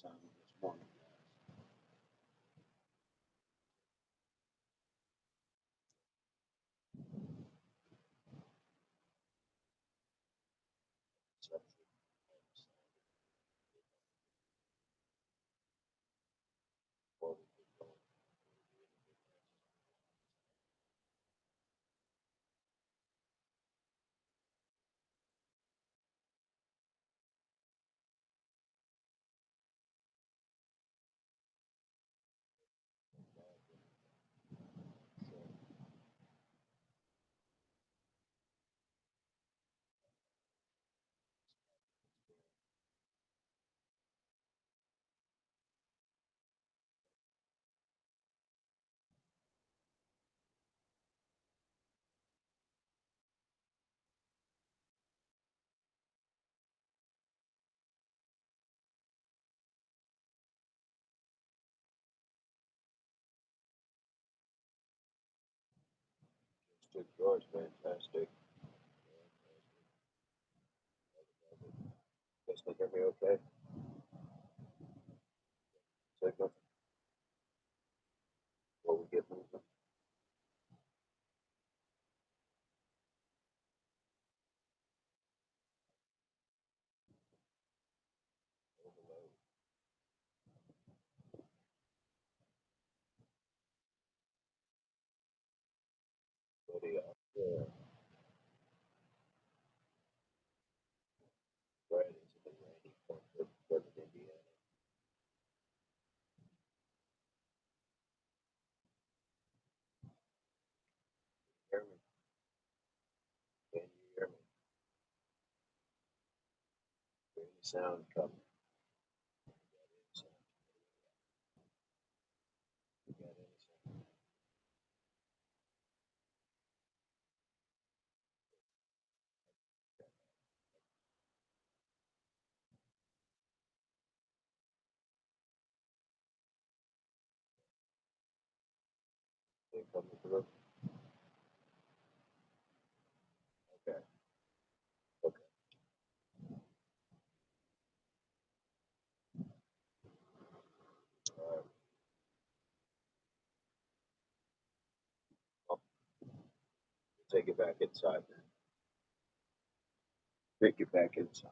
sound this morning. Good George, fantastic. Guys can hear me okay? Signal? Will we get moving? Ready up there. Right into the rainy point of Indiana. Hear me? Can you hear me? Hear any sound coming? Sound. You got any sound? They coming through? Okay. Okay. All right. I'll take it back inside then. Take it back inside.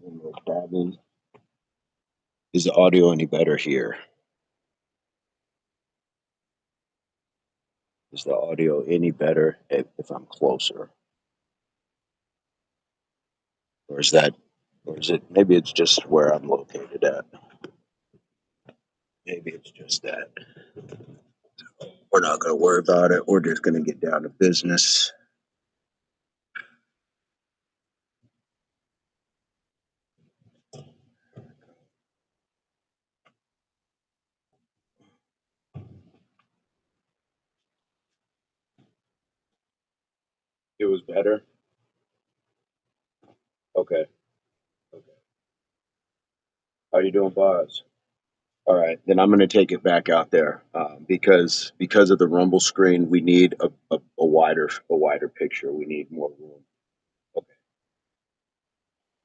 No problem. Is the audio any better here? Is the audio any better if I'm closer? Or is that, or is it, maybe it's just where I'm located at? Maybe it's just that. We're not going to worry about it. We're just going to get down to business. It was better? Okay. Okay. How you doing, boss? All right, then I'm going to take it back out there because of the rumble screen. We need a wider picture. We need more room. Okay,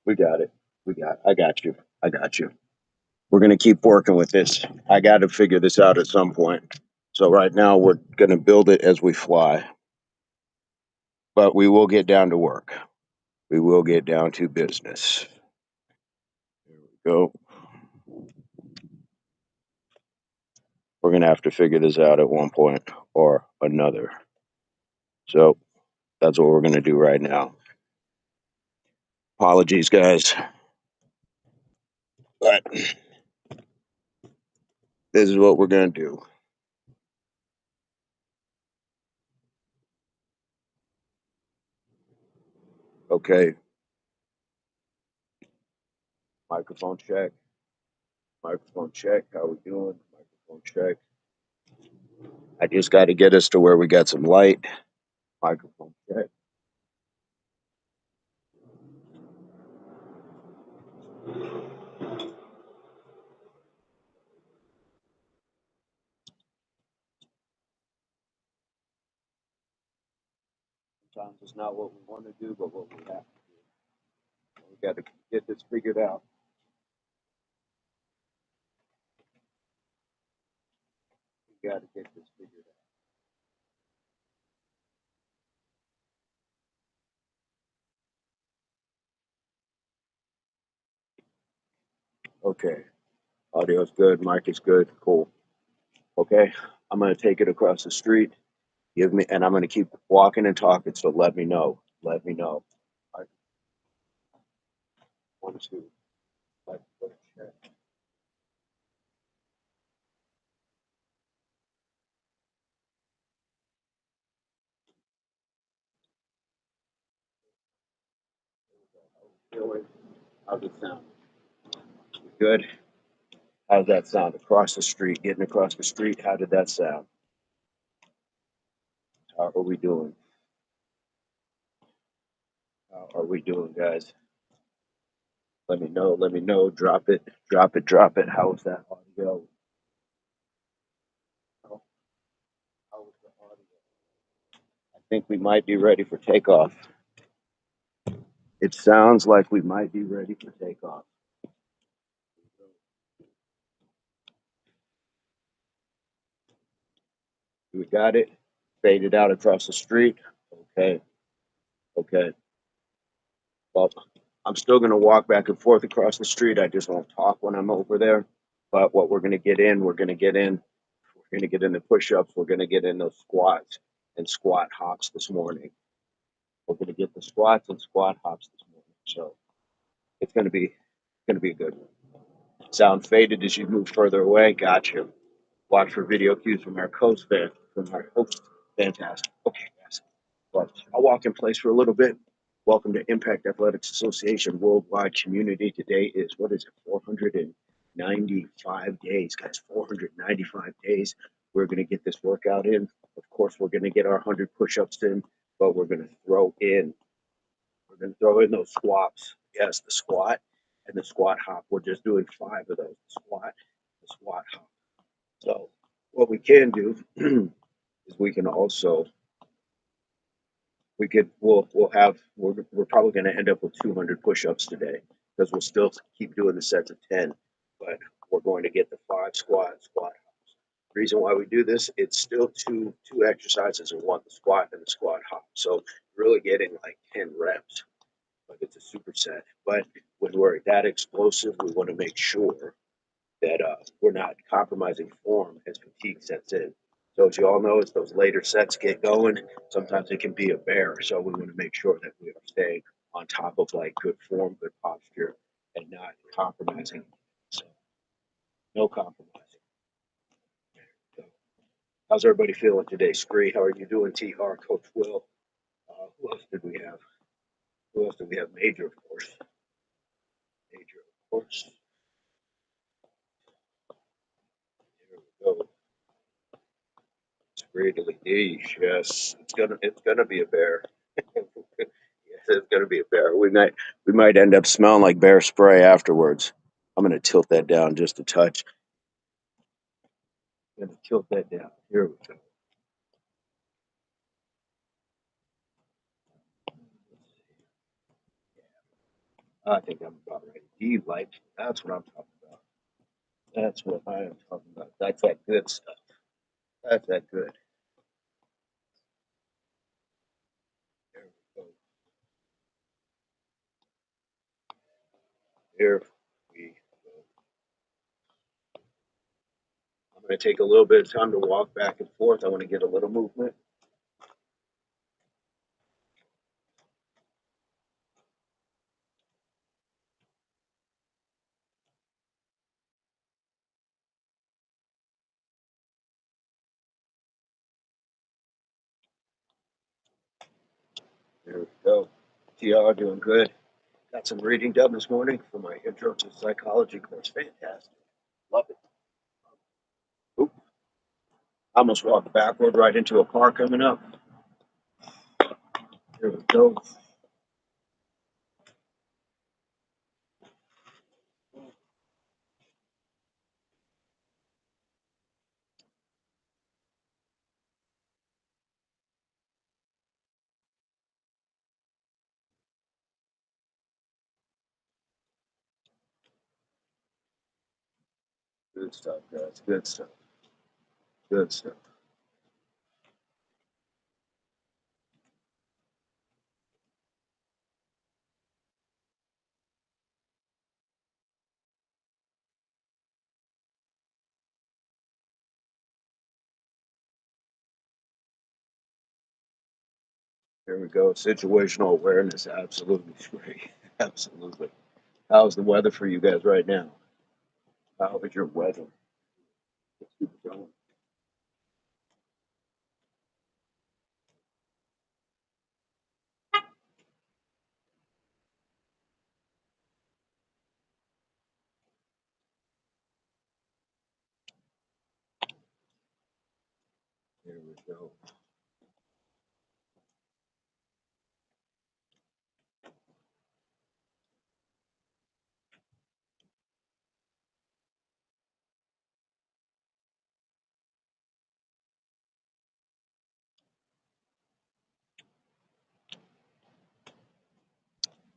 we got it. I got you. I got you. We're going to keep working with this. I got to figure this out at some point. So right now we're going to build it as we fly, but we will get down to work. We will get down to business. There we go. We're going to have to figure this out at one point or another. So that's what we're going to do right now. Apologies, guys. But this is what we're going to do. Okay. Microphone check. Microphone check. How we doing? Microphone check. I just got to get us to where we got some light. Microphone check. Sometimes it's not what we want to do, but what we have to do. We got to get this figured out. We got to get this figured out. Okay. Audio's good. Mic is good. Cool. Okay. I'm going to take it across the street. Give me, and I'm going to keep walking and talking. So let me know. Let me know. All right. 1, 2. Microphone check. How's it sound? Good. How's that sound? Across the street, getting across the street. How did that sound? How are we doing? How are we doing, guys? Let me know. Let me know. Drop it. Drop it. Drop it. How was that audio? How was the audio? I think we might be ready for takeoff. It sounds like we might be ready for takeoff. We got it. Faded out across the street. Okay. Okay. Well, I'm still going to walk back and forth across the street. I just won't talk when I'm over there. But what we're going to get in, we're going to get in. We're going to get in the push-ups. We're going to get in those squats and squat hops this morning. We're going to get the squats and squat hops this morning. So it's going to be a good one. Sound faded as you move further away. Gotcha. Watch for video cues from our host. Fantastic. Okay, guys. Well, I'll walk in place for a little bit. Welcome to Impact Athletics Association Worldwide Community. Today is, what is it, 495 days, guys, 495 days. We're going to get this workout in. Of course, we're going to get our 100 push-ups in, but we're going to throw in those squats. Yes, the squat and the squat hop. We're just doing 5 of those, the squat hop. So what we can do is we can also we're probably going to end up with 200 push-ups today because we'll still keep doing the sets of 10, but we're going to get the 5 squat hops. The reason why we do this, it's still two exercises in one, the squat and the squat hop. So really getting like 10 reps, but it's a superset. But when we're that explosive, we want to make sure that we're not compromising form as fatigue sets in. So as you all know, as those later sets get going, sometimes it can be a bear. So we want to make sure that we are staying on top of like good form, good posture, and not compromising. So no compromising. So, how's everybody feeling today? Scree, how are you doing? TR, Coach Will. Who else did we have? Who else did we have? Major, of course. Major, of course. Here we go. Greatly Deesh, yes, it's gonna be a bear. Yes, it's gonna be a bear. We might end up smelling like bear spray afterwards. I'm gonna tilt that down just a touch. I'm gonna tilt that down. Here we go. I think I'm about ready. D-light. That's what I'm talking about. That's what I am talking about. That's that good stuff. That's that good. There we go. Here we go. I'm gonna take a little bit of time to walk back and forth. I want to get a little movement. There we go. TR doing good. Got some reading done this morning for my intro to psychology course. Fantastic. Love it. Oop, I almost walked backward right into a car coming up. Here we go. Good stuff, guys. Good stuff. Good stuff. Here we go. Situational awareness. Absolutely great. Absolutely. How's the weather for you guys right now? How is your weather? Let's keep it going. Here we go.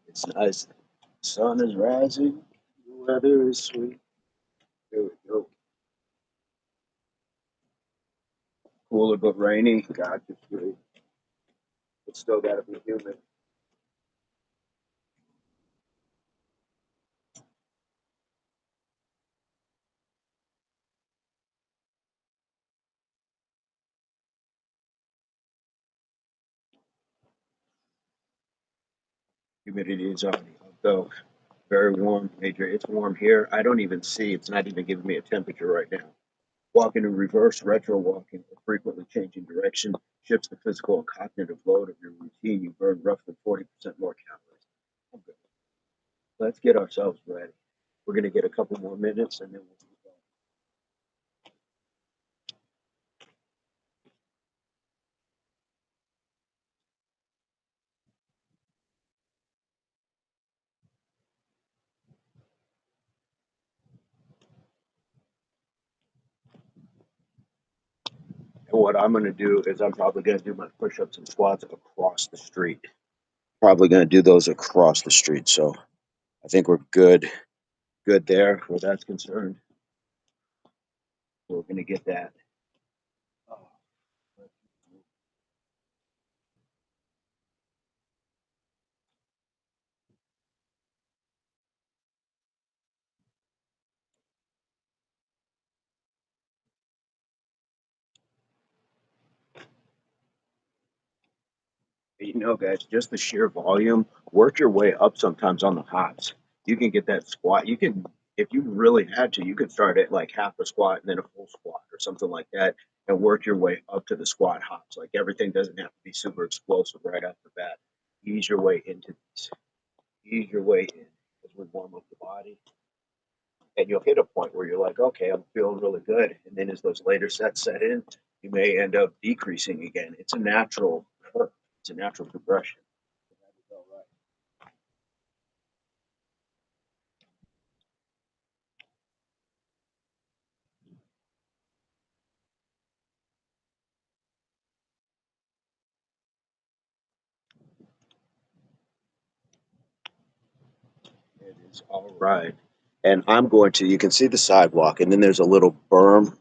It's nice. Sun is rising. The weather is sweet. Here we go. Cooler but rainy. God, it's great. It's still got to be humid. Humidity is on. Though very warm, major. It's warm here. I don't even see. It's not even giving me a temperature right now. Walking in reverse, retro walking, or frequently changing direction shifts the physical and cognitive load of your routine. You burn roughly 40% more calories. Okay, let's get ourselves ready. We're going to get a couple more minutes and then we'll be And what I'm going to do is I'm probably going to do my push ups and squats across the street. Probably going to do those across the street. So I think we're good there where that's concerned. We're going to get that. Guys, just the sheer volume, work your way up sometimes on the hops. You can get that squat. You can, if you really had to, you could start at like half a squat and then a full squat or something like that and work your way up to the squat hops. Like everything doesn't have to be super explosive right off the bat. Ease your way into these. Ease your way in as we warm up the body. And you'll hit a point where you're like, okay, I'm feeling really good. And then as those later sets set in, you may end up decreasing again. It's a natural curve. It's a natural progression. It is all right. And I'm going to, you can see the sidewalk, and then there's a little berm,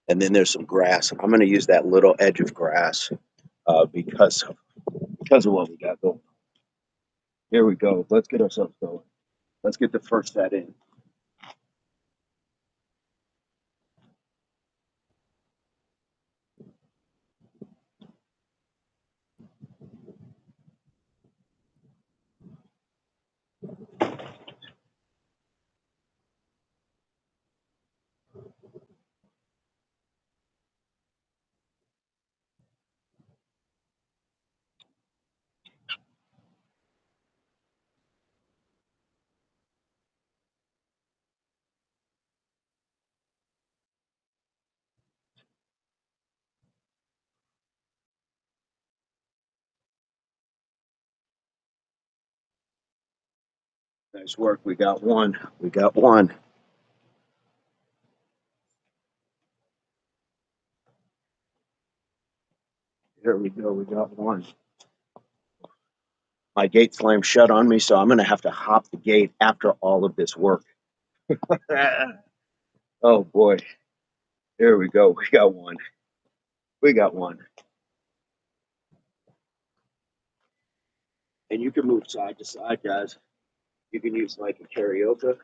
and then there's some grass. I'm going to use that little edge of grass because of what we got going. Here we go. Let's get ourselves going. Let's get the first set in. Nice work. We got one. We got one. There we go. We got one. My gate slammed shut on me, so I'm going to have to hop the gate after all of this work. Oh boy. There we go. We got one. We got one. And you can move side to side, guys. You can use like a karaoke.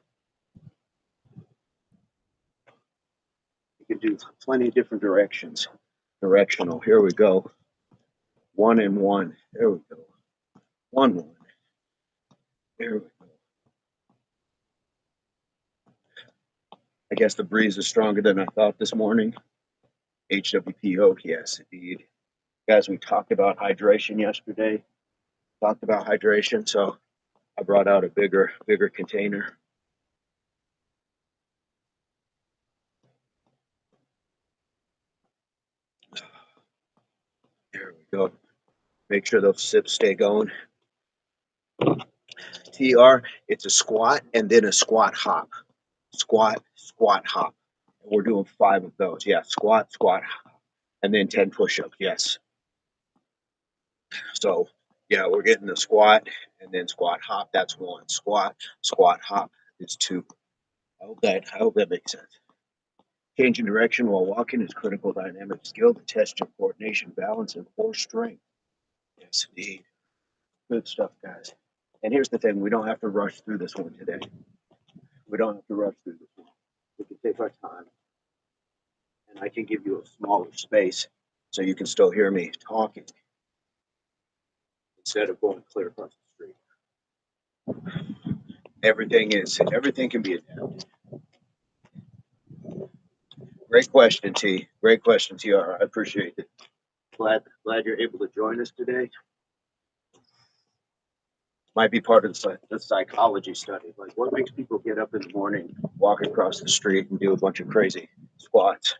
You can do plenty of different directions. Directional. Here we go. 1 and 1. There we go. 1 1. There we go. I guess the breeze is stronger than I thought this morning. HWPO, yes, indeed. Guys, we talked about hydration yesterday. Talked about hydration, so I brought out a bigger container. There we go. Make sure those sips stay going. TR, it's a squat and then a squat hop. Squat, squat, hop. And we're doing 5 of those. Yeah, squat, squat, hop. And then 10 push-ups. Yes. So, yeah, we're getting the squat and then squat, hop. That's 1. Squat, squat, hop is 2. I hope that makes sense. Changing direction while walking is critical dynamic skill to test your coordination, balance, and core strength. Yes, indeed. Good stuff, guys. And here's the thing: we don't have to rush through this one today. We don't have to rush through this one. We can take our time, and I can give you a smaller space so you can still hear me talking instead of going clear across the street. Everything can be adapted. Great question, T. Great question, TR. I appreciate it. Glad you're able to join us today. Might be part of the psychology study. Like, what makes people get up in the morning, walk across the street, and do a bunch of crazy squats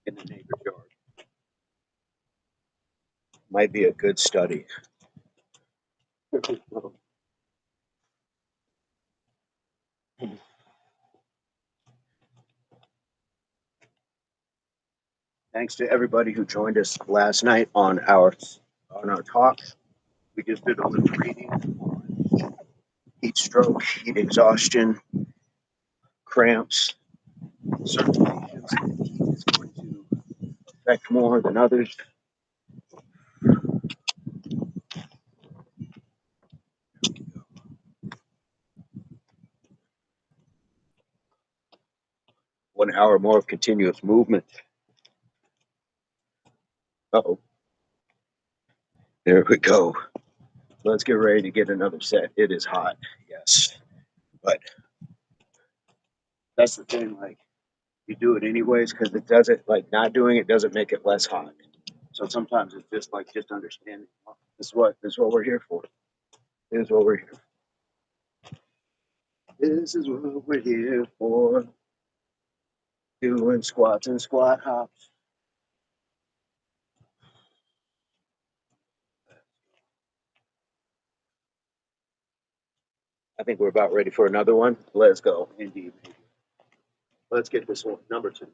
in the neighbor's yard? Might be a good study. Thanks to everybody who joined us last night on our talk. We just did a little reading on heat stroke, heat exhaustion, cramps. Certain patients, heat is going to affect more than others. One hour more of continuous movement. Uh-oh. There we go. Let's get ready to get another set. It is hot, yes. But that's the thing, like, you do it anyways because it doesn't, like, not doing it doesn't make it less hot. So sometimes it's just like, just understanding this is what we're here for. This is what we're here for. This is what we're here for. Doing squats and squat hops. I think we're about ready for another one. Let's go. Indeed. Let's get this one. Number 2.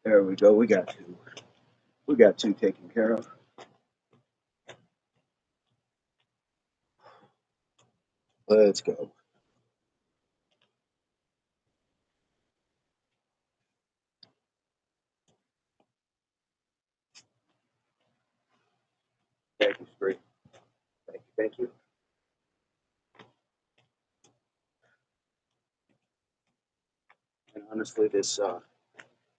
There we go. We got 2. We got 2 taken care of. Let's go. Thank you, Spree. Thank you. Thank you. And honestly, this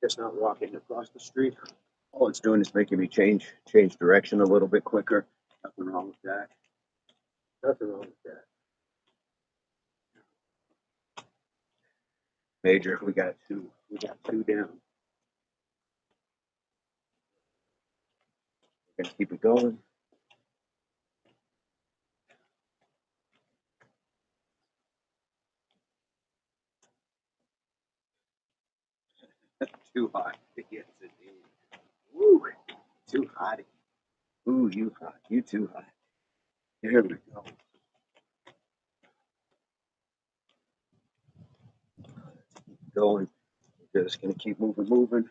Just not walking across the street. All it's doing is making me change direction a little bit quicker. Nothing wrong with that. Nothing wrong with that. Major, we got two. We got two down. We're gonna keep it going. Too hot. Yes, indeed. Woo! Too hot. Ooh, you hot. You too hot. Here we go. Going. We're just gonna keep moving.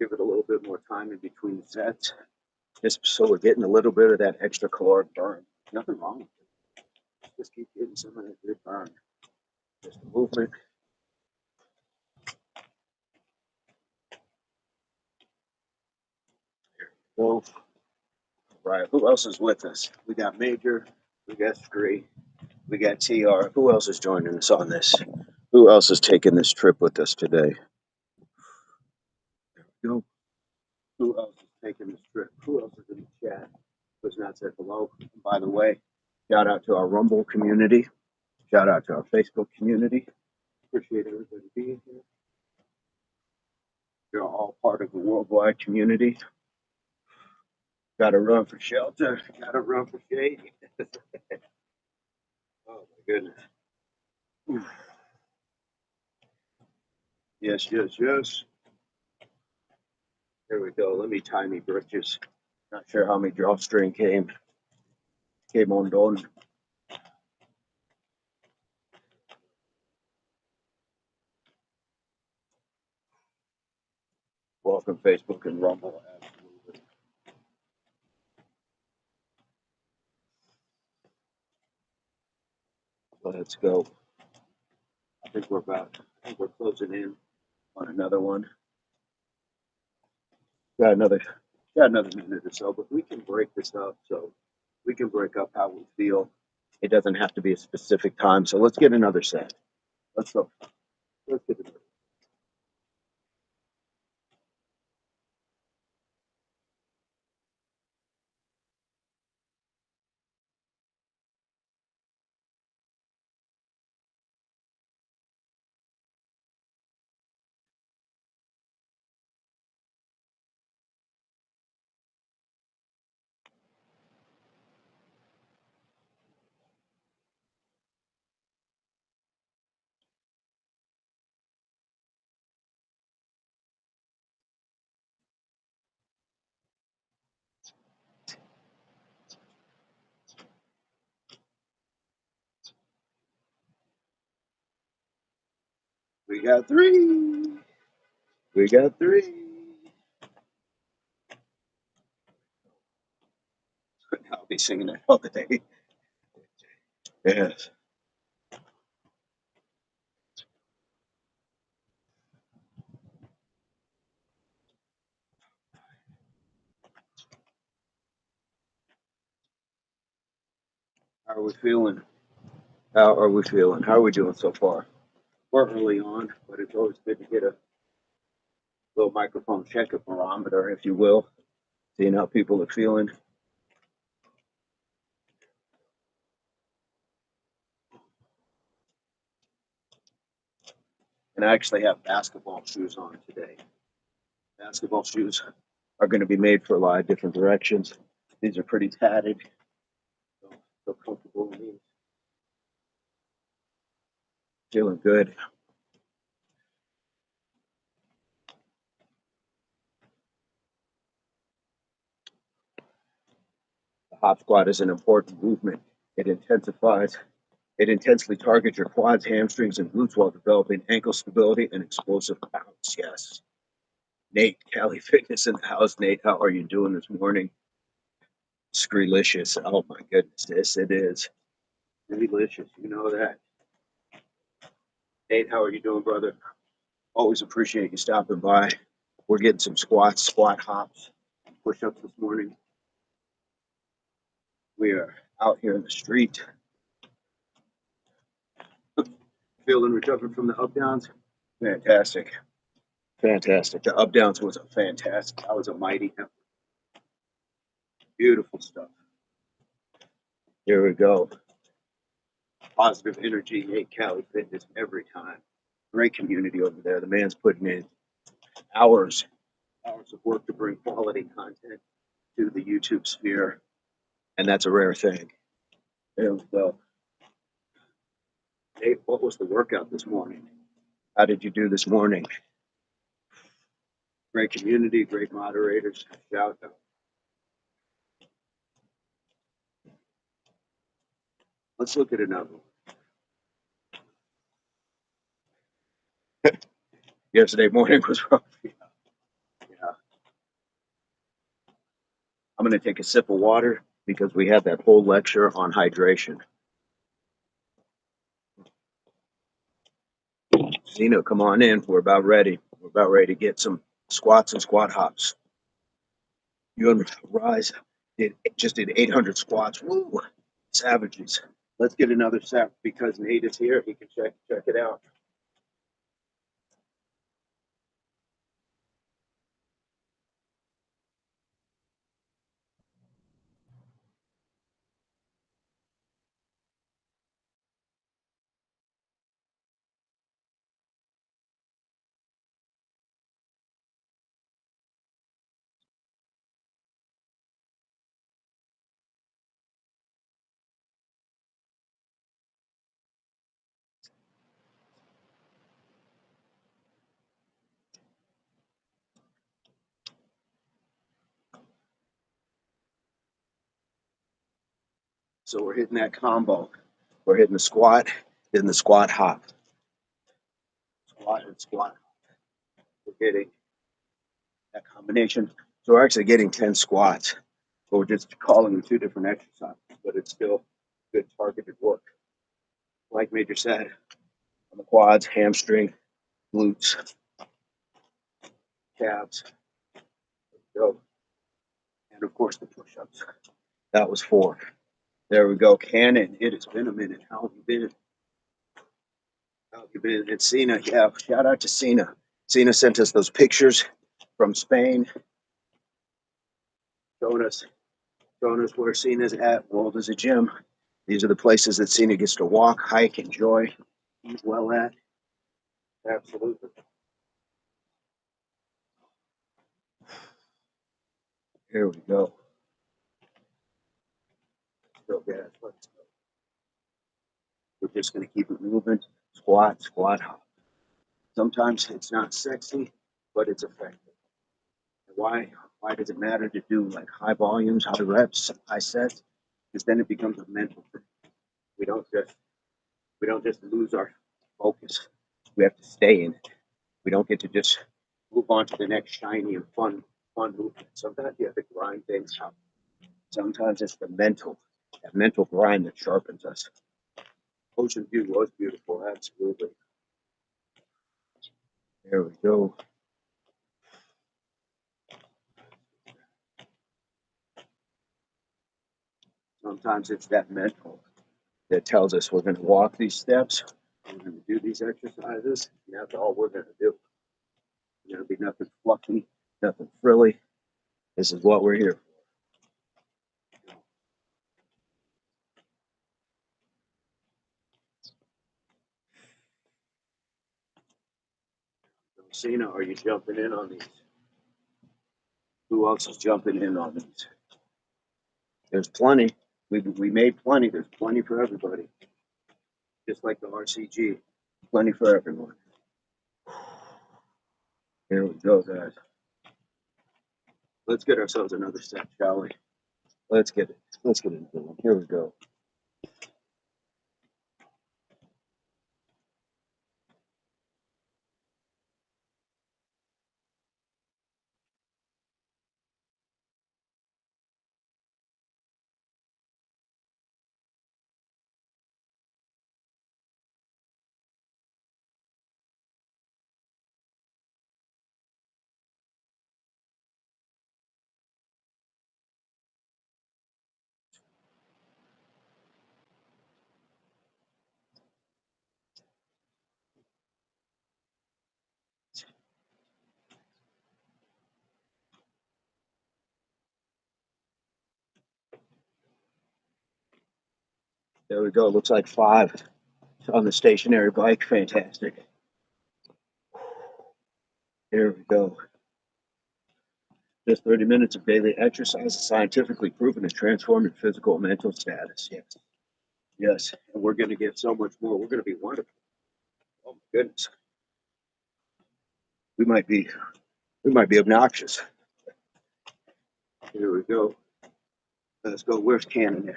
Give it a little bit more time in between sets, just so we're getting a little bit of that extra caloric burn. Nothing wrong with it. Just keep getting some of that good burn. Just the movement. Go. Right. Who else is with us? We got Major. We got Scree. We got TR. Who else is joining us on this? Who else is taking this trip with us today? There we go. Who else is taking this trip? Who else is in the chat? Who's not said hello? And by the way, shout out to our Rumble community. Shout out to our Facebook community. Appreciate everybody being here. You're all part of the worldwide community. Gotta run for shelter. Gotta run for shade. Oh my goodness. Oof. Yes. There we go. Let me tie me britches. Not sure how my drawstring came undone. Welcome Facebook and Rumble. Absolutely. Let's go. I think we're closing in on another one. Got another minute or so, but we can break this up. So we can break up how we feel. It doesn't have to be a specific time. So let's get another set. Let's go. Let's get it. We got three. We got three. I'll be singing that all day. Yes. How are we feeling? How are we feeling? How are we doing so far? We're early on, but it's always good to get a little microphone check, a barometer, if you will, seeing how people are feeling. And I actually have basketball shoes on today. Basketball shoes are going to be made for a lot of different directions. These are pretty tatted, so comfortable in these. Feeling good. The hop squat is an important movement. It intensely targets your quads, hamstrings, and glutes while developing ankle stability and explosive bounce. Yes. Nate, Cali Fitness in the house. Nate, how are you doing this morning? Screelicious. Oh my goodness, yes it is. Delicious. You know that. Nate, how are you doing, brother? Always appreciate you stopping by. We're getting some squats, squat hops, push-ups this morning. We are out here in the street, feeling recovered from the up downs. Fantastic. Fantastic. The up downs was a fantastic. That was a mighty effort. Beautiful stuff. Here we go. Positive energy, Nate Cali Fitness every time. Great community over there. The man's putting in hours, hours of work to bring quality content to the YouTube sphere, and that's a rare thing. There we go. Nate, what was the workout this morning? How did you do this morning? Great community, great moderators. Shout out. Let's look at another one. Yesterday morning was rough. Yeah. I'm going to take a sip of water because we had that whole lecture on hydration. Zeno, come on in. We're about ready. We're about ready to get some squats and squat hops. You and Rise just did 800 squats. Woo! Savages. Let's get another set because Nate is here. He can check it out. So we're hitting that combo. We're hitting the squat, then the squat hop. Squat and squat. We're getting that combination. So we're actually getting 10 squats, but we're just calling them two different exercises, but it's still good targeted work. Like Major said, on the quads, hamstring, glutes, calves, go. And of course the push-ups. That was 4. There we go. Cannon, it has been a minute. How have you been? How have you been? It's Cena. Yeah, shout out to Cena. Cena sent us those pictures from Spain, showing us where Cena's at. World is a gym. These are the places that Cena gets to walk, hike, enjoy, eat well at. Absolutely. Here we go. Still gas. Let's go. We're just going to keep it moving. Squat, squat, hop. Sometimes it's not sexy, but it's effective. Why? Why does it matter to do like high volumes, high reps, high sets? Because then it becomes a mental thing. We don't just lose our focus. We have to stay in it. We don't get to just move on to the next shiny and fun movement. Sometimes you have to grind things out. Sometimes it's that mental grind that sharpens us. Ocean View was beautiful, absolutely. There we go. Sometimes it's that mental that tells us we're going to walk these steps, we're going to do these exercises, and that's all we're going to do. It's going to be nothing fluffy, nothing frilly. This is what we're here for. Cena, are you jumping in on these? Who else is jumping in on these? There's plenty. We made plenty. There's plenty for everybody. Just like the RCG, plenty for everyone. Here we go, guys. Let's get ourselves another set, shall we? Let's get it. Let's get into it. Here we go. There we go. Looks like 5 on the stationary bike. Fantastic. Here we go. Just 30 minutes of daily exercise is scientifically proven to transform your physical and mental status. Yes. Yes. And we're going to get so much more. We're going to be wonderful. Oh my goodness. We might be obnoxious. Here we go. Let's go. Where's Cannon at?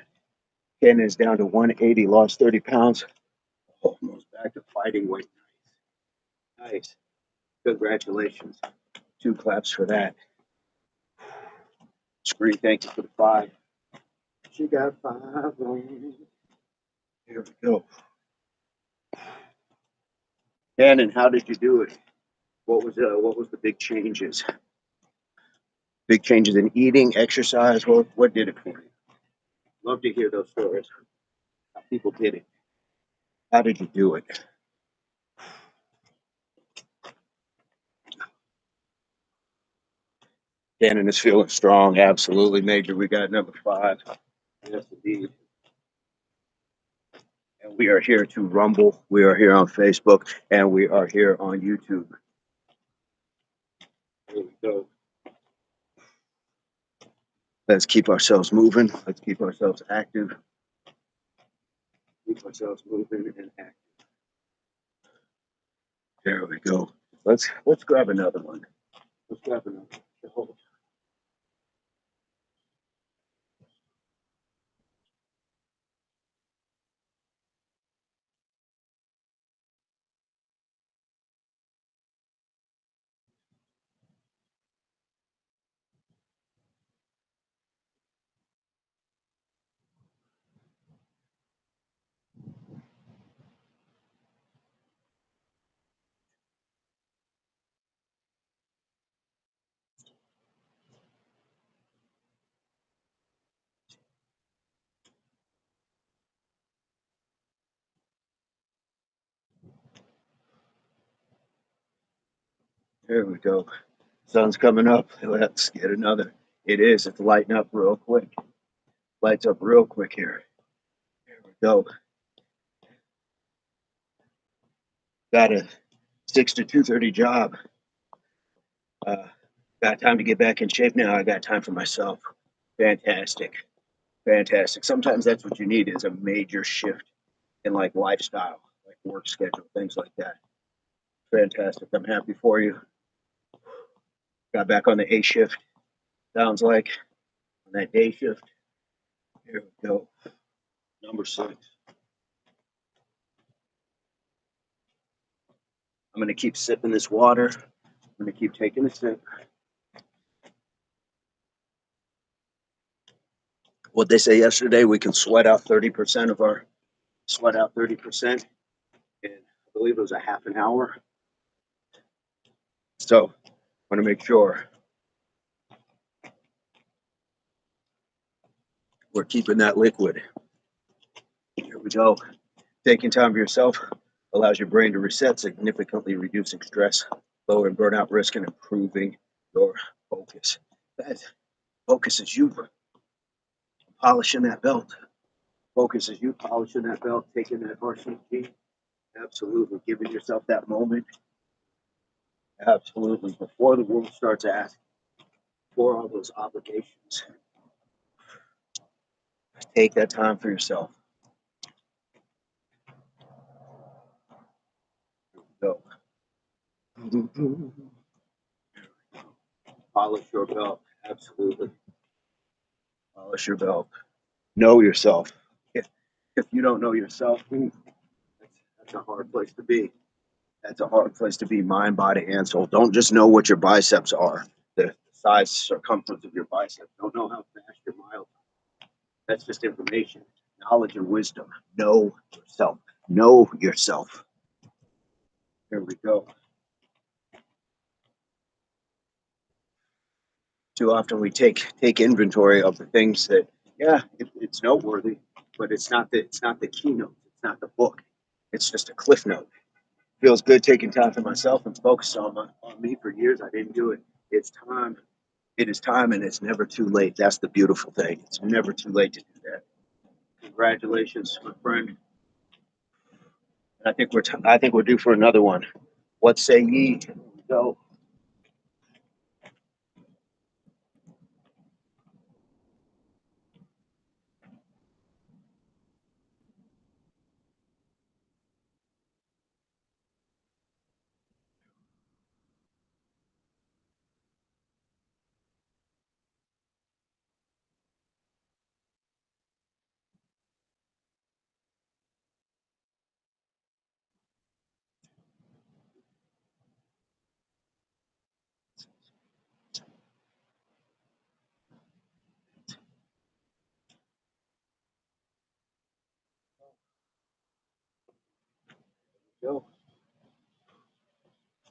Cannon is down to 180, lost 30 pounds. Almost back to fighting weight. Nice. Congratulations. 2 claps for that. Screen, thank you for the 5. She got 5 on. Here we go. Cannon, how did you do it? What was the big changes? Big changes in eating, exercise. What did it for you? Love to hear those stories. How people did it. How did you do it? Cannon is feeling strong. Absolutely, Major. We got number 5. Yes, indeed. And we are here to Rumble. We are here on Facebook, and we are here on YouTube. Here we go. Let's keep ourselves moving. Let's keep ourselves active. Keep ourselves moving and active. There we go. Let's grab another one. Let's grab another one. There we go. Sun's coming up. Let's get another. It is. It's lighting up real quick. Lights up real quick here. There we go. Got a 6 to 2:30 job. Got time to get back in shape now. I got time for myself. Fantastic. Fantastic. Sometimes that's what you need is a major shift in like lifestyle, like work schedule, things like that. Fantastic. I'm happy for you. Got back on the A shift. Sounds like on that day shift. Here we go. Number 6. I'm going to keep sipping this water. I'm going to keep taking a sip. What they say yesterday, we can sweat out 30% in, I believe it was a half an hour. So I want to make sure we're keeping that liquid. Here we go. Taking time for yourself allows your brain to reset, significantly reducing stress, lowering burnout risk, and improving your focus. That focus is you polishing that belt. Focus is you polishing that belt, taking that RCT. Absolutely. Giving yourself that moment. Absolutely. Before the world starts asking for all those obligations, take that time for yourself. Go. Polish your belt. Absolutely. Polish your belt. Know yourself. If you don't know yourself, that's a hard place to be. That's a hard place to be, mind, body, and soul. Don't just know what your biceps are, the size, circumference of your biceps. Don't know how fast your miles are. That's just information. Knowledge and wisdom. Know yourself. Know yourself. Here we go. Too often we take inventory of the things that, yeah, it's noteworthy, but it's not the keynote. It's not the book. It's just a cliff note. Feels good taking time for myself and focus on me. For years I didn't do it. It's time. It is time, and it's never too late. That's the beautiful thing. It's never too late to do that. Congratulations, my friend. I think we're due for another one. What say ye? Here we go. Go.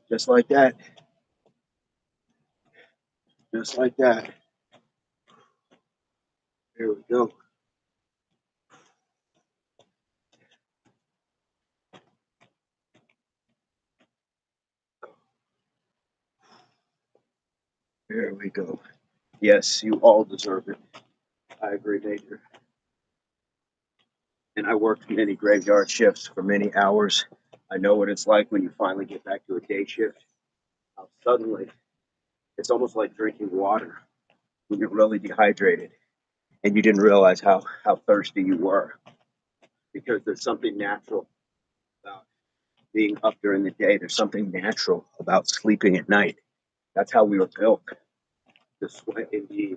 Just like that. Just like that. Here we go. Here we go. Yes, you all deserve it. I agree, Major. And I worked many graveyard shifts for many hours. I know what it's like when you finally get back to a day shift. Suddenly, it's almost like drinking water when you're really dehydrated and you didn't realize how thirsty you were, because there's something natural about being up during the day. There's something natural about sleeping at night. That's how we were built. The sweat, indeed.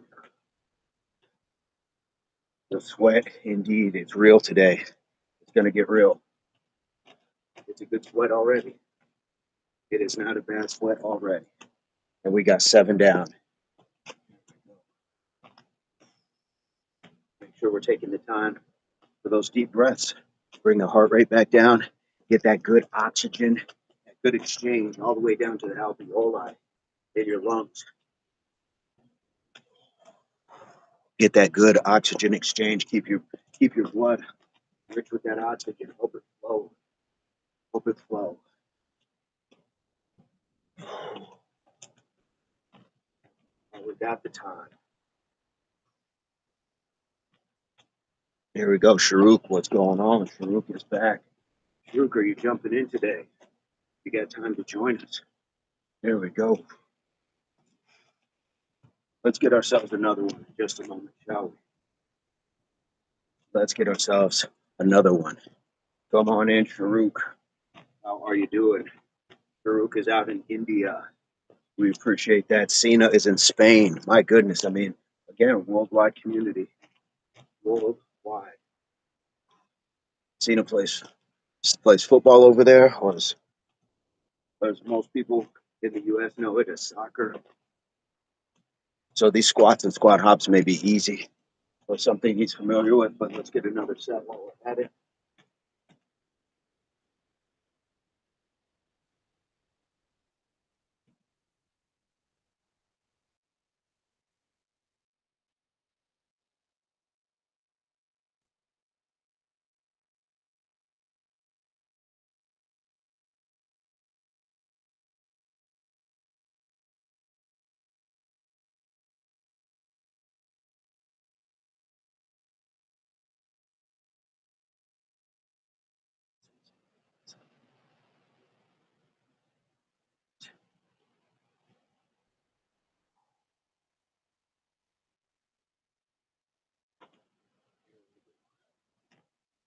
The sweat, indeed, is real today. It's going to get real. It's a good sweat already. It is not a bad sweat already. And we got 7 down. Make sure we're taking the time for those deep breaths. Bring the heart rate back down. Get that good oxygen, that good exchange all the way down to the alveoli in your lungs. Get that good oxygen exchange. Keep your blood rich with that oxygen. Hope it flow. Hope it flow. We got the time. Here we go. Sharuk, what's going on? Sharuk is back. Sharuk, are you jumping in today? You got time to join us. There we go. Let's get ourselves another one in just a moment, shall we? Let's get ourselves another one. Come on in, Sharuk. How are you doing? Sharuk is out in India. We appreciate that. Cena is in Spain. My goodness. I mean, again, worldwide community. Worldwide. Cena plays football over there, or as most people in the U.S. know it as soccer. So these squats and squat hops may be easy or something he's familiar with, but let's get another set while we're at it.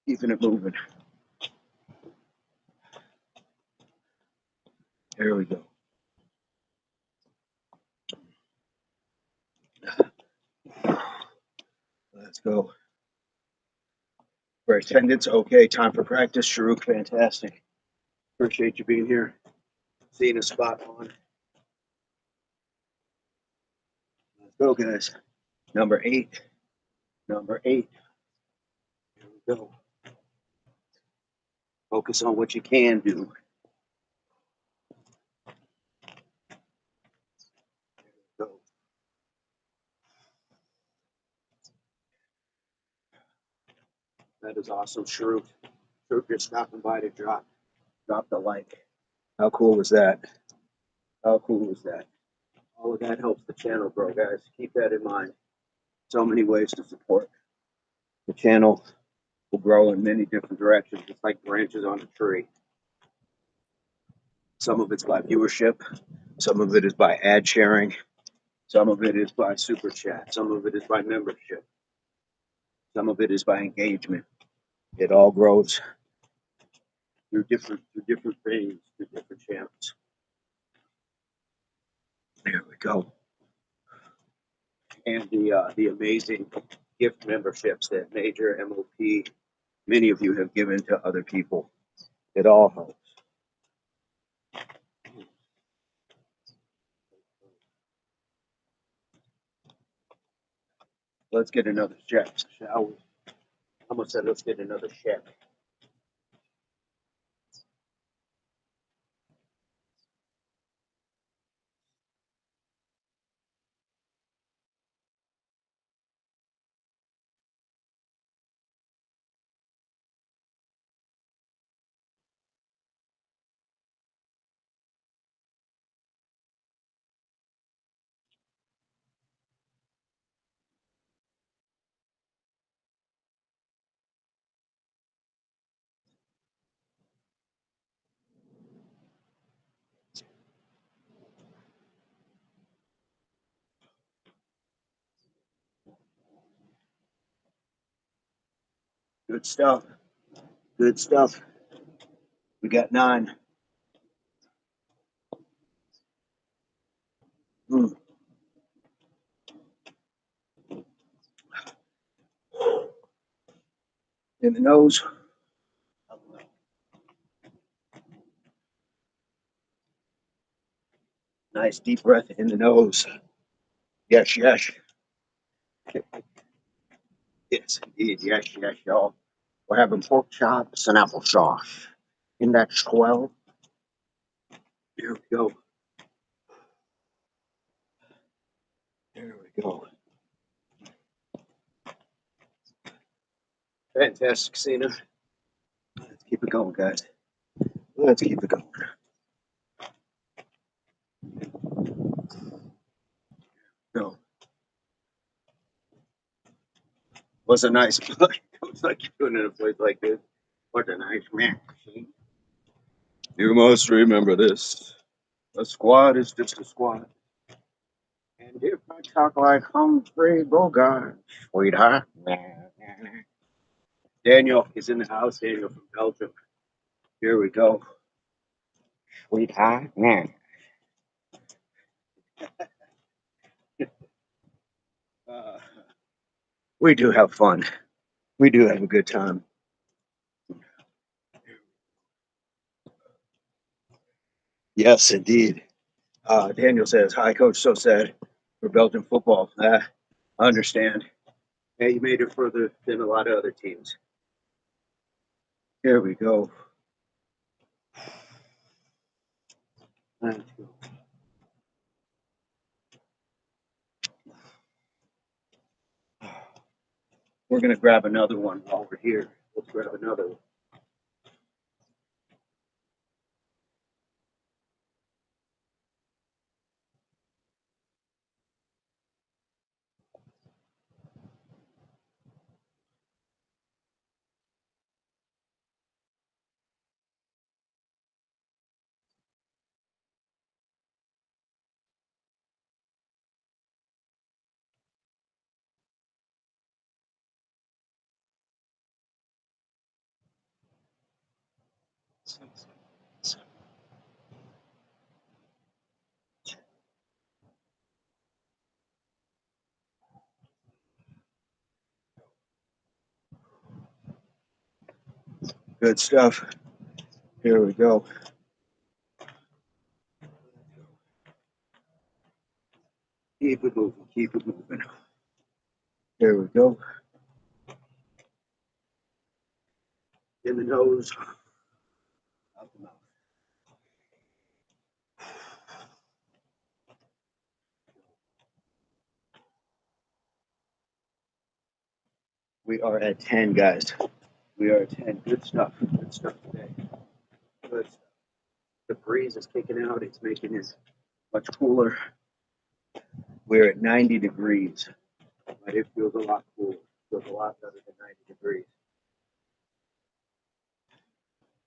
Keeping it moving. There we go. Let's go. For attendance, okay. Time for practice. Sharuk, fantastic. Appreciate you being here. Seeing a spot on. Let's go, guys. Number 8. Number 8. Here we go. Focus on what you can do. Go. That is awesome, Sharuk. Sharuk, you're stopping by to drop the like. How cool was that? How cool was that? All of that helps the channel grow, guys. Keep that in mind. So many ways to support the channel. will grow in many different directions. It's like branches on a tree. Some of it's by viewership, some of it is by ad sharing, some of it is by super chat, some of it is by membership, some of it is by engagement. It all grows through different things, through different channels. There we go. And the amazing gift memberships that Major MOP, many of you have given to other people. It all helps. Let's get another check, shall we? I almost said let's get another check. Good stuff. Good stuff. We got 9. Mm. In the nose. Nice deep breath in the nose. Yes, yes. Yes, indeed. Yes, yes, y'all. We're having pork chops and applesauce. In that swell. Here we go. There we go. Fantastic, Cena. Let's keep it going, guys. Let's keep it going. Go. What's a nice place? It's like you're doing it in a place like this. What a nice man. You must remember this. A squad is just a squad. And if I talk like Humphrey Bogart, sweetheart. Daniel is in the house. Daniel from Belgium. Here we go. Sweetheart. Uh, we do have fun. We do have a good time. Yes, indeed. Daniel says, "Hi, coach. So sad for Belgian football." I understand. Yeah, you made it further than a lot of other teams. Here we go. Let's go. We're gonna grab another one while we're here. Let's grab another one. Good stuff. Here we go. Keep it moving. Keep it moving. Here we go. In the nose. Out the mouth. We are at 10, guys. We are at 10. Good stuff. Good stuff today. Good stuff. The breeze is kicking out. It's making it much cooler. We're at 90 degrees, but it feels a lot cooler. It feels a lot better than 90 degrees.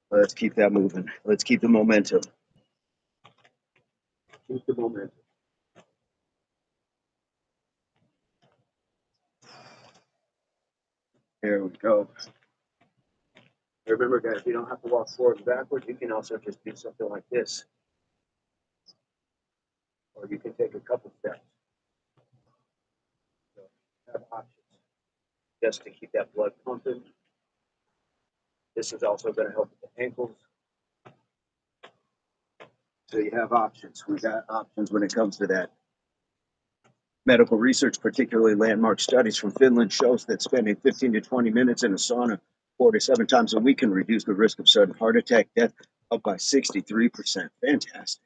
Let's keep that moving. Let's keep the momentum. Keep the momentum. There we go. Remember, guys, you don't have to walk forward and backward. You can also just do something like this, or you can take a couple steps. So you have options just to keep that blood pumping. This is also going to help with the ankles. So you have options. We got options when it comes to that. Medical research, particularly landmark studies from Finland, shows that spending 15 to 20 minutes in a sauna 4 to 7 times a week can reduce the risk of sudden heart attack death up by 63%. Fantastic.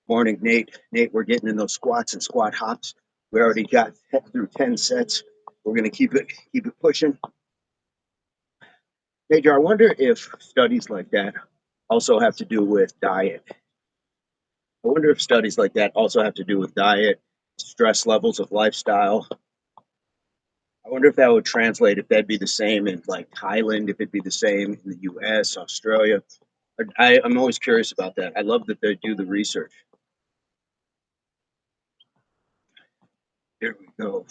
Morning, Nate. Nate, we're getting in those squats and squat hops. We already got through 10 sets. We're going to keep it pushing. Major, I wonder if studies like that also have to do with diet. I wonder if studies like that also have to do with diet, stress levels of lifestyle. I wonder if that would translate, if that'd be the same in like Thailand, if it'd be the same in the US, Australia. I'm always curious about that. I love that they do the research. Here we go.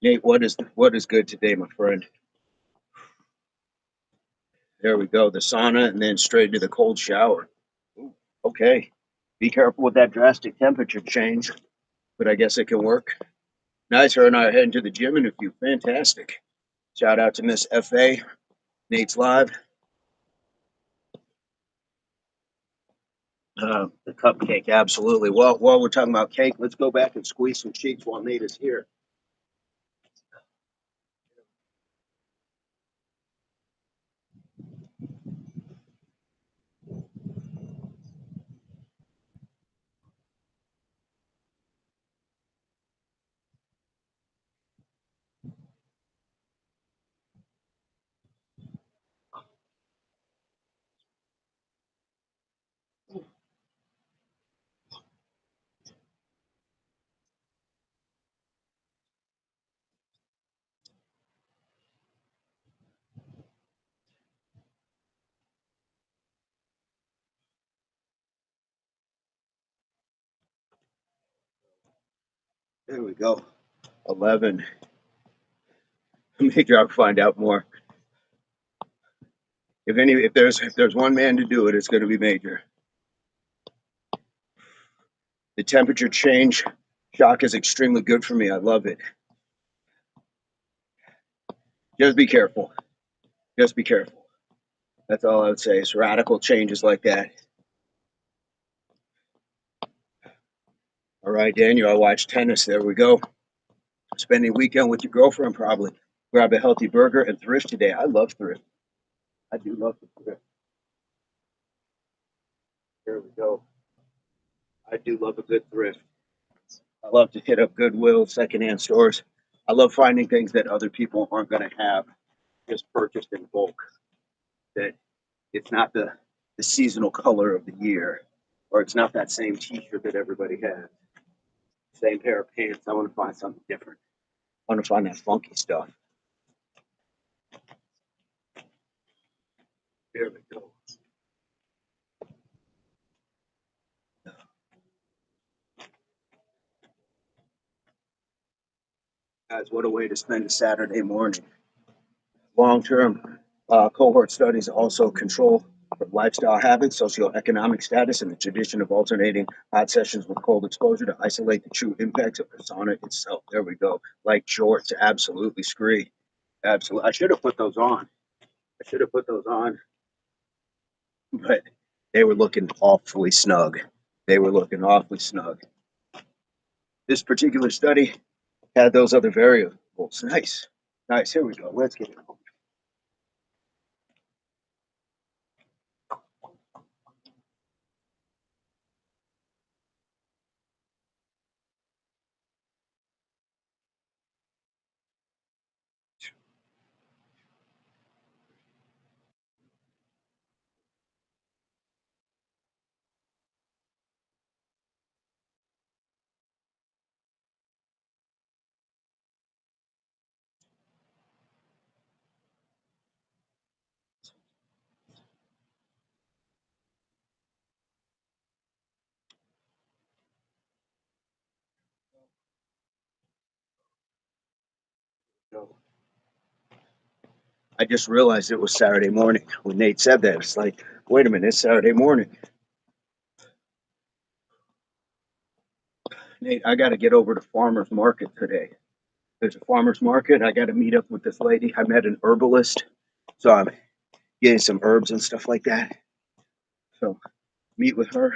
Nate, what is good today, my friend? There we go. The sauna and then straight to the cold shower. Ooh, okay. Be careful with that drastic temperature change, but I guess it can work. Nice. Her and I are heading to the gym in a few. Fantastic. Shout out to Miss FA. Nate's live. The cupcake, absolutely. Well, while we're talking about cake, let's go back and squeeze some cheeks while Nate is here. There we go. 11. Major, I'll find out more. If there's one man to do it, it's going to be Major. The temperature change shock is extremely good for me. I love it. Just be careful. Just be careful. That's all I would say. It's radical changes like that. All right, Daniel, I watched tennis. There we go. Spending weekend with your girlfriend, probably. Grab a healthy burger and thrift today. I love thrift. I do love the thrift. There we go. I do love a good thrift. I love to hit up Goodwill, secondhand stores. I love finding things that other people aren't going to have just purchased in bulk. That it's not the seasonal color of the year, or it's not that same T-shirt that everybody has. Same pair of pants. I want to find something different. I want to find that funky stuff. There we go. Guys, what a way to spend a Saturday morning. Long-term cohort studies also control for lifestyle habits, socioeconomic status, and the tradition of alternating hot sessions with cold exposure to isolate the true impacts of the sauna itself. There we go. Like jorts, absolutely scree. Absolutely. I should have put those on. But they were looking awfully snug. They were looking awfully snug. This particular study had those other variables. Nice. Nice. Here we go. Let's get it. go. I just realized it was Saturday morning when Nate said that. It's like, wait a minute, it's Saturday morning. Nate, I got to get over to farmer's market today. There's a farmer's market. I got to meet up with this lady. I met an herbalist, so I'm getting some herbs and stuff like that. So meet with her,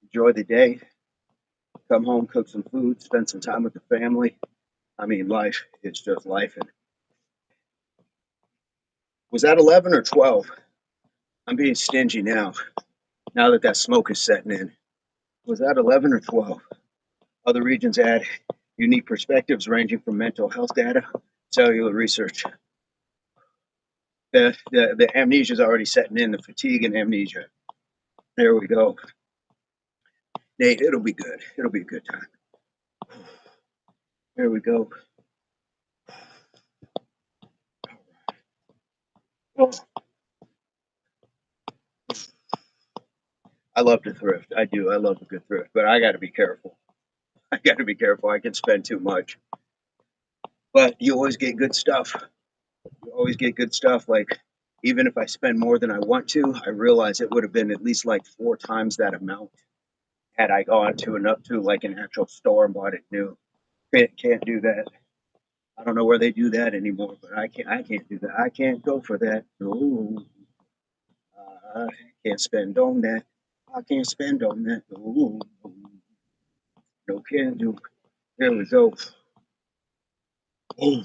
enjoy the day, come home, cook some food, spend some time with the family. I mean, life is just life. And was that 11 or 12? I'm being stingy now. Now that that smoke is setting in, was that 11 or 12? Other regions add unique perspectives ranging from mental health data, cellular research. The amnesia is already setting in, the fatigue and amnesia. There we go. Nate, it'll be good. It'll be a good time. There we go. I love to thrift. I do. I love a good thrift, but I got to be careful. I got to be careful. I can spend too much, but you always get good stuff. You always get good stuff. Like, even if I spend more than I want to, I realize it would have been at least like 4 times that amount had I gone to like an actual store and bought it new. Can't do that. I don't know where they do that anymore, but I can't. I can't do that. I can't go for that. No, I can't spend on that. I can't spend on that. No, no can do. There we go. Oh,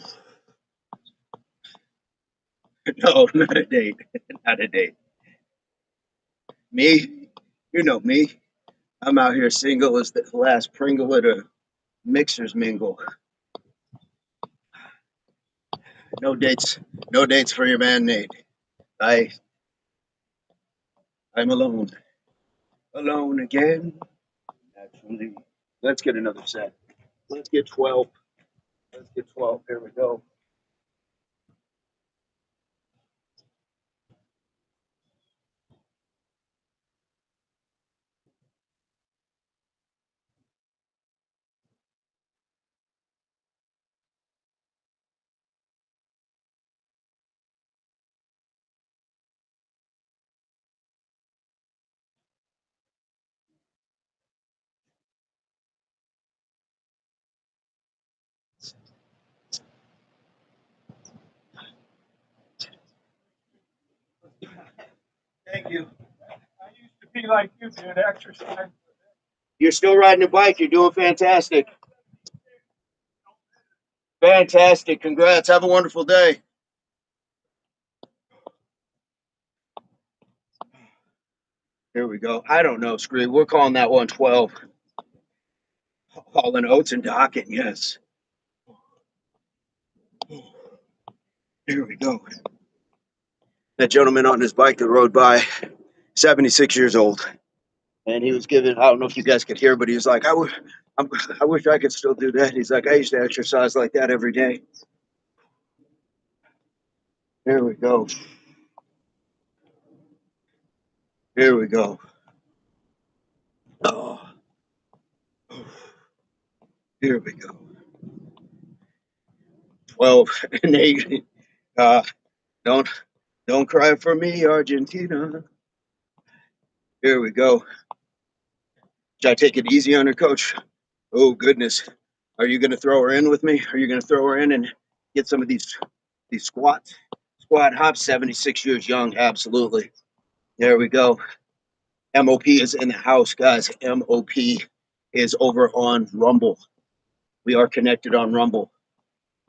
no, not a date. Not a date. Me, you know me. I'm out here single as the last Pringle at a mixer's mingle. No dates. No dates for your man Nate. I I'm alone. Alone again. Naturally. Let's get another set. Let's get 12. Let's get 12. Here we go. Thank you. I used to be like you did, exercise. You're still riding a bike. You're doing fantastic. Fantastic. Congrats. Have a wonderful day. Here we go. I don't know, Scree. We're calling that one 12. Hall and Oates and Docket, yes. Here we go. That gentleman on his bike that rode by, 76 years old. And he was giving, I don't know if you guys could hear, but he was like, I wish I could still do that. He's like, I used to exercise like that every day. Here we go. Here we go. Oh. Here we go. 12 and 8. Don't cry for me, Argentina. Here we go. Should I take it easy on her, coach? Oh goodness. Are you gonna throw her in with me? Are you gonna throw her in and get some of these squats? Squat hops, 76 years young, absolutely. There we go. MOP is in the house, guys. MOP is over on Rumble. We are connected on Rumble,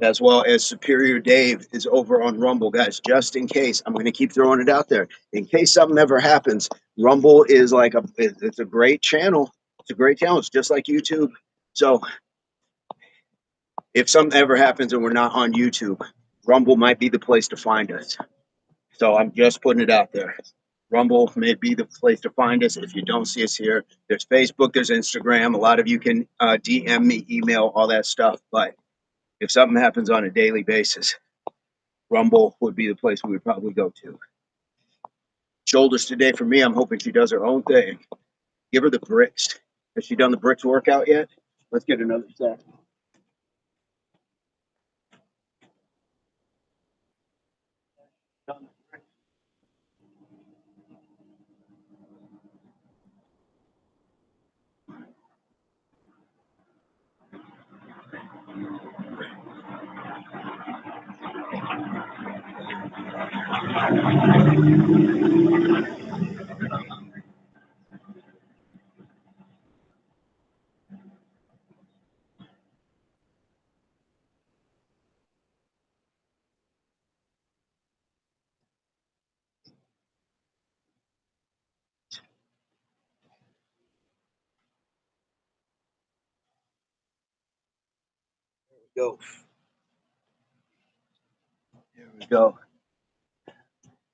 as well as Superior Dave is over on Rumble, guys. Just in case, I'm going to keep throwing it out there. In case something ever happens, Rumble is like it's a great channel. It's a great channel. It's just like YouTube. So if something ever happens and we're not on YouTube, Rumble might be the place to find us. So I'm just putting it out there. Rumble may be the place to find us if you don't see us here. There's Facebook, there's Instagram. A lot of you can DM me, email, all that stuff. But if something happens on a daily basis, Rumble would be the place we would probably go to. Shoulders today for me. I'm hoping she does her own thing. Give her the bricks. Has she done the bricks workout yet? Let's get another set. Go. There we go.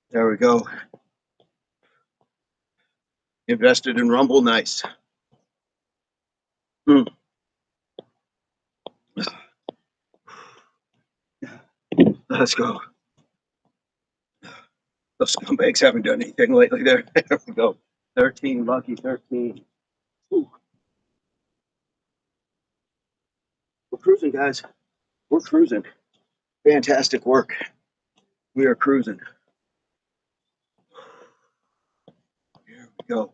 There we go. Invested in Rumble, nice. Let's go. Those scumbags haven't done anything lately there. There we go. 13, lucky 13. Ooh. We're cruising, guys. We're cruising. Fantastic work. We are cruising. Here we go.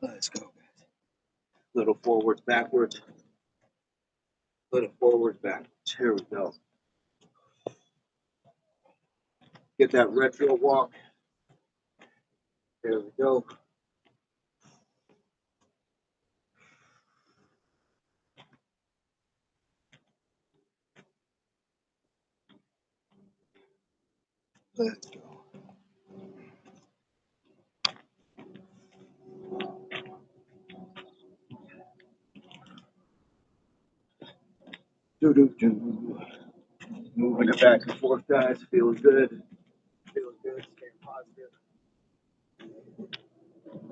Let's go, guys. Little forwards, backwards. Little forwards, backwards. Here we go. Get that retro walk. There we go. Let's go. Do. Moving it back and forth, guys. Feeling good. Feeling good. Staying positive.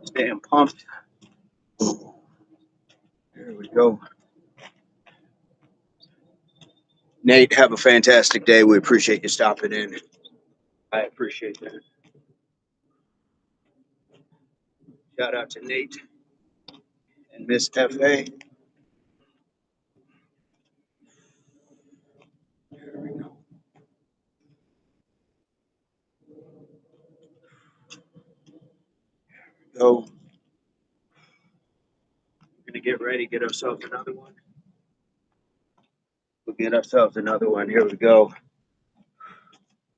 Staying pumped. Here we go. Nate, have a fantastic day. We appreciate you stopping in. I appreciate that. Shout out to Nate and Miss FA. There we go. Go. We're gonna get ready, get ourselves another one. We'll get ourselves another one. Here we go.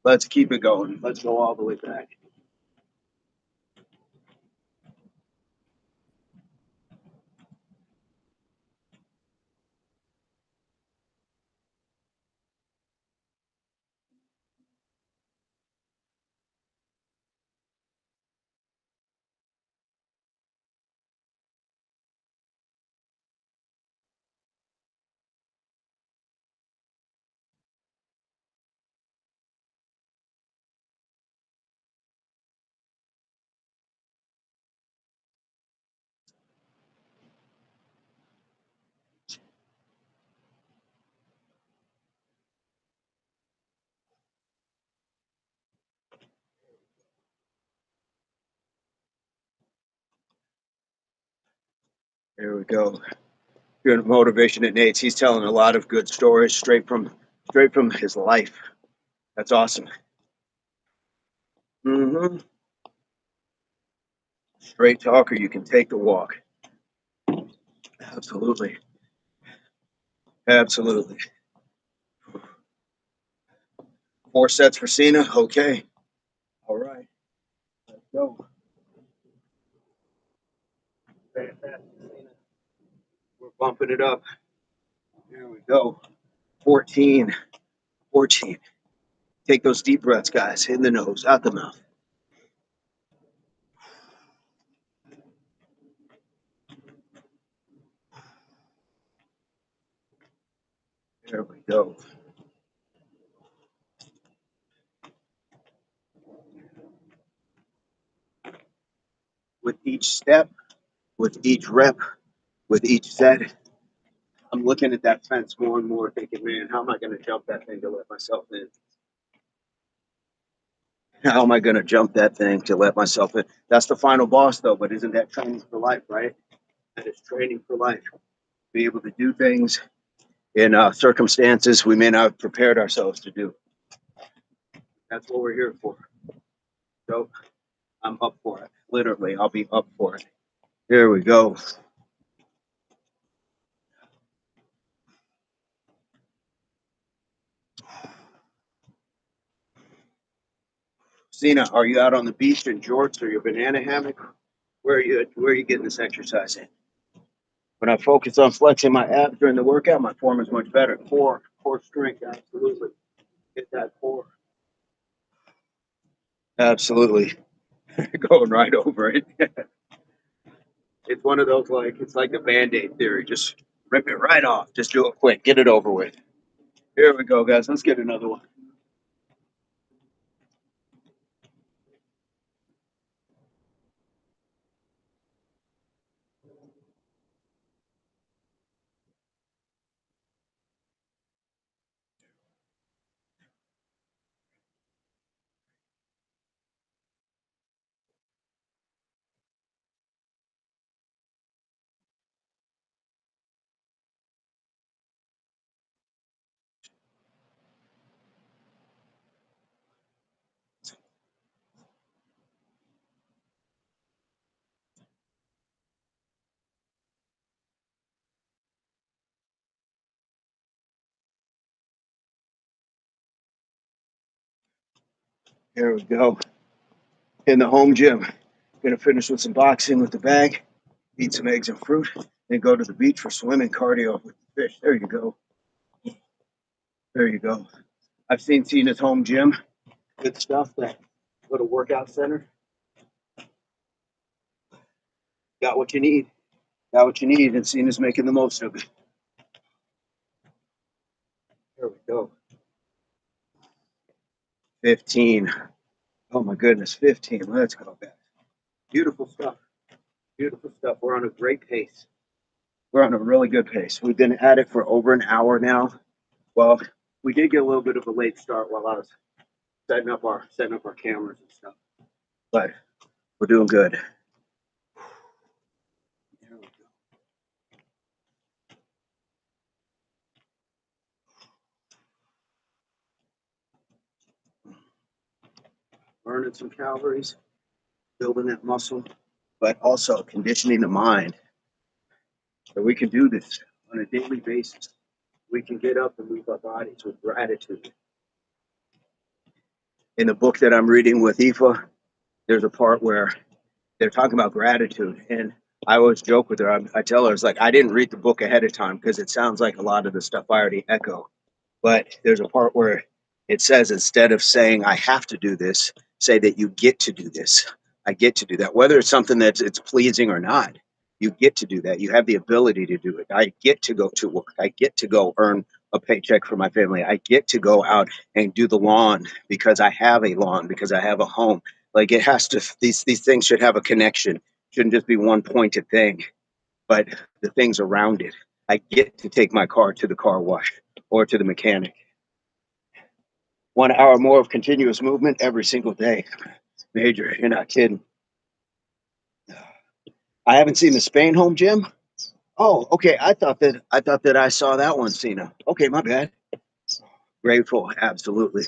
Let's keep it going. Let's go all the way back. Here we go. Good motivation at Nate's. He's telling a lot of good stories straight from his life. That's awesome. Mm-hmm. Straight talker, you can take the walk. Absolutely. Absolutely. 4 sets for Cena. Okay. All right. Let's go. Fantastic, Cena. We're bumping it up. Here we go. 14. 14. Take those deep breaths, guys. In the nose, out the mouth. There we go. With each step, with each rep, with each set, I'm looking at that fence more and more, thinking, man, how am I going to jump that thing to let myself in? How am I going to jump that thing to let myself in? That's the final boss, though. But isn't that training for life, right? That is training for life. Be able to do things in circumstances we may not have prepared ourselves to do. That's what we're here for. So I'm up for it. Literally, I'll be up for it. Here we go. Cena, are you out on the beach in jorts or your banana hammock? Where are you getting this exercise in? When I focus on flexing my abs during the workout, my form is much better. Core strength, absolutely. Get that core. Absolutely. Going right over it. It's one of those it's like the Band-Aid theory. Just rip it right off. Just do it quick. Get it over with. Here we go, guys. Let's get another one. Here we go. In the home gym. Gonna finish with some boxing with the bag, eat some eggs and fruit, then go to the beach for swimming cardio with the fish. There you go. There you go. I've seen Cena's home gym. Good stuff. That little workout center. Got what you need. Got what you need, and Cena's making the most of it. There we go. 15. Oh my goodness, 15. Let's go, guys. Beautiful stuff. Beautiful stuff. We're on a great pace. We're on a really good pace. We've been at it for over an hour now. Well, we did get a little bit of a late start while I was setting up our cameras and stuff. But we're doing good. There we go. Burning some calories, building that muscle, but also conditioning the mind that we can do this on a daily basis. We can get up and move our bodies with gratitude. In the book that I'm reading with Aoife, there's a part where they're talking about gratitude. And I always joke with her. I tell her, it's like, I didn't read the book ahead of time because it sounds like a lot of the stuff I already echo. But there's a part where it says, instead of saying, I have to do this, say that you get to do this. I get to do that. Whether it's something that's it's pleasing or not, you get to do that. You have the ability to do it. I get to go to work. I get to go earn a paycheck for my family. I get to go out and do the lawn because I have a lawn, because I have a home. Like it has to, these things should have a connection. Shouldn't just be one pointed thing, but the things around it. I get to take my car to the car wash or to the mechanic. 1 hour more of continuous movement every single day. Major, you're not kidding. I haven't seen the Spain home gym. Oh, okay. I thought that I saw that one, Cena. Okay, my bad. Grateful, absolutely.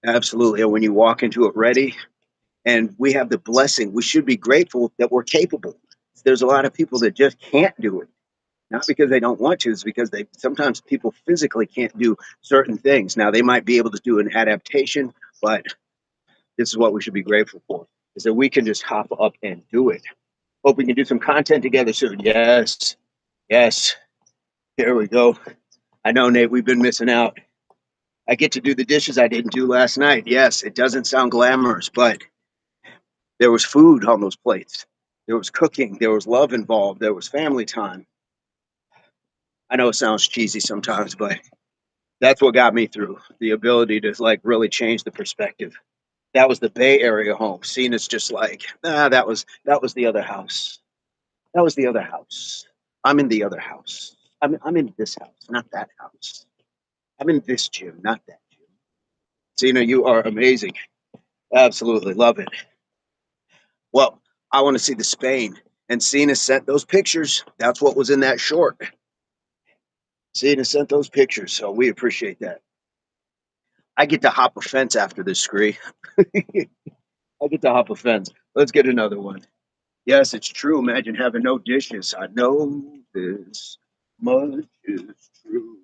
Absolutely. And when you walk into it ready, and we have the blessing, we should be grateful that we're capable. There's a lot of people that just can't do it. Not because they don't want to, it's because they sometimes people physically can't do certain things. Now they might be able to do an adaptation, but this is what we should be grateful for, is that we can just hop up and do it. Hope we can do some content together soon. Yes, yes. Here we go. I know, Nate, we've been missing out. I get to do the dishes I didn't do last night. Yes, it doesn't sound glamorous, but there was food on those plates. There was cooking. There was love involved. There was family time. I know it sounds cheesy sometimes, but that's what got me through the ability to like really change the perspective. That was the Bay Area home. Seeing it's just like, that was the other house. That was the other house. I'm in the other house. I'm in this house, not that house. I'm in this gym, not that gym. Cena, you are amazing. Absolutely love it. Well, I want to see the Spain. And Cena sent those pictures. That's what was in that short. Cena sent those pictures, so we appreciate that. I get to hop a fence after this scree. I get to hop a fence. Let's get another one. Yes, it's true. Imagine having no dishes. I know this much is true.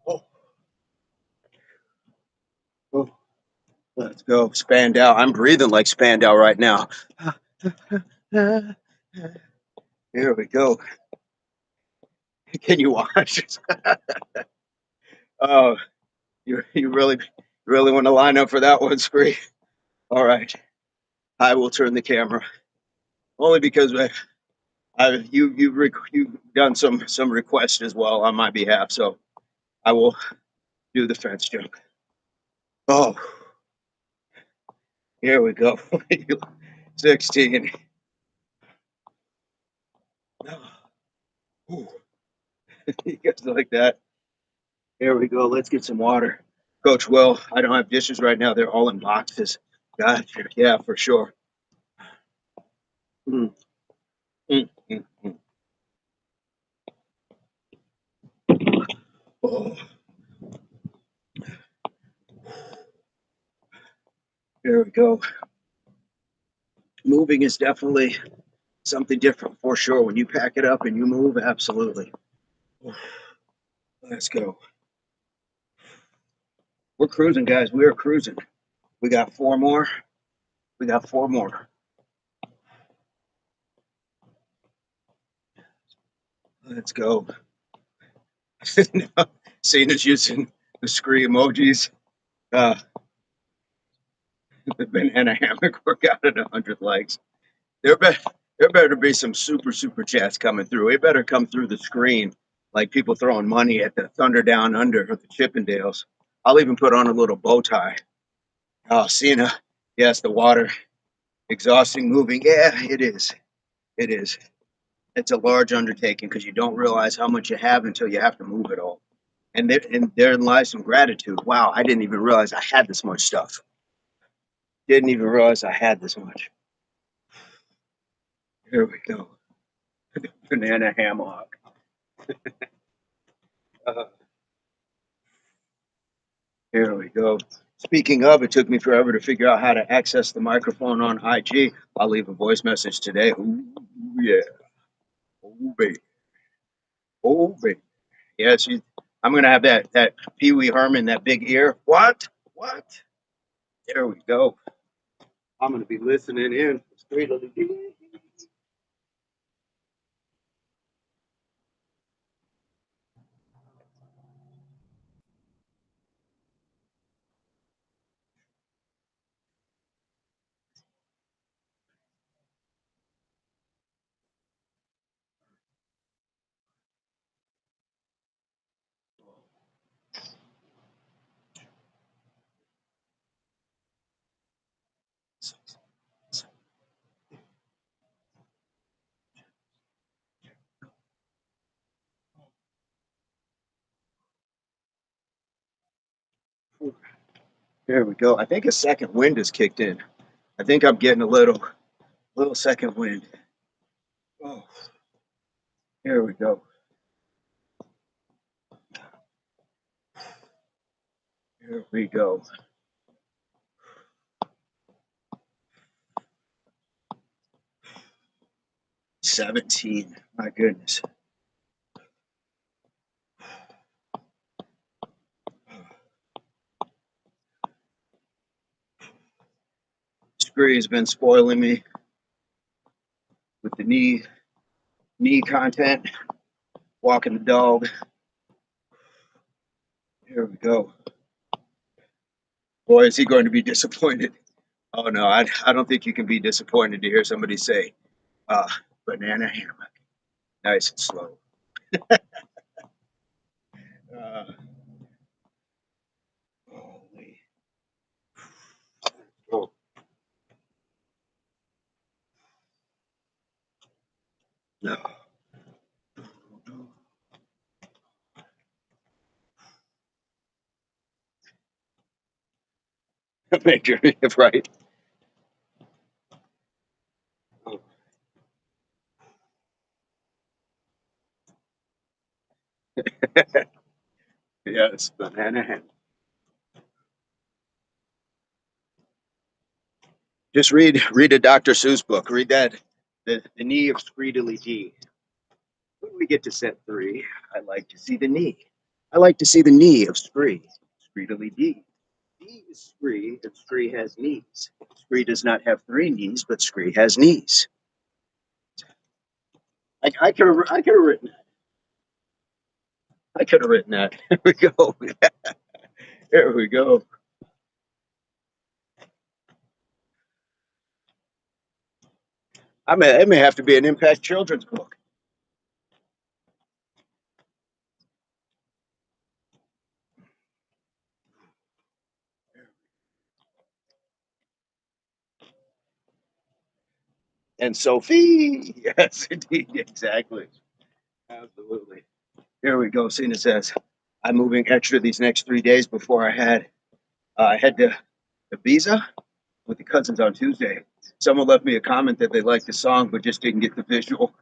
Oh, oh, let's go. Spandau. I'm breathing like Spandau right now. Here we go. Can you watch? Oh, you really want to line up for that one, Scree? All right. I will turn the camera only because you've done some requests as well on my behalf, so I will do the fence jump. Oh, here we go. 16. Ooh, you guys like that? Here we go. Let's get some water. Coach Will, I don't have dishes right now. They're all in boxes. Gotcha. Yeah, for sure. Mm, mm, mm, mm. Oh, here we go. Moving is definitely something different for sure. When you pack it up and you move, absolutely. Let's go. We're cruising, guys. We are cruising. We got four more. We got four more. Let's go. Cena's using the scree emojis. Uh, the banana hammock workout at 100 likes. There, be- there better be some super chats coming through. It better come through the screen like people throwing money at the Thunder Down Under or the Chippendales. I'll even put on a little bow tie. Oh, Cena. Yes, the water. Exhausting moving. Yeah, it is. It is. It's a large undertaking because you don't realize how much you have until you have to move it all. And therein lies some gratitude. Wow, I didn't even realize I had this much stuff. Didn't even realize I had this much. Here we go. Banana hammock. Uh, here we go. Speaking of, it took me forever to figure out how to access the microphone on IG. I'll leave a voice message today. Ooh, yeah. Oh, baby. Oh, baby. Yeah, I'm going to have that Pee Wee Herman, that big ear. What? What? There we go. I'm going to be listening in. Straight of the There we go. I think a second wind has kicked in. I think I'm getting a little second wind. Oh, here we go. Here we go. 17. My goodness. Scree has been spoiling me with the knee content. Walking the dog. Here we go. Boy, is he going to be disappointed. Oh no, I don't think you can be disappointed to hear somebody say, uh, banana hammock. Nice and slow. Uh, holy. Oh, no. Make your right. Oh, yes, banana hammock. Just read a Dr. Seuss book. Read that. The knee of Screedily D. When we get to set 3, I like to see the knee. I like to see the knee of Scree. Screedily D. D is Scree, and Scree has knees. Scree does not have 3 knees, but Scree has knees. I could have written that. I could have written that. Here we go. There we go. It may have to be an Impact Children's book. And Sophie. Yes, indeed. Exactly. Absolutely. Here we go. Cena says, I'm moving extra these next 3 days before I head to Ibiza with the cousins on Tuesday. Someone left me a comment that they liked the song but just didn't get the visual.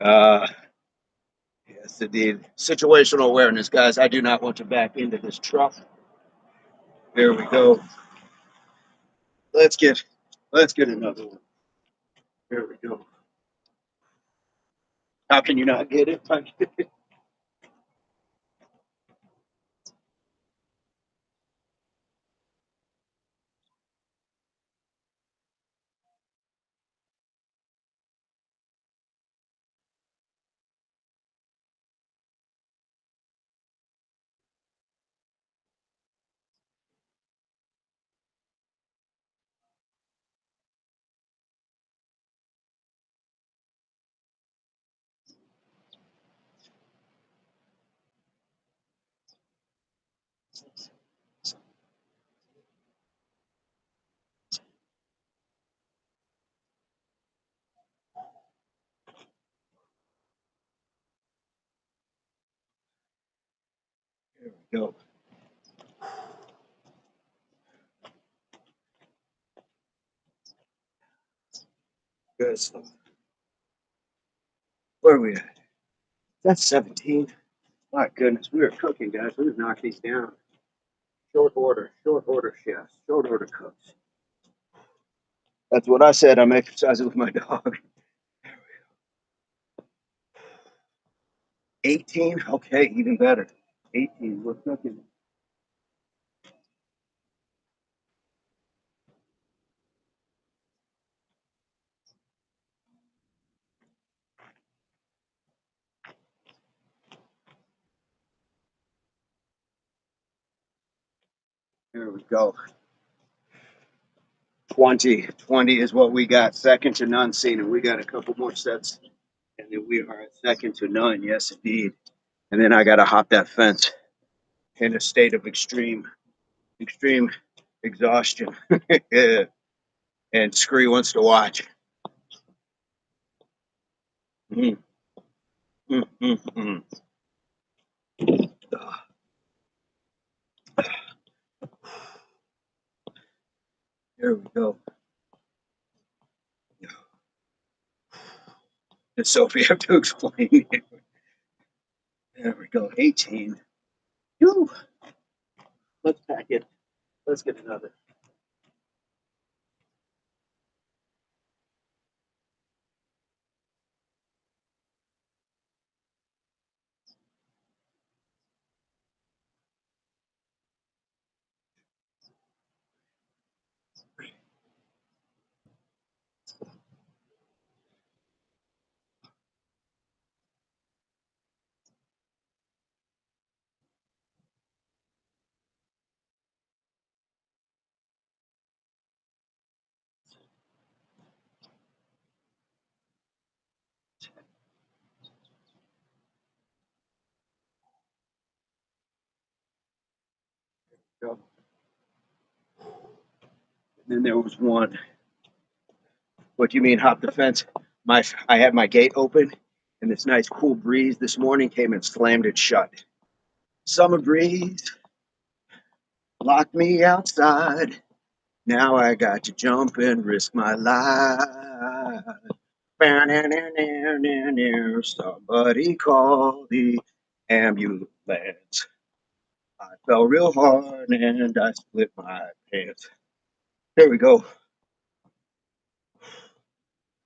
Uh, yes, indeed. Situational awareness, guys. I do not want to back into this truck. There we go. Let's get another one. There we go. How can you not get it? There we go. Good stuff. Where are we at? That's 17. My goodness, we are cooking, guys. We've knocked these down. Short order chefs, short order cooks. That's what I said. I'm exercising with my dog. 18? Okay, even better. 18, we're cooking. Here we go. 20 is what we got. Second to none, Cena. We got a couple more sets, and then we are at second to none. Yes, indeed. And then I got to hop that fence in a state of extreme exhaustion. Yeah. And Scree wants to watch. Mm, mm, mm, mm. There we go. Does Sophie have to explain it? There we go. 18. Whew. Let's pack it. Let's get another. Go. And then there was one. What do you mean hop the fence? I had my gate open, and this nice cool breeze this morning came and slammed it shut. Summer breeze locked me outside. Now I got to jump and risk my life. Somebody call the ambulance. I fell real hard and I split my pants. There we go.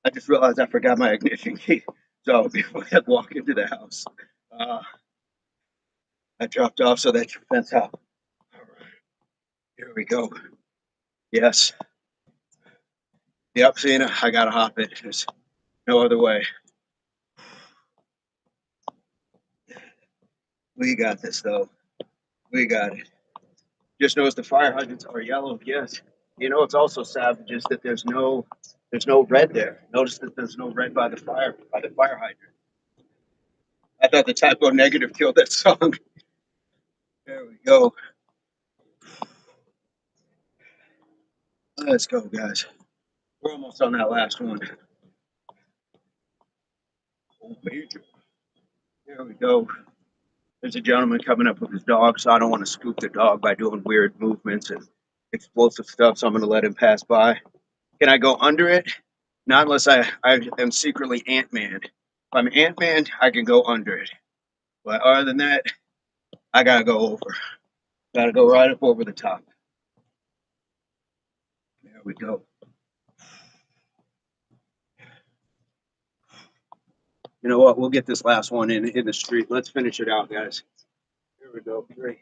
I just realized I forgot my ignition key. So before I walk into the house, uh, I dropped off so that your fence out. All right, here we go. Yes. Yep, Cena, I gotta hop it. There's no other way. We got this though. We got it. Just notice the fire hydrants are yellow. Yes. You know it's also savage is that there's no red there. Notice that there's no red by the fire hydrant. I thought the typo negative killed that song. There we go. Let's go, guys. We're almost on that last one. Oh, major. There we go. There's a gentleman coming up with his dog, so I don't want to spook the dog by doing weird movements and explosive stuff, so I'm going to let him pass by. Can I go under it? Not unless I am secretly Ant-Man. If I'm Ant-Man, I can go under it. But other than that, I got to go over. Got to go right up over the top. There we go. You know what? We'll get this last one in the street. Let's finish it out, guys. Here we go. Great.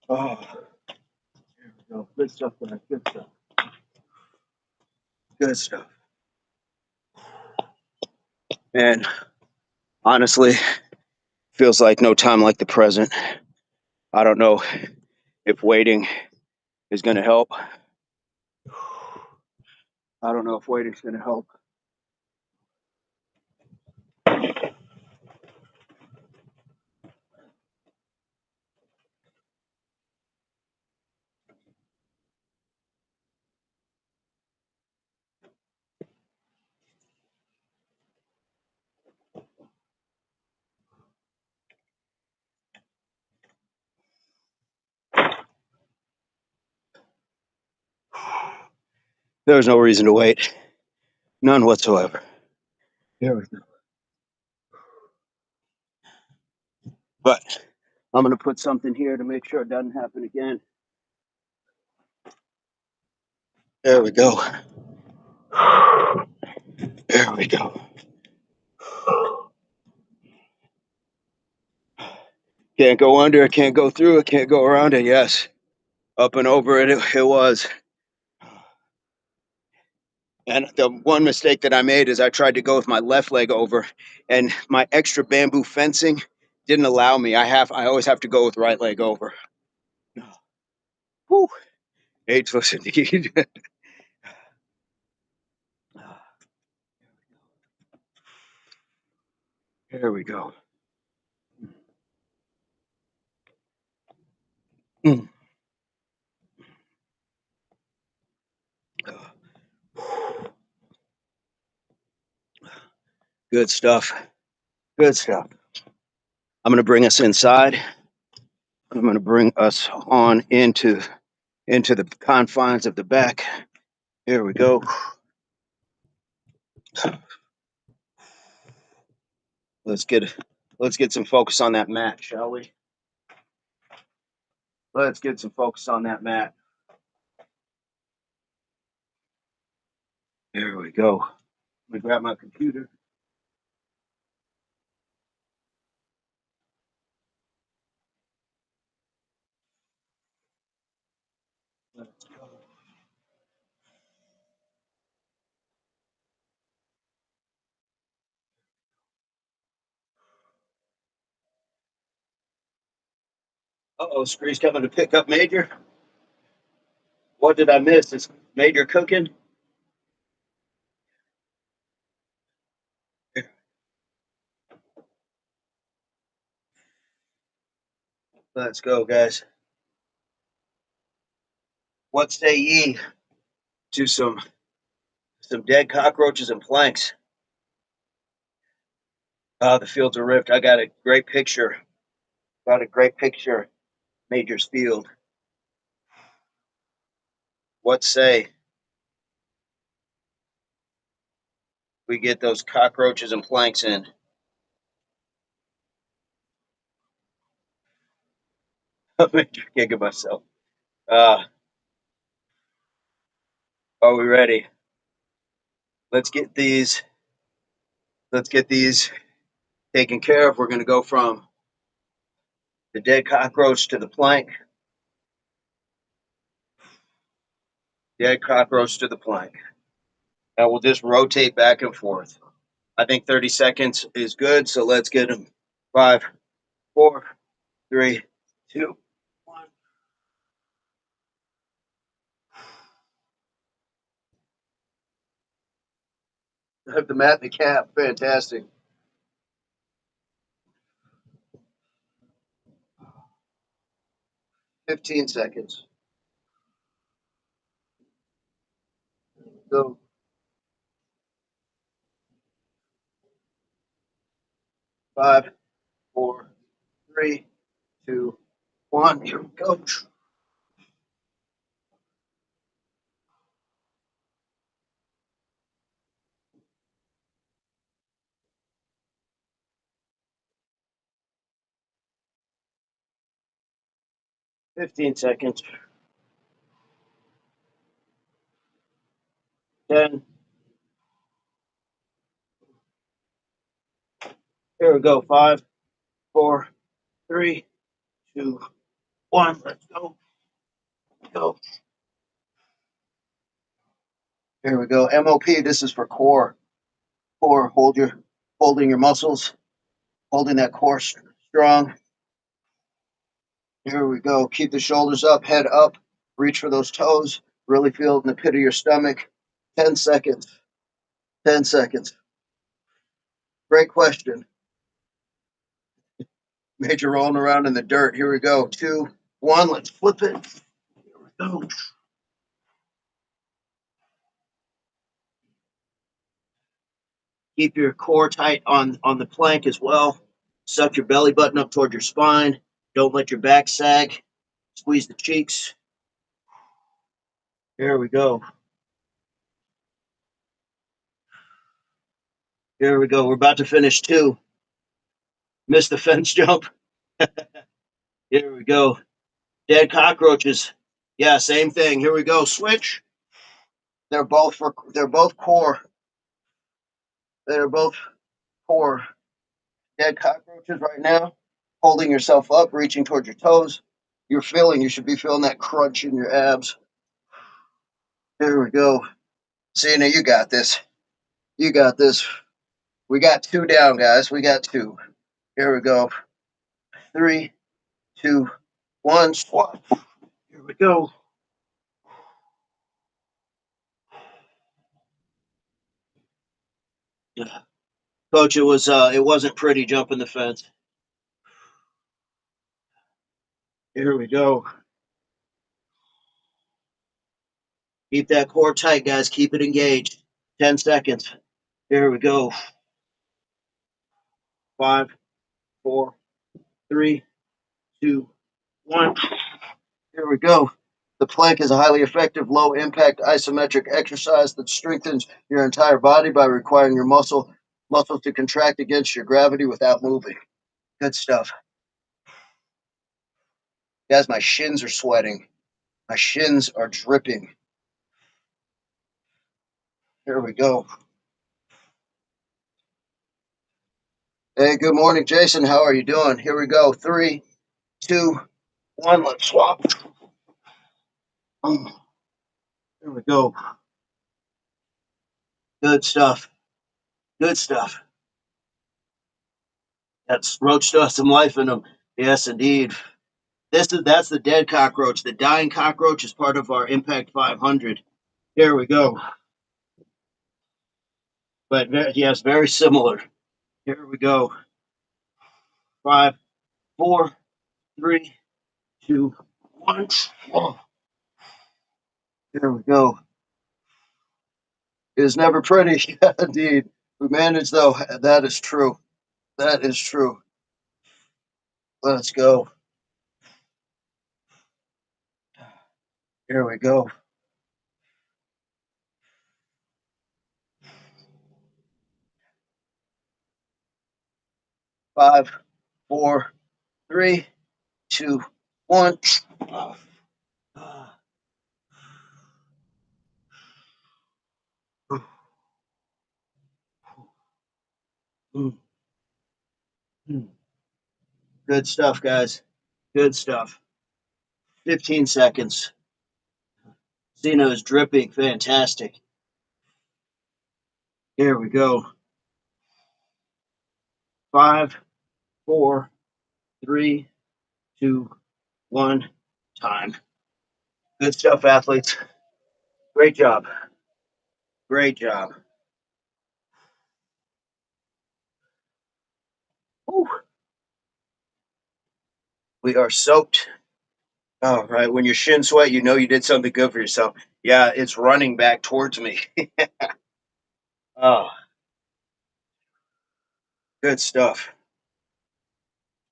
Oh, here we go. Good stuff, guys. Good stuff. Good stuff. And honestly, feels like no time like the present. I don't know if waiting is going to help. I don't know if waiting's going to help. There's no reason to wait. None whatsoever. Here we go. But I'm going to put something here to make sure it doesn't happen again. There we go. There we go. Can't go under it, can't go through it, can't go around it. Yes. Up and over it was. And the one mistake that I made is I tried to go with my left leg over, and my extra bamboo fencing didn't allow me. I always have to go with right leg over. Whew. Ageless indeed. Here we go. Mm. Good stuff. Good stuff. I'm going to bring us inside. I'm going to bring us on into the confines of the back. Here we go. Let's get some focus on that mat, shall we? Let's get some focus on that mat. There we go. Let me grab my computer. Uh-oh, Scree's coming to pick up Major. What did I miss? Is Major cooking? Let's go, guys. What say ye to some dead cockroaches and planks? The fields are ripped. I got a great picture. Got a great picture. Major's field. What say we get those cockroaches and planks in? Major kicking myself. Are we ready? Let's get these. Let's get these taken care of. We're going to go from the dead cockroach to the plank. Dead cockroach to the plank. And we'll just rotate back and forth. I think 30 seconds is good, so let's get them. 5, 4, 3, 2, 1. I have the mat and the cap. Fantastic. $15 seconds. Go. 5, 4, 3, 2, 1. Here we go. 15 seconds. 10. Here we go. 5, 4, 3, 2, 1. Let's go. Go. Here we go. MOP. This is for core. Core. Holding your muscles, holding that core strong. Here we go. Keep the shoulders up, head up. Reach for those toes. Really feel it in the pit of your stomach. 10 seconds. 10 seconds. Great question. Major rolling around in the dirt. Here we go. 2, 1. Let's flip it. Here we go. Keep your core tight on the plank as well. Suck your belly button up toward your spine. Don't let your back sag. Squeeze the cheeks. Here we go. Here we go. We're about to finish 2. Missed the fence jump. Here we go. Dead cockroaches. Yeah, same thing. Here we go. Switch. They're both core. They're both core. Dead cockroaches right now. Holding yourself up, reaching towards your toes. You should be feeling that crunch in your abs. Here we go. Cena, you got this. You got this. We got 2 down, guys. We got 2. Here we go. 3, 2, 1. Swap. Here we go. Coach, it wasn't pretty jumping the fence. Here we go. Keep that core tight, guys. Keep it engaged. 10 seconds. Here we go. 5, 4, 3, 2, 1. Here we go. The plank is a highly effective, low impact isometric exercise that strengthens your entire body by requiring your muscles to contract against your gravity without moving. Good stuff. Guys, my shins are sweating. My shins are dripping. Here we go. Hey, good morning, Jason. How are you doing? Here we go. 3, 2, 1. Let's swap. There we go. Good stuff. Good stuff. That's roach still has some life in them. Yes, indeed. That's the dead cockroach. The dying cockroach is part of our Impact 500. Here we go. But yes, very similar. Here we go. 5, 4, 3, 2, 1. Oh, here we go. It is never pretty. Indeed. We managed though. That is true. That is true. Let's go. Here we go. 5, 4, 3, 2, 1. Good stuff, guys. Good stuff. 15 seconds. Cena is dripping. Fantastic. Here we go. 5, 4, 3, 2, 1. Time. Good stuff, athletes. Great job. Great job. Whew. We are soaked. All right. When your shin sweat, you know you did something good for yourself. Yeah, it's running back towards me. Oh, good stuff.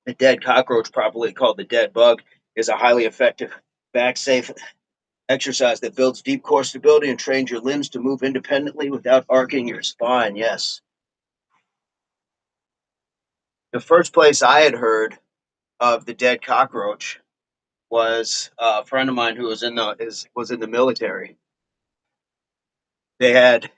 The dead cockroach, properly called the dead bug, is a highly effective, back safe exercise that builds deep core stability and trains your limbs to move independently without arcing your spine. Yes. The first place I had heard of the dead cockroach was a friend of mine who was in the military. They had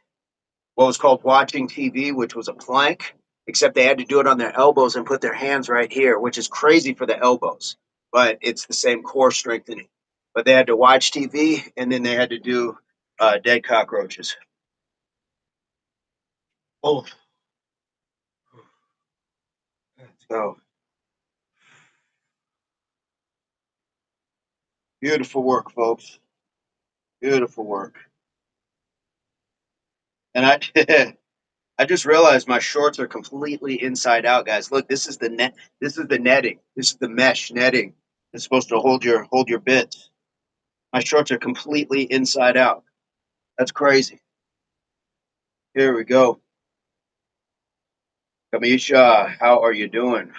what was called watching TV, which was a plank, except they had to do it on their elbows and put their hands right here, which is crazy for the elbows, but it's the same core strengthening. But they had to watch TV and then they had to do dead cockroaches. Oh, let's go. Beautiful work, folks. Beautiful work. And I I just realized my shorts are completely inside out, guys. Look, this is the net. This is the netting. This is the mesh netting. It's supposed to hold your bits. My shorts are completely inside out. That's crazy. Here we go. Kamisha, how are you doing?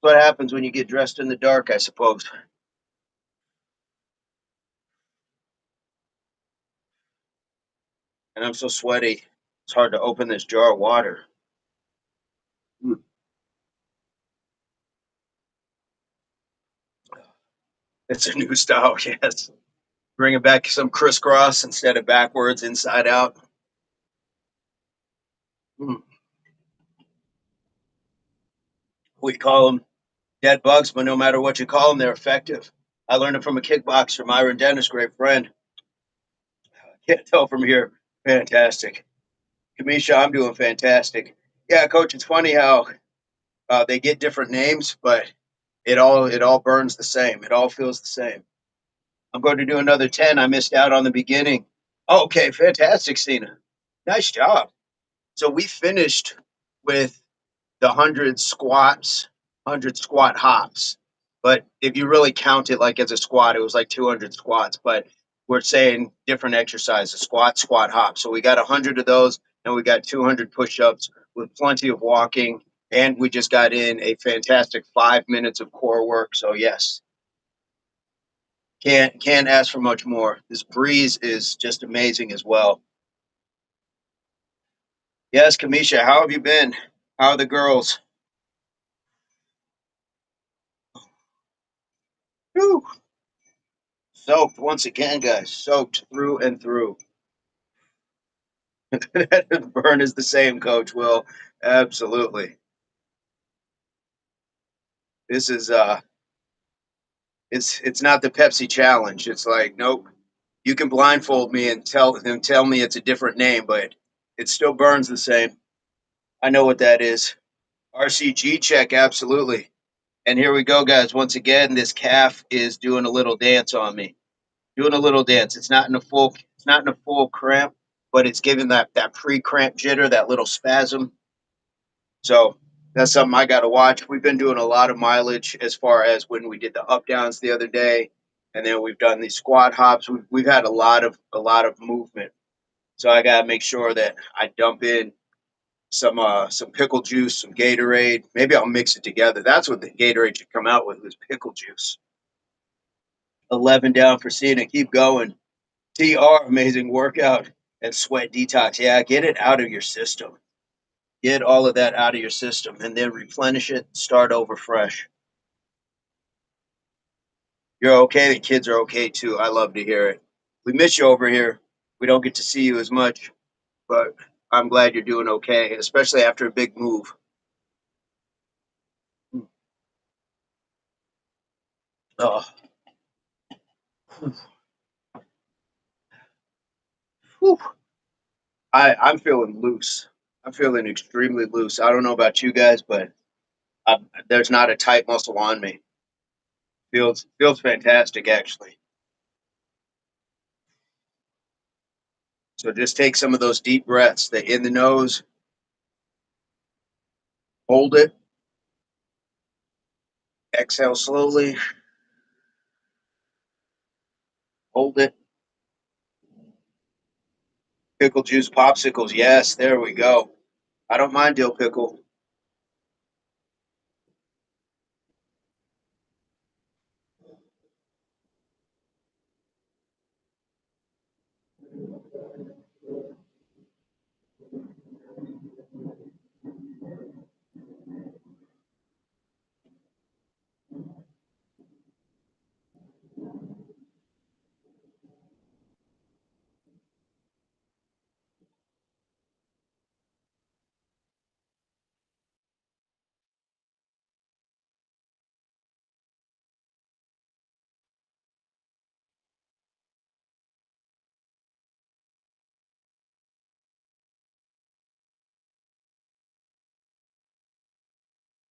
What happens when you get dressed in the dark, I suppose. And I'm so sweaty. It's hard to open this jar of water. Mm. It's a new style, yes. Bringing back some crisscross instead of backwards, inside out. Mm. We call them dead bugs, but no matter what you call them, they're effective. I learned it from a kickboxer, Myron Dennis, great friend. Can't tell from here. Fantastic. Kamisha, I'm doing fantastic. Yeah, coach, it's funny how they get different names, but it all burns the same. It all feels the same. I'm going to do another 10. I missed out on the beginning. Okay, fantastic, Cena. Nice job. So we finished with the 100 squats, 100 squat hops. But if you really count it like as a squat, it was like 200 squats. But we're saying different exercises, squat, squat, hop. So we got 100 of those, and we got 200 push-ups with plenty of walking. And we just got in a fantastic 5 minutes of core work. So yes, can't ask for much more. This breeze is just amazing as well. Yes, Kamisha, how have you been? How are the girls? Whew. Soaked once again, guys. Soaked through and through. Burn is the same, Coach Will. Absolutely. This is It's not the Pepsi challenge. It's like, nope. You can blindfold me and tell me it's a different name, but it still burns the same. I know what that is. RCG check, absolutely. And here we go, guys. Once again, this calf is doing a little dance on me. Doing a little dance. It's not in a full cramp, but it's giving that pre-cramp jitter, that little spasm. So that's something I got to watch. We've been doing a lot of mileage as far as when we did the up downs the other day, and then we've done these squat hops. We've had a lot of movement. So I got to make sure that I dump in some pickle juice, some Gatorade. Maybe I'll mix it together. That's what the Gatorade should come out with, is pickle juice. 11 down for Cena. Keep going. TR, amazing workout and sweat detox. Yeah, get it out of your system. Get all of that out of your system and then replenish it, start over fresh. You're okay. The kids are okay too. I love to hear it. We miss you over here. We don't get to see you as much, but I'm glad you're doing okay, especially after a big move. Oh, whew. I'm feeling loose. I'm feeling extremely loose. I don't know about you guys, but there's not a tight muscle on me. Feels fantastic, actually. So just take some of those deep breaths. The in the nose, hold it, exhale slowly, hold it. Pickle juice popsicles. Yes, there we go. I don't mind dill pickle.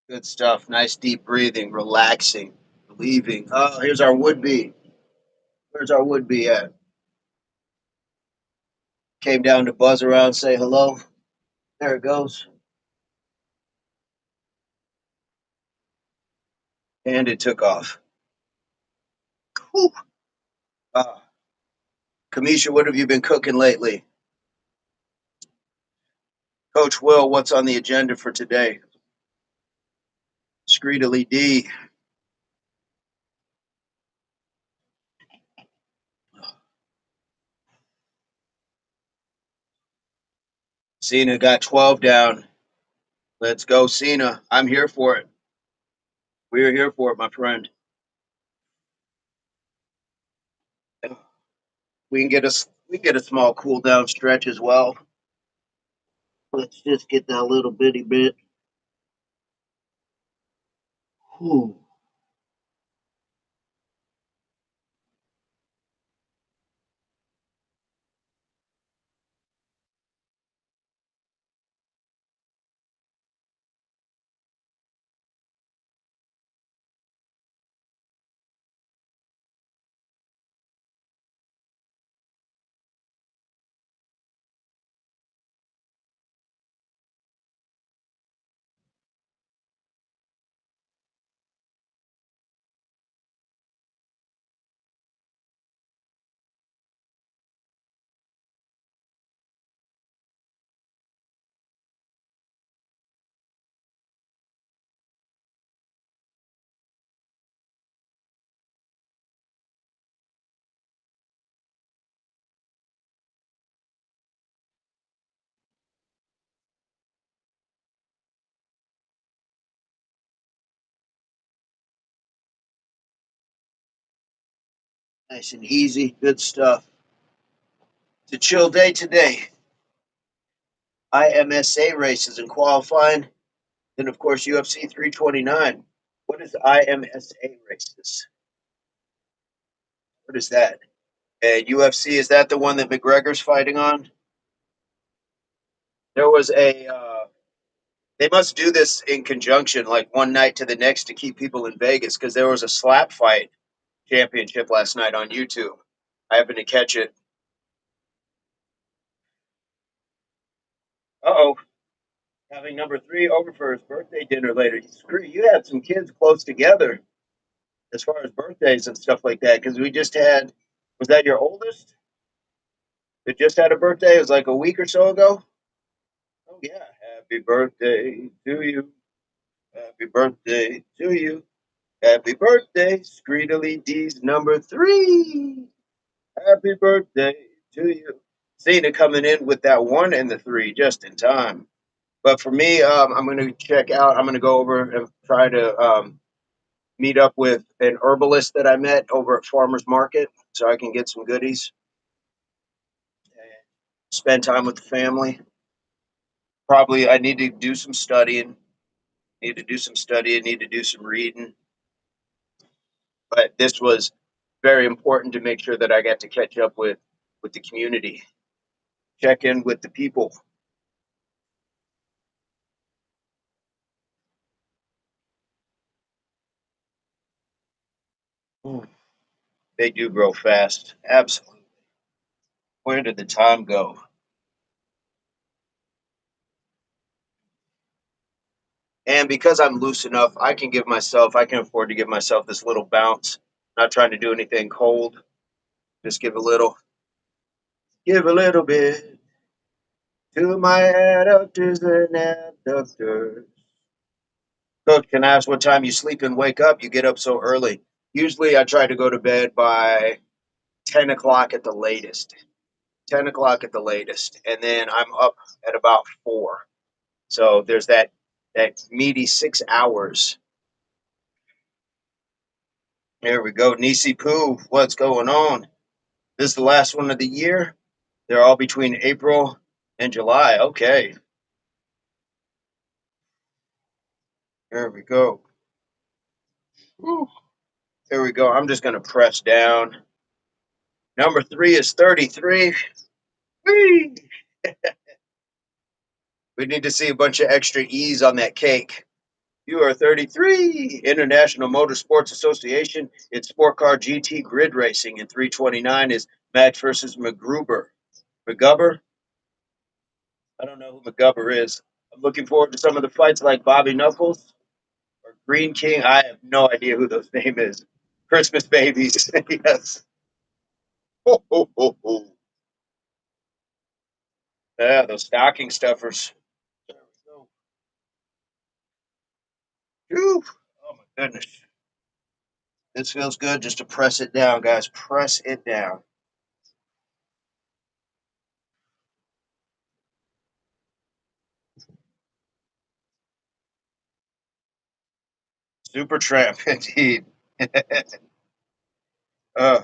Good stuff. Nice deep breathing, relaxing, relieving. Oh, here's our would be. Where's our would be at? Came down to buzz around, say hello. There it goes. And it took off. Whew. Uh, Kamisha, what have you been cooking lately? Coach Will, what's on the agenda for today? Screedily D. Cena got 12 down. Let's go, Cena. I'm here for it. We're here for it, my friend. We can get a small cool down stretch as well. Let's just get that little bitty bit. Whew. Nice and easy. Good stuff. It's a chill day today. IMSA races and qualifying. Then, of course, UFC 329. What is IMSA races? What is that? And UFC, is that the one that McGregor's fighting on? There was a. They must do this in conjunction, like one night to the next, to keep people in Vegas because there was a slap fight championship last night on YouTube. I happened to catch it. Uh oh, having number three over for his birthday dinner later. Screw you, had some kids close together as far as birthdays and stuff like that. Because we just had, was that your oldest? That just had a birthday? It was like a week or so ago. Oh yeah, happy birthday to you. Happy birthday to you. Happy birthday, Screedily D's number three. Happy birthday to you. Cena coming in with that one and the three just in time. But for me, I'm going to check out. I'm going to go over and try to meet up with an herbalist that I met over at Farmers Market so I can get some goodies and spend time with the family. Probably I need to do some studying, need to do some reading. But this was very important to make sure that I got to catch up with the community, check in with the people. Ooh, they do grow fast. Absolutely. Where did the time go? And because I'm loose enough, I can afford to give myself this little bounce. Not trying to do anything cold. Just give a little bit to my adductors and abductors. Coach, can I ask what time you sleep and wake up? You get up so early. Usually I try to go to bed by 10 o'clock at the latest. 10 o'clock at the latest. And then I'm up at about 4. So there's that meaty 6 hours. There we go. Nisi Poo, what's going on? This is the last one of the year. They're all between April and July. Okay. There we go. Whew. There we go. I'm just going to press down. Number three is 33. Whee! We need to see a bunch of extra E's on that cake. You are 33. International Motorsports Association. It's Sport Car GT Grid Racing. And 329 is Max versus McGruber. McGubber? I don't know who McGubber is. I'm looking forward to some of the fights like Bobby Knuckles or Green King. I have no idea who those name is. Christmas babies. Yes. Ho, ho, ho, ho. Yeah, those stocking stuffers. There we go. Whew. Oh my goodness. This feels good just to press it down, guys. Press it down. Super tramp, indeed. uh,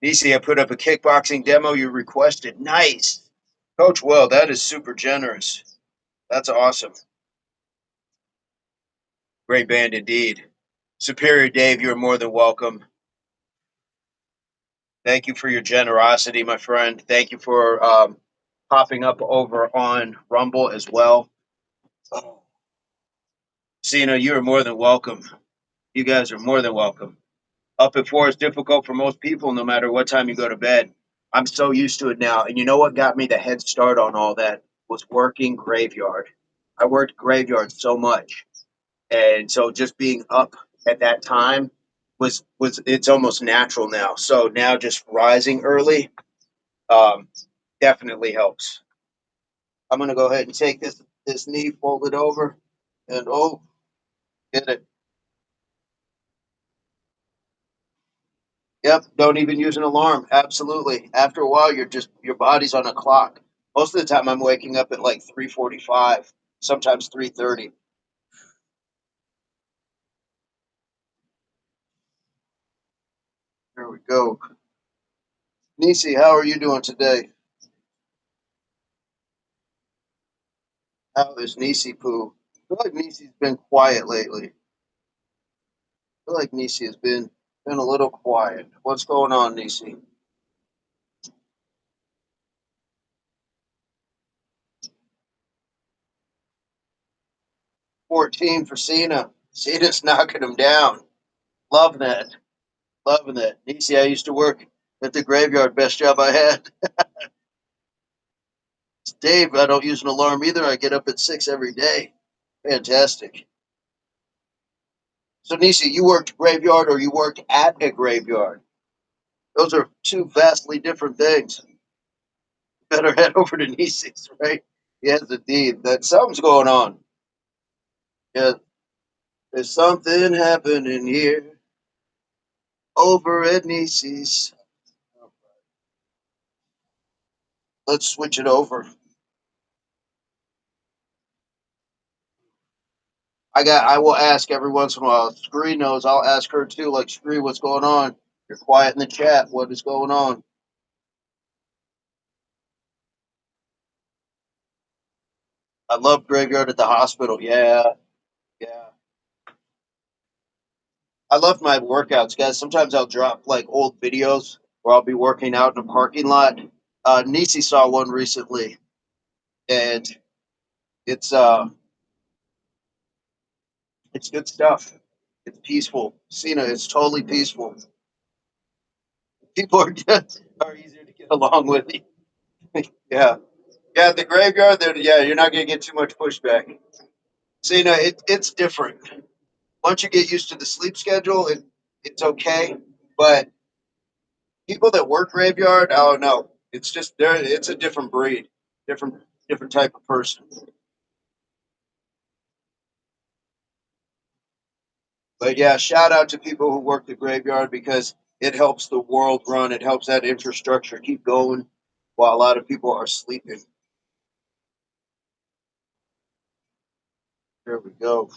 DC, I put up a kickboxing demo you requested. Nice. Coach Well, that is super generous. That's awesome. Great band indeed. Superior Dave, you're more than welcome. Thank you for your generosity, my friend. Thank you for popping up over on Rumble as well. Oh, Cena, you are more than welcome. You guys are more than welcome. Up at 4 is difficult for most people, no matter what time you go to bed. I'm so used to it now. And you know what got me the head start on all that was working graveyard. I worked graveyard so much. And so just being up at that time was it's almost natural now. So now just rising early um, definitely helps. I'm gonna go ahead and take this knee, fold it over, and oh, get it. Yep, don't even use an alarm. Absolutely. After a while, your body's on a clock. Most of the time, I'm waking up at like 3:45, sometimes 3:30. There we go. Nisi, how are you doing today? How is Nisi Poo? I feel like Nisi's been quiet lately. feel like Nisi has been a little quiet. What's going on, Nisi? 14 for Cena. Cena's knocking him down. Loving that. Loving that. Nisi, I used to work at the graveyard. Best job I had. Dave, I don't use an alarm either. I get up at 6 every day. Fantastic. So, Nisi, you worked graveyard or you worked at a graveyard? Those are two vastly different things. Better head over to Nisi's, right? Yes, indeed. That something's going on. Yeah, there's something happening here over at Nisi's. Let's switch it over. I will ask every once in a while. Scree knows I'll ask her too, like Scree, what's going on? You're quiet in the chat. What is going on? I love graveyard at the hospital. Yeah, yeah. I love my workouts, guys. Sometimes I'll drop like old videos where I'll be working out in a parking lot. Nisi saw one recently, and it's uh it's good stuff. It's peaceful. Cena, it's totally peaceful. People are just are easier to get along with. Yeah. Yeah, the graveyard, yeah, you're not going to get too much pushback. See, no, it's different. Once you get used to the sleep schedule, it's okay. But people that work graveyard, oh no, it's just there. It's a different breed, different different type of person. But yeah, shout out to people who work the graveyard because it helps the world run. It helps that infrastructure keep going while a lot of people are sleeping. There we go.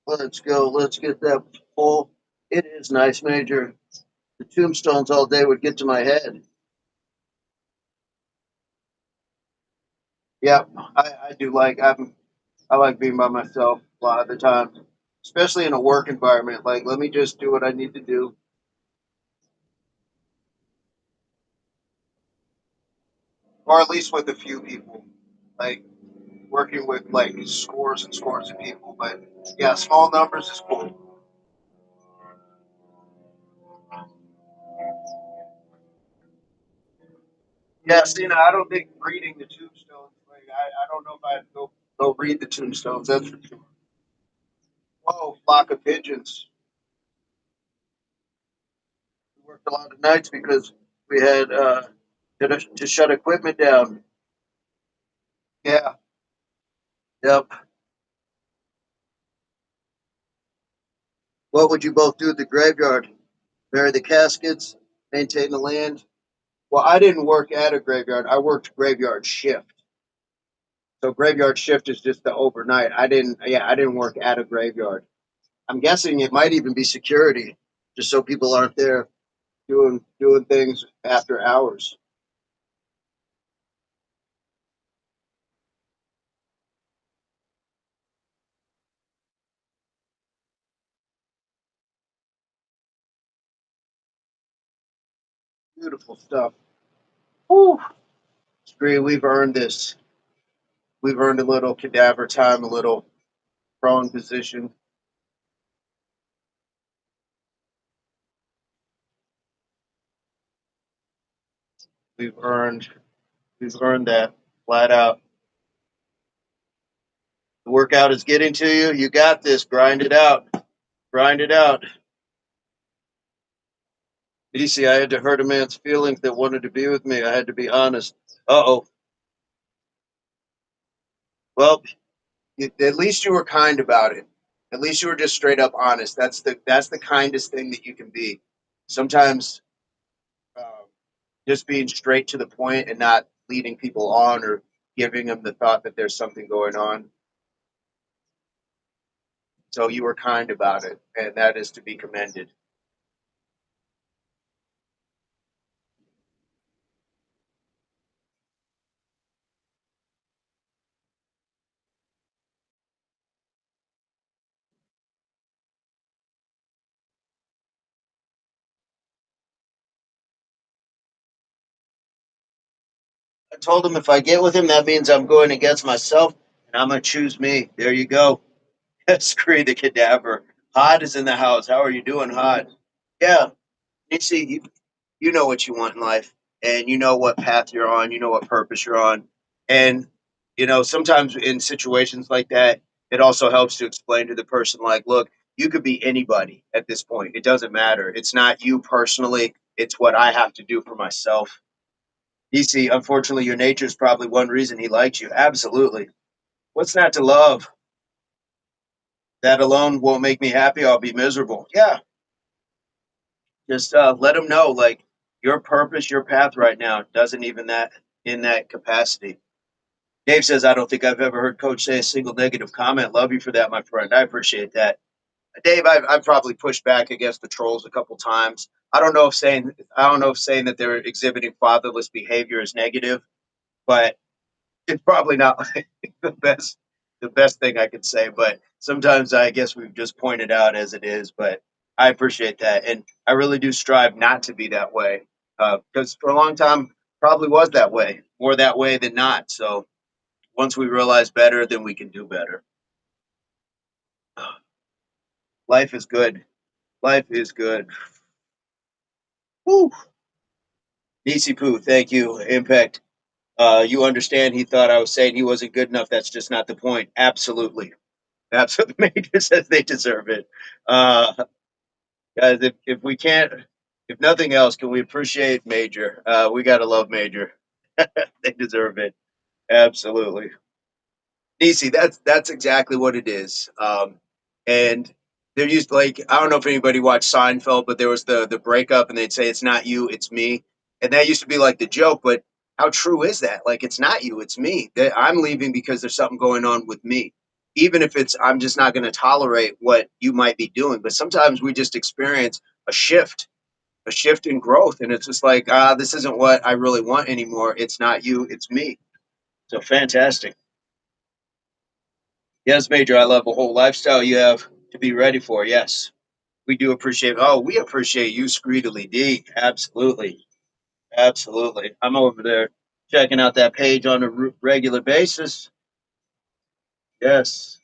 Let's go. Let's get that full. It is nice, Major. The tombstones all day would get to my head. Yeah, I do like I like being by myself a lot of the time, especially in a work environment. Like, let me just do what I need to do, or at least with a few people. Like working with like scores and scores of people. But yeah, small numbers is cool. Yeah, see, now I don't think reading the tombstones. Like, I don't know if I'd go read the tombstones. That's for sure. Whoa, flock of pigeons. We worked a lot of nights because we had to shut equipment down. Yeah, yep. What would you both do at the graveyard? Bury the caskets, maintain the land? Well, I didn't work at a graveyard. I worked graveyard shift. So graveyard shift is just the overnight. I didn't work at a graveyard. I'm guessing it might even be security, just so people aren't there doing things after hours. Beautiful stuff. Whew. Scree, we've earned this. We've earned a little cadaver time, a little prone position. We've earned we've earned that flat out. The workout is getting to you. You got this. Grind it out. Grind it out. Easy. I had to hurt a man's feelings that wanted to be with me. I had to be honest. Uh oh. Well, at least you were kind about it. At least you were just straight up honest. That's the kindest thing that you can be. Sometimes just being straight to the point and not leading people on or giving them the thought that there's something going on. So you were kind about it, and that is to be commended. I told him if I get with him, that means I'm going against myself, and I'm gonna choose me. There you go. Screw the cadaver. Hod is in the house. How are you doing, Hod? Yeah, you see, you know what you want in life, and you know what path you're on. You know what purpose you're on, and sometimes in situations like that, it also helps to explain to the person, like, look, you could be anybody at this point. It doesn't matter. It's not you personally. It's what I have to do for myself. You see, unfortunately, your nature is probably one reason he liked you. Absolutely. What's not to love? That alone won't make me happy. I'll be miserable. Yeah, just let him know, like, your purpose, your path right now doesn't even that in that capacity. Dave says, I don't think I've ever heard Coach say a single negative comment. Love you for that, my friend. I appreciate that. Dave, I've probably pushed back against the trolls a couple times. I don't know if saying that they're exhibiting fatherless behavior is negative, but it's probably not the best thing I could say. But sometimes I guess we've just pointed out as it is. But I appreciate that, and I really do strive not to be that way, because for a long time probably was that way, more that way than not. So once we realize better, then we can do better. Life is good. Life is good. Woo. Nisi Poo, thank you. Impact. You understand he thought I was saying he wasn't good enough. That's just not the point. Absolutely. Absolutely. Major says they deserve it. Guys, if we can't, if nothing else, can we appreciate Major? We got to love Major. They deserve it. Absolutely. Nisi, that's exactly what it is. And they're used, like, I don't know if anybody watched Seinfeld, but there was the breakup, and they'd say it's not you, it's me, and that used to be like the joke. But how true is that? Like, it's not you, it's me. That I'm leaving because there's something going on with me. Even if it's, I'm just not going to tolerate what you might be doing. But sometimes we just experience a shift, a shift in growth, and it's just like, this isn't what I really want anymore. It's not you, it's me. So fantastic. Yes, Major, I love the whole lifestyle you have to be ready for. Yes, we do appreciate. Oh, we appreciate you, Screedily D. Absolutely, absolutely. I'm over there checking out that page on a regular basis. Yes,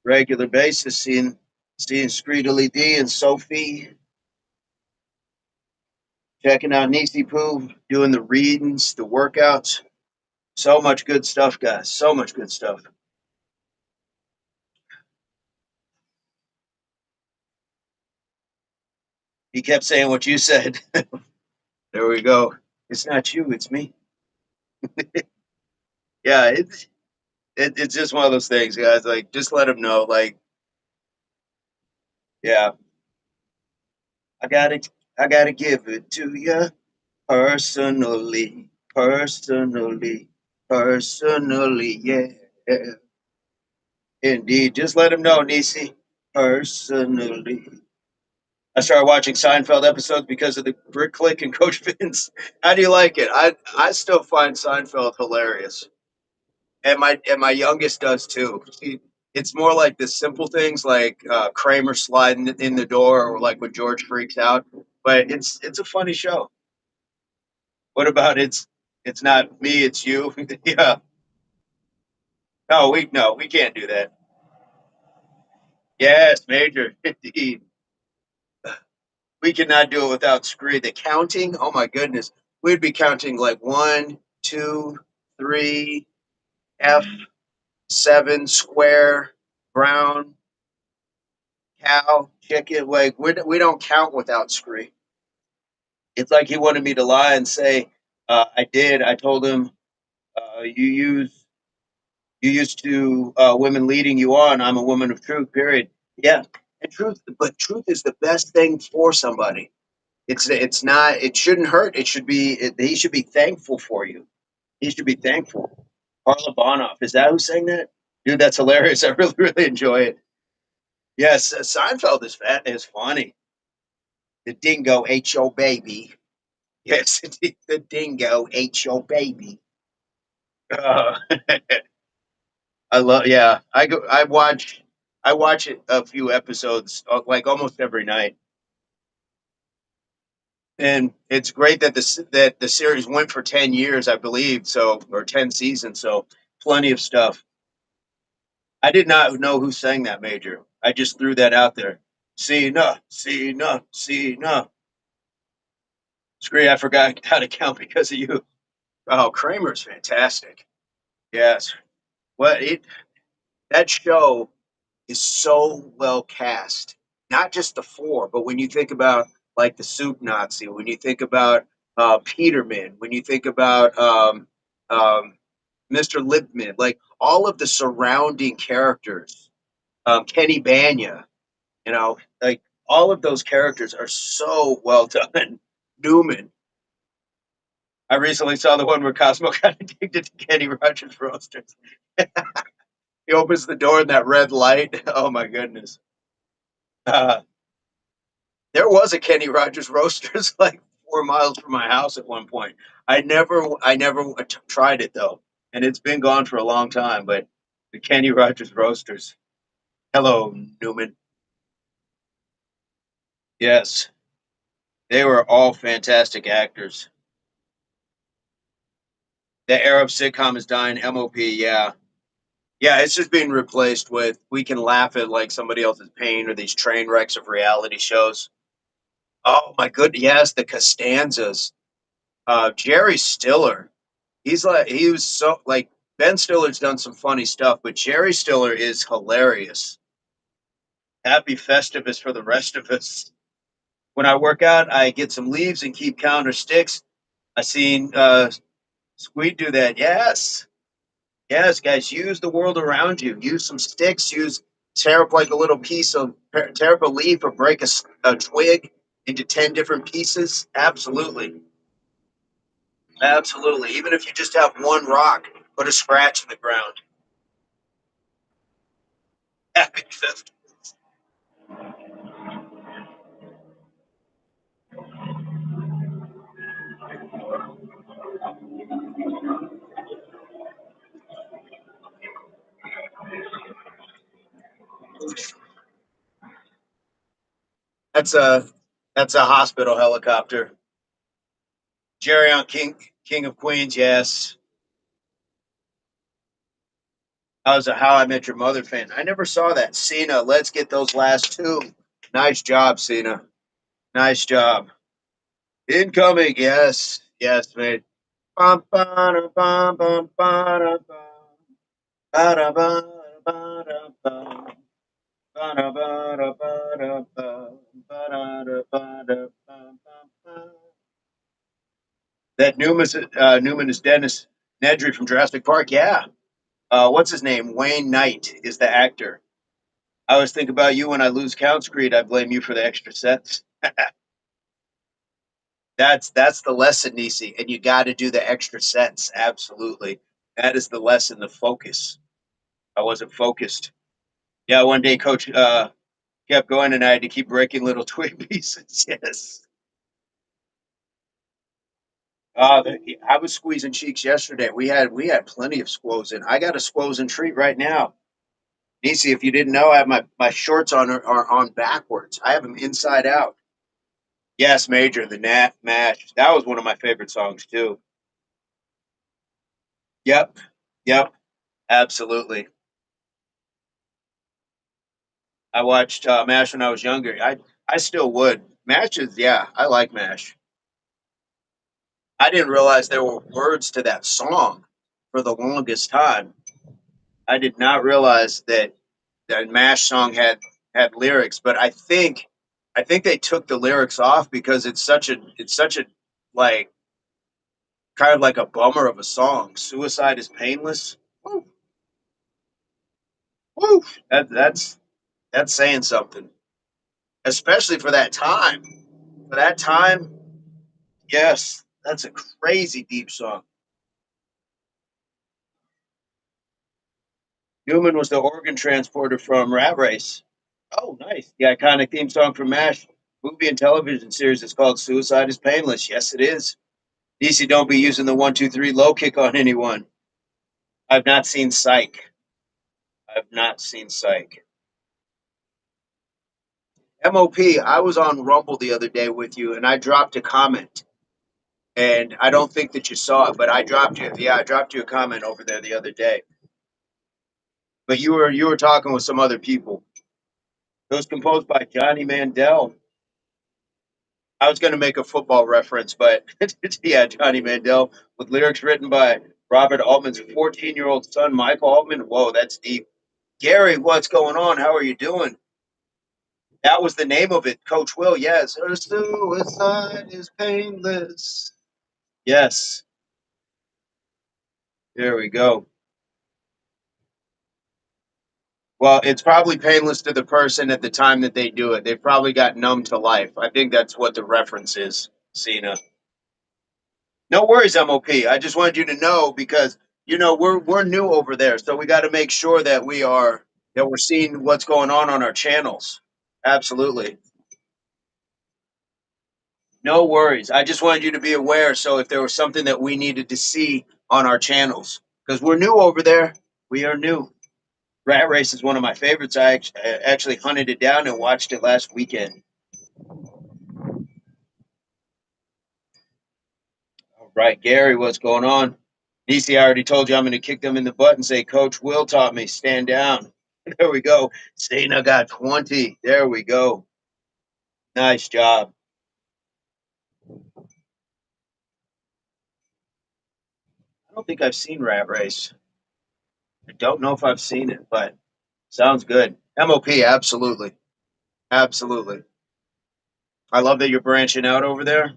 regular basis. Seeing Screedily D and Sophie, checking out Nisi Poo, doing the readings, the workouts. So much good stuff, guys. So much good stuff. He kept saying what you said. There we go. It's not you, it's me. Yeah, it's just one of those things, guys. Like, just let them know. Like, yeah, I gotta, I gotta give it to you personally, personally, personally. Yeah, indeed. Just let them know, Nisi. Personally. I started watching Seinfeld episodes because of the Brick Click and Coach Vince. How do you like it? I still find Seinfeld hilarious, and my youngest does too. It's more like the simple things, like Kramer sliding in the door, or like when George freaks out. But it's a funny show. What about it's not me, it's you? Yeah. No, we can't do that. Yes, Major. Indeed. We cannot do it without screen. The counting, oh my goodness. We'd be counting like one, two, three, F, seven, square, brown, cow, chicken. Like, we don't count without screen. It's like he wanted me to lie and say, I did. I told him, you used to women leading you on. I'm a woman of truth. Period. Yeah, and truth, but truth is the best thing for somebody. It's not. It shouldn't hurt. It should be. He should be thankful for you. He should be thankful. Carla Bonoff, is that who's saying that? Dude, that's hilarious. I really enjoy it. Yes, Seinfeld is funny. The dingo ate your baby. Yes, the dingo ate your baby. Uh, I love. Yeah, I go. I watch it a few episodes, like almost every night. And it's great that the series went for 10 years, I believe, so or 10 seasons, so plenty of stuff. I did not know who sang that, Major. I just threw that out there. Cena, Cena, Cena. Scree, I forgot how to count because of you. Oh, Kramer's fantastic. Yes. What it that show is so well cast. Not just the four, but when you think about like the Soup Nazi, when you think about Peterman, when you think about Mr. Lipman, like all of the surrounding characters, Kenny Banya, like all of those characters are so well done. Newman. I recently saw the one where Cosmo got addicted to Kenny Rogers roasters. He opens the door in that red light. Oh my goodness. Uh, there was a Kenny Rogers Roasters like 4 miles from my house at one point. I never tried it though, and it's been gone for a long time. But the Kenny Rogers Roasters. Hello, Newman. Yes, they were all fantastic actors. The Arab sitcom is dying. MOP, yeah, yeah. It's just being replaced with we can laugh at like somebody else's pain or these train wrecks of reality shows. Oh my goodness, yes, the Costanzas. Jerry Stiller. He was so like Ben Stiller's done some funny stuff, but Jerry Stiller is hilarious. Happy Festivus for the rest of us. When I work out, I get some leaves and keep counter sticks. I seen Squeed do that. Yes, yes, guys, use the world around you. Use some sticks. Use tear up like a little piece of tear up a leaf or break a twig into 10 different pieces. Absolutely, absolutely. Even if you just have one rock, put a scratch in the ground. Happy Festivus. That's a hospital helicopter. Jerry on King of Queens. Yes, I was a How I Met Your Mother fan. I never saw that. Cena, let's get those last two. Nice job, Cena. Nice job. Incoming. Yes, yes, mate. Bum, ba-da, bum, bum, ba-da, bum. Ba-da, ba-da, ba-da, bum. Ba-da, ba-da, ba-da, bum. Ba-da, ba-da, bum, bum, bum. That Newman is Dennis Nedry from Jurassic Park. Yeah. What's his name? Wayne Knight is the actor. I always think about you when I lose count, Creed. I blame you for the extra sets. That's the lesson, Nisi, and you got to do the extra sets. Absolutely, that is the lesson. The focus. I wasn't focused. Yeah, one day Coach kept going, and I had to keep breaking little twig pieces. Yes. I was squeezing cheeks yesterday. We had plenty of squoze in. I got a squoze in treat right now. Nisi, if you didn't know, I have my shorts are on backwards. I have them inside out. Yes, Major, the Nat Mash. That was one of my favorite songs too. Yep, yep, absolutely. I watched Mash when I was younger. I still would. Mash is yeah, I like Mash. I didn't realize there were words to that song for the longest time. I did not realize that Mash song had lyrics, but I think they took the lyrics off because it's such a like kind of like a bummer of a song. Suicide is painless. Woo, woo. That's saying something, especially for that time. For that time, yes, that's a crazy deep song. Newman was the organ transporter from Rat Race. Oh, nice. The iconic theme song from MASH movie and television series is called Suicide is Painless. Yes, it is. DC, don't be using the 1, 2, 3 low kick on anyone. I've not seen Psych. I've not seen Psych. MOP, I was on Rumble the other day with you, and I dropped a comment. And I don't think that you saw it, but I dropped you. Yeah, I dropped you a comment over there the other day. But you were talking with some other people. It was composed by Johnny Mandel. I was going to make a football reference, but yeah, Johnny Mandel with lyrics written by Robert Altman's 14-year-old son, Michael Altman. Whoa, that's deep. Gary, what's going on? How are you doing? That was the name of it, Coach Will. Yes, her suicide is painless. Yes, there we go. Well, it's probably painless to the person at the time that they do it. They probably got numb to life. I think that's what the reference is, Cena. No worries, MOP. I just wanted you to know because we're new over there, so we got to make sure that we're seeing what's going on our channels. Absolutely. No worries. I just wanted you to be aware. So if there was something that we needed to see on our channels, because we're new over there, we are new. Rat Race is one of my favorites. I actually hunted it down and watched it last weekend. All right, Gary, what's going on? DC, I already told you I'm going to kick them in the butt and say, Coach Will taught me, stand down. There we go. Stana got 20. There we go. Nice job. I don't think I've seen Rat Race. I don't know if I've seen it, but sounds good. MOP, absolutely. Absolutely. I love that you're branching out over there.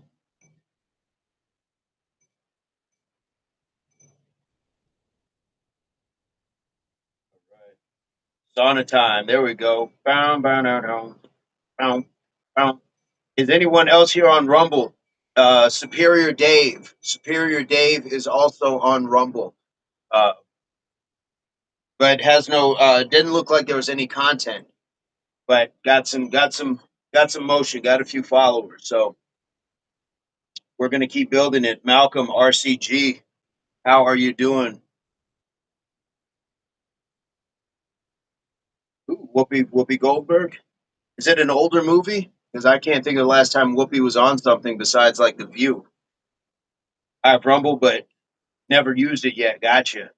Sauna time. There we go. Bow, bow, bow, bow, bow, bow. Is anyone else here on Rumble? Superior Dave. Superior Dave is also on Rumble. Uh, but has no didn't look like there was any content, but got some motion, got a few followers. So we're gonna keep building it. Malcolm RCG, how are you doing? Ooh, Whoopi Goldberg. Is it an older movie? Because I can't think of the last time Whoopi was on something besides like The View. I have Rumble, but never used it yet. Gotcha.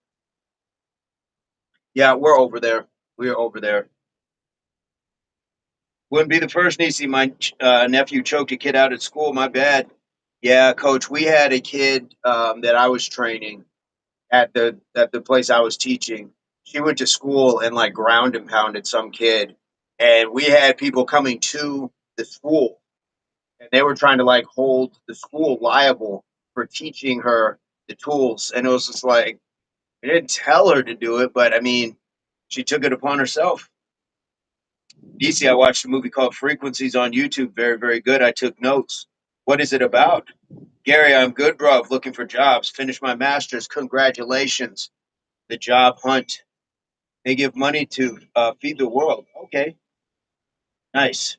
Yeah, we're over there. We're over there. Wouldn't be the first, Nisi. My nephew choked a kid out at school. My bad. Yeah, coach. We had a kid that I was training at the place I was teaching. She went to school and like ground and pounded some kid, and we had people coming to the school, and they were trying to like hold the school liable for teaching her the tools, and it was just like I didn't tell her to do it, but I mean, she took it upon herself. DC, I watched a movie called Frequencies on YouTube. Very, very good. I took notes. What is it about? Gary, I'm good, bro. Looking for jobs. Finished my master's. Congratulations. The job hunt. They give money to feed the world. Okay, nice.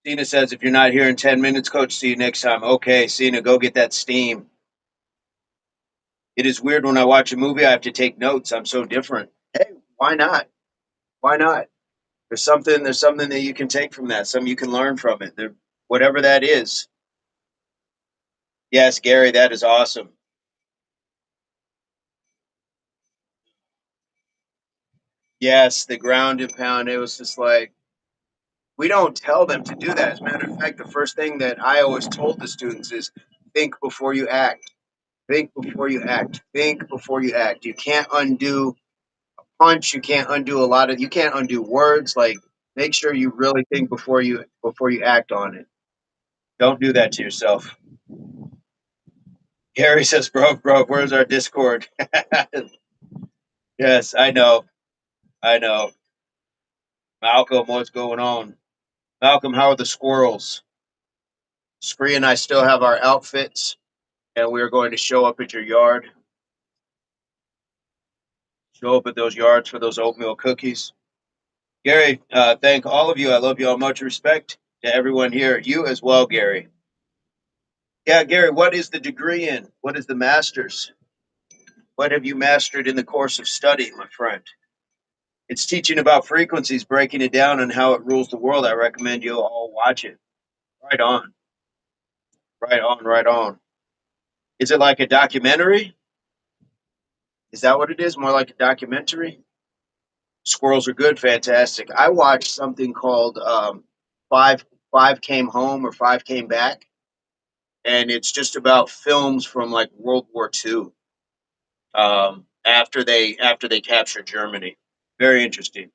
Cena says, if you're not here in 10 minutes, coach, see you next time. Okay, Cena, go get that steam. It is weird when I watch a movie, I have to take notes. I'm so different. Hey, why not? Why not? There's something that you can take from that. Something you can learn from it. Whatever that is. Yes, Gary, that is awesome. Yes, the ground and pound. It was just like we don't tell them to do that. As a matter of fact, the first thing that I always told the students is think before you act. Think before you act. Think before you act. You can't undo a punch. You can't undo words. Like make sure you really think before you act on it. Don't do that to yourself. Gary says, bro, where's our Discord? Yes, I know. I know. Malcolm, what's going on? Malcolm, how are the squirrels? Spree and I still have our outfits, and we are going to show up at your yard. Show up at those yards for those oatmeal cookies. Gary, thank all of you. I love you all. Much respect to everyone here. You as well, Gary. Yeah, Gary, what is the degree in? What is the master's? What have you mastered in the course of study, my friend? It's teaching about frequencies, breaking it down, and how it rules the world. I recommend you all watch it. Right on, right on, right on. Is it like a documentary? Is that what it is? More like a documentary? Squirrels are good, fantastic. I watched something called Five Five Came Home or Five Came Back, and it's just about films from like World War II. After they captured Germany. Very interesting.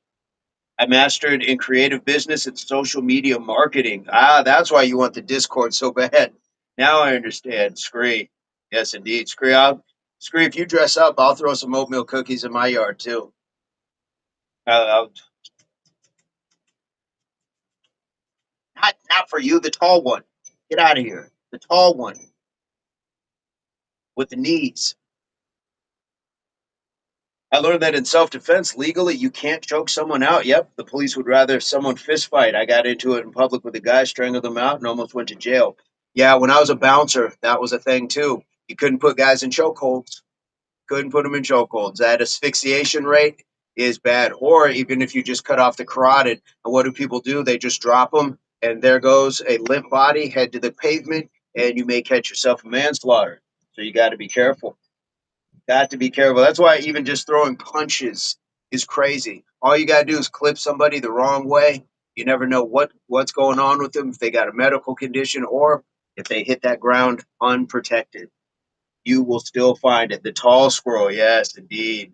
I mastered in creative business and social media marketing. Ah, that's why you want the Discord so bad. Now I understand. Scree. Yes, indeed. Scree, if you dress up, I'll throw some oatmeal cookies in my yard too. Uh, not for you, the tall one. Get out of here. The tall one with the knees. I learned that in self defense, legally, you can't choke someone out. Yep, the police would rather someone fist fight. I got into it in public with a guy, strangled him out, and almost went to jail. Yeah, when I was a bouncer, that was a thing too. You couldn't put guys in chokeholds. Couldn't put them in chokeholds. That asphyxiation rate is bad. Or even if you just cut off the carotid, and what do people do? They just drop them, and there goes a limp body, head to the pavement, and you may catch yourself a manslaughter. So you got to be careful. Got to be careful. That's why even just throwing punches is crazy. All you got to do is clip somebody the wrong way. You never know what's going on with them, if they got a medical condition or if they hit that ground unprotected. You will still find it. The tall squirrel, yes, indeed.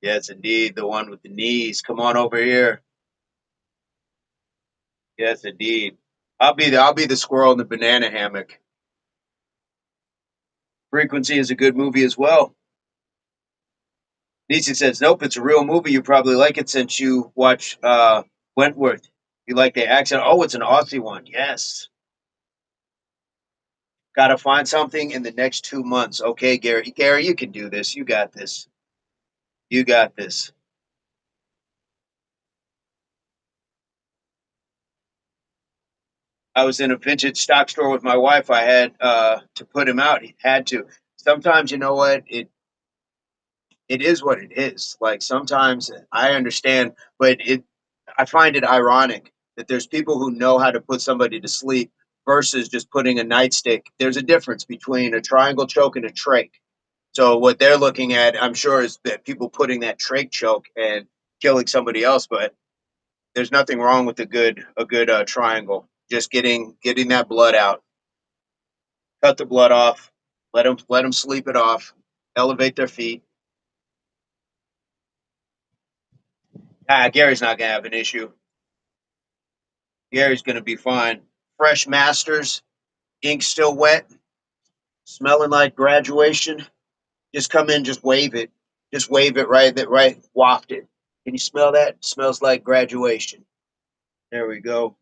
Yes, indeed. The one with the knees. Come on over here. Yes, indeed. I'll be the squirrel in the banana hammock. Frequency is a good movie as well. Nisi says, nope, it's a real movie. You probably like it since you watch Wentworth. You like the accent. Oh, it's an Aussie one. Yes. Got to find something in the next 2 months. Okay, Gary. Gary, you can do this. You got this. You got this. I was in a vintage stock store with my wife. I had to put him out. He had to. Sometimes, you know what? It is what it is. Like sometimes I understand, but I find it ironic that there's people who know how to put somebody to sleep versus just putting a nightstick. There's a difference between a triangle choke and a trach. So what they're looking at, I'm sure, is that people putting that trach choke and killing somebody else. But there's nothing wrong with a good triangle. Just getting that blood out, cut the blood off, let them sleep it off, elevate their feet. Ah, Gary's not gonna have an issue. Gary's gonna be fine. Fresh masters, ink still wet, smelling like graduation. Just come in, just wave it. Just wave it right, waft it. Can you smell that? It smells like graduation. There we go.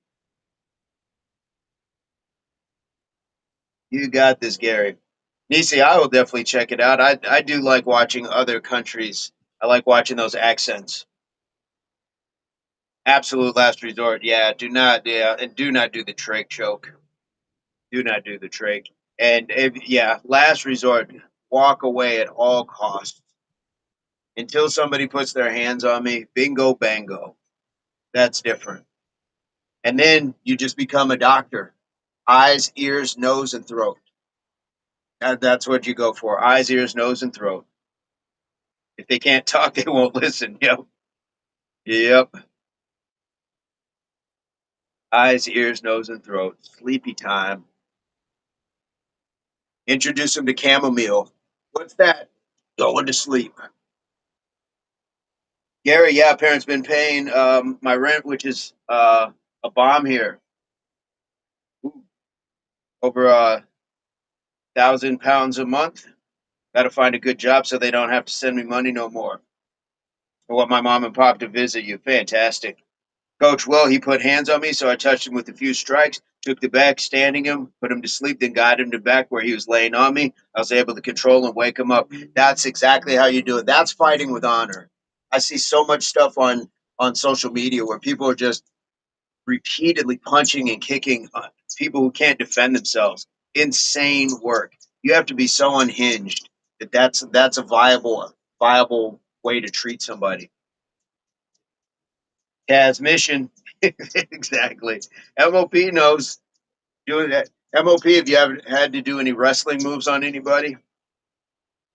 You got this, Gary. Nisi, I will definitely check it out. I do like watching other countries. I like watching those accents. Absolute last resort. Yeah, and do not do the trach choke. Do not do the trach. And if, yeah, last resort, walk away at all costs until somebody puts their hands on me. Bingo, bango. That's different. And then you just become a doctor. Eyes, ears, nose, and throat. That's what you go for. Eyes, ears, nose, and throat. If they can't talk, they won't listen. Yep. Yep. Eyes, ears, nose, and throat. Sleepy time. Introduce them to chamomile. What's that? Going to sleep. Gary, yeah, parents been paying my rent, which is a bomb here, over £1,000 a month. Got to find a good job so they don't have to send me money no more. I want my mom and pop to visit you. Fantastic. Coach Will, he put hands on me, so I touched him with a few strikes, took the back, standing him, put him to sleep, then got him to back where he was laying on me. I was able to control and wake him up. That's exactly how you do it. That's fighting with honor. I see so much stuff on social media where people are just repeatedly punching and kicking people who can't defend themselves. Insane work. You have to be so unhinged. That's a viable way to treat somebody. Kaz mission. Exactly. MOP knows doing that. MOP, if you haven't had to do any wrestling moves on anybody,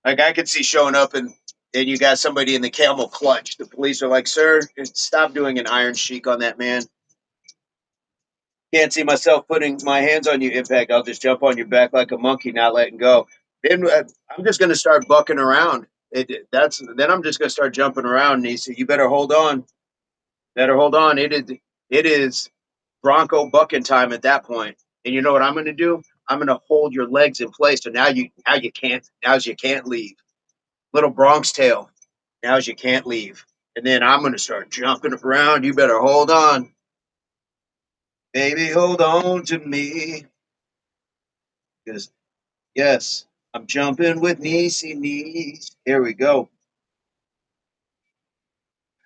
like I could see showing up and you got somebody in the camel clutch. The police are like, "Sir, stop doing an iron sheik on that man. Can't see myself putting my hands on you. In fact, I'll just jump on your back like a monkey, not letting go." Then I'm just going to start bucking around. Then I'm just going to start jumping around. And he said, "You better hold on. Better hold on. It is Bronco bucking time at that point." And you know what I'm going to do? I'm going to hold your legs in place. So now you can't leave. Little Bronx tail. Now you can't leave. And then I'm going to start jumping around. You better hold on. Baby, hold on to me. Because, yes, I'm jumping with Niecy knees. Here we go.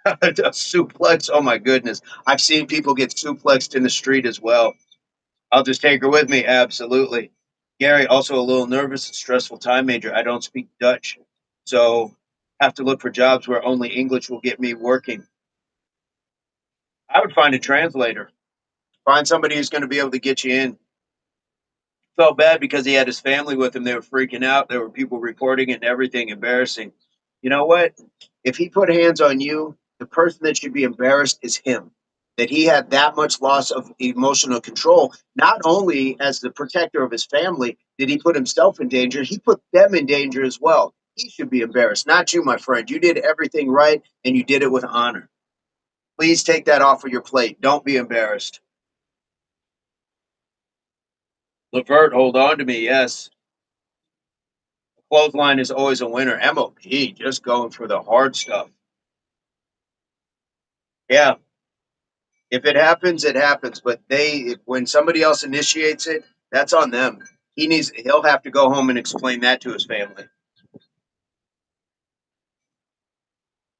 A suplex. Oh, my goodness. I've seen people get suplexed in the street as well. I'll just take her with me. Absolutely. Gary, also a little nervous and stressful time major. I don't speak Dutch. So have to look for jobs where only English will get me working. I would find a translator. Find somebody who's going to be able to get you in. Felt bad because he had his family with him. They were freaking out. There were people reporting it and everything. Embarrassing. You know what? If he put hands on you, the person that should be embarrassed is him. That he had that much loss of emotional control. Not only as the protector of his family did he put himself in danger, he put them in danger as well. He should be embarrassed, not you, my friend. You did everything right and you did it with honor. Please take that off of your plate. Don't be embarrassed. Levert, hold on to me. Yes. Clothesline is always a winner. MOP just going for the hard stuff. Yeah, if it happens, it happens. But when somebody else initiates it, that's on them. He'll have to go home and explain that to his family.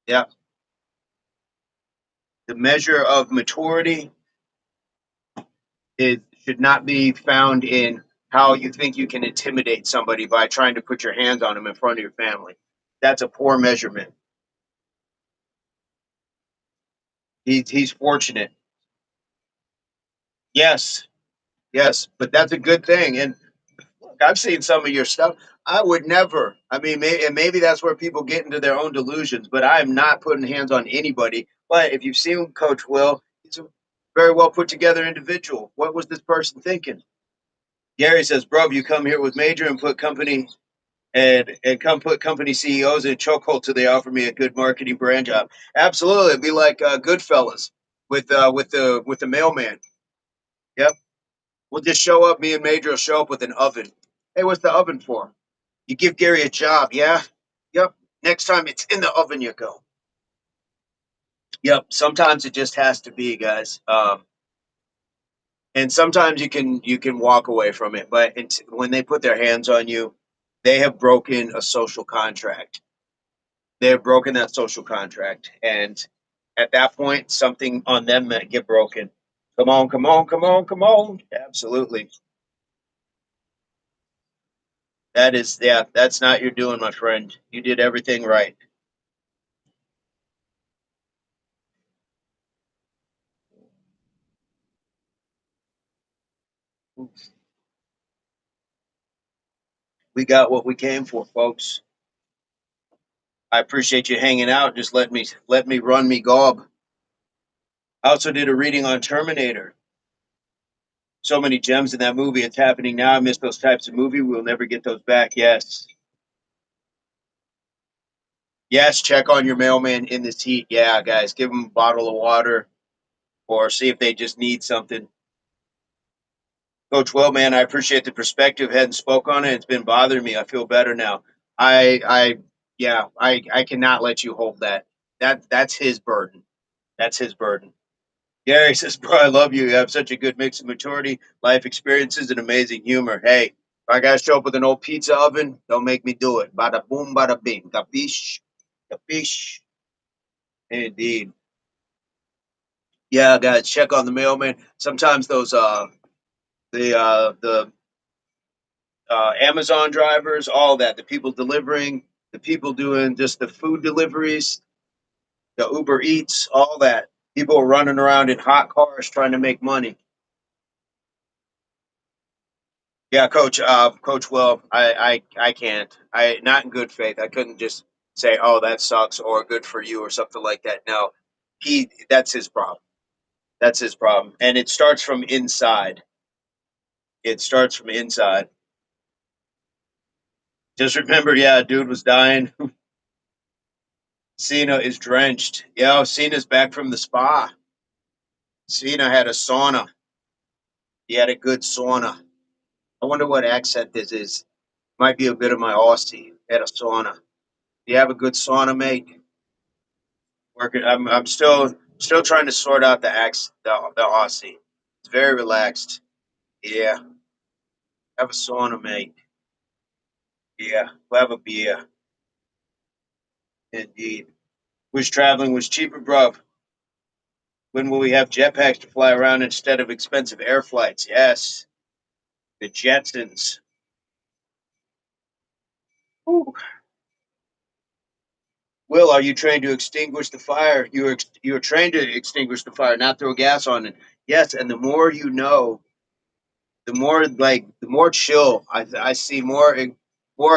Yeah, the measure of maturity should not be found in how you think you can intimidate somebody by trying to put your hands on them in front of your family. That's a poor measurement. He's fortunate. Yes, yes, but that's a good thing. And look, I've seen some of your stuff. I would never. I mean, maybe that's where people get into their own delusions. But I am not putting hands on anybody. But if you've seen Coach Will, he's a very well put together individual. What was this person thinking? Gary says, "Bro, you come here with Major and put company and come put company CEOs in a chokehold till they offer me a good marketing brand job." Absolutely, it'd be like Goodfellas with the mailman. Yep, we'll just show up. Me and Major will show up with an oven. Hey, what's the oven for? You give Gary a job, yeah? Yep. Next time it's in the oven, you go. Yep. Sometimes it just has to be, guys. And sometimes you can walk away from it, but when they put their hands on you, they have broken a social contract. They have broken that social contract, and at that point, something on them might get broken. Come on, come on, come on, come on! Absolutely. Yeah. That's not your doing, my friend. You did everything right. We got what we came for, folks. I appreciate you hanging out. Just let me run me gob. I also did a reading on Terminator. So many gems in that movie. It's happening now. I miss those types of movie. We'll never get those back. Yes. Yes, check on your mailman in this heat. Yeah, guys, give them a bottle of water or see if they just need something. Coach Well, man, I appreciate the perspective. Hadn't spoke on it. It's been bothering me. I feel better now. I yeah, I cannot let you hold that. That's his burden. That's his burden. Gary says, "Bro, I love you. You have such a good mix of maturity, life experiences, and amazing humor. Hey, if I gotta show up with an old pizza oven, don't make me do it. Bada boom, bada bing. Capiche? Capiche? Indeed. Yeah, guys, check on the mailman. Sometimes those the Amazon drivers, all that. The people delivering, the people doing just the food deliveries, the Uber Eats, all that. People are running around in hot cars trying to make money. Yeah, Coach. Coach Will, I can't. I not in good faith. I couldn't just say, "Oh, that sucks," or "Good for you," or something like that. No, he. That's his problem. That's his problem, and it starts from inside. It starts from inside. Just remember, yeah, dude was dying. Cena is drenched. Yeah, Cena's back from the spa. Cena had a sauna. He had a good sauna. I wonder what accent this is. Might be a bit of my Aussie. Had a sauna. You have a good sauna, mate. Working. I'm still trying to sort out the Aussie. It's very relaxed. Yeah. Have a sauna, mate. Yeah. We'll have a beer. Indeed. Wish traveling was cheaper, bruv. When will we have jetpacks to fly around instead of expensive air flights? Yes. The Jetsons. Ooh. Will, are you trained to extinguish the fire? You are trained to extinguish the fire, not throw gas on it. Yes, and the more you know, the more chill. I see more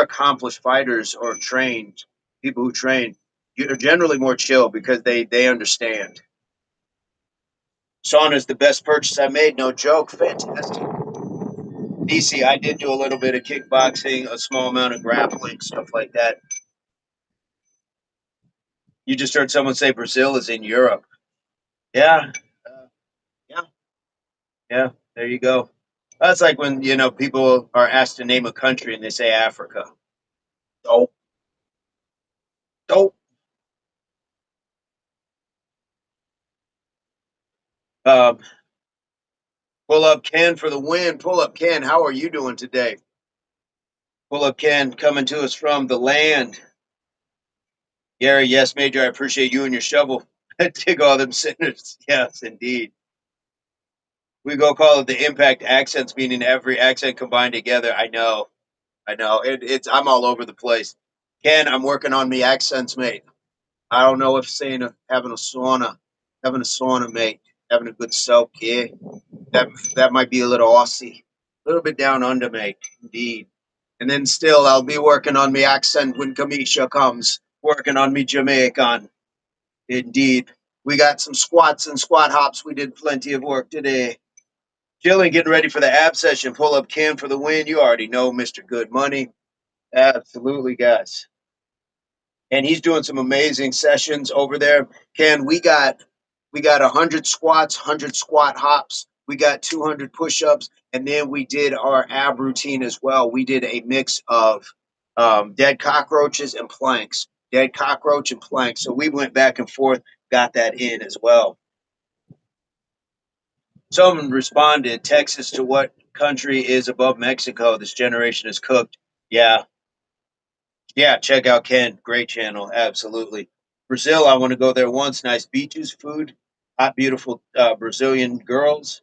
accomplished fighters or trained people who train. You're generally more chill because they understand. Sauna is the best purchase I made. No joke. Fantastic. DC, I did do a little bit of kickboxing, a small amount of grappling, stuff like that. You just heard someone say Brazil is in Europe. Yeah, yeah, yeah. There you go. That's like when people are asked to name a country and they say Africa. Dope, dope. Um, Pull up Ken for the win. Pull up Ken. How are you doing today? Pull up Ken coming to us from the land. Gary, yes, Major. I appreciate you and your shovel. Dig all them sinners. Yes, indeed. We go call it the impact accents, meaning every accent combined together. I know. I know. It's I'm all over the place. Ken, I'm working on me accents, mate. I don't know if saying having a sauna, mate, having a good soak, yeah. That might be a little Aussie, a little bit down under, mate. Indeed. And then still, I'll be working on me accent when Kamisha comes. Working on me Jamaican. Indeed. We got some squats and squat hops. We did plenty of work today. Chilling, getting ready for the ab session. Pull up Ken for the win. You already know Mr. Good Money. Absolutely, guys. And he's doing some amazing sessions over there. Ken, we got 100 squats, 100 squat hops. We got 200 push-ups, and then we did our ab routine as well. We did a mix of dead cockroaches and planks, dead cockroach and planks. So we went back and forth, got that in as well. Someone responded, Texas to what country is above Mexico? This generation is cooked. Yeah, yeah, check out Ken. Great channel. Absolutely. Brazil, I want to go there once. Nice beaches, food, hot, beautiful Brazilian girls.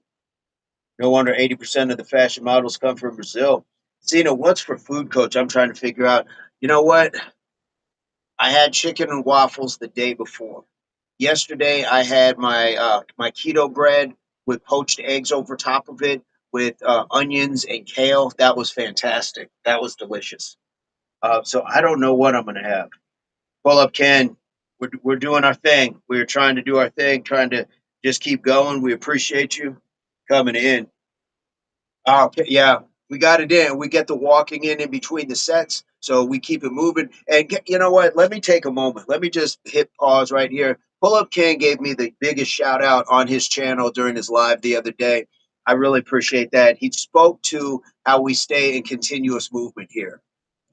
No wonder 80% of the fashion models come from Brazil. Cena, what's for food, coach? I'm trying to figure out. You know what? I had chicken and waffles the day before. Yesterday, I had my keto bread with poached eggs over top of it with onions and kale. That was fantastic. That was delicious. So I don't know what I'm going to have. Pull up Ken. We're doing our thing. We're trying to do our thing, trying to just keep going. We appreciate you coming in. Okay, yeah, we got it in. We get the walking in between the sets, so we keep it moving. And you know what? Let me take a moment. Let me just hit pause right here. Pull Up King gave me the biggest shout out on his channel during his live the other day. I really appreciate that. He spoke to how we stay in continuous movement here,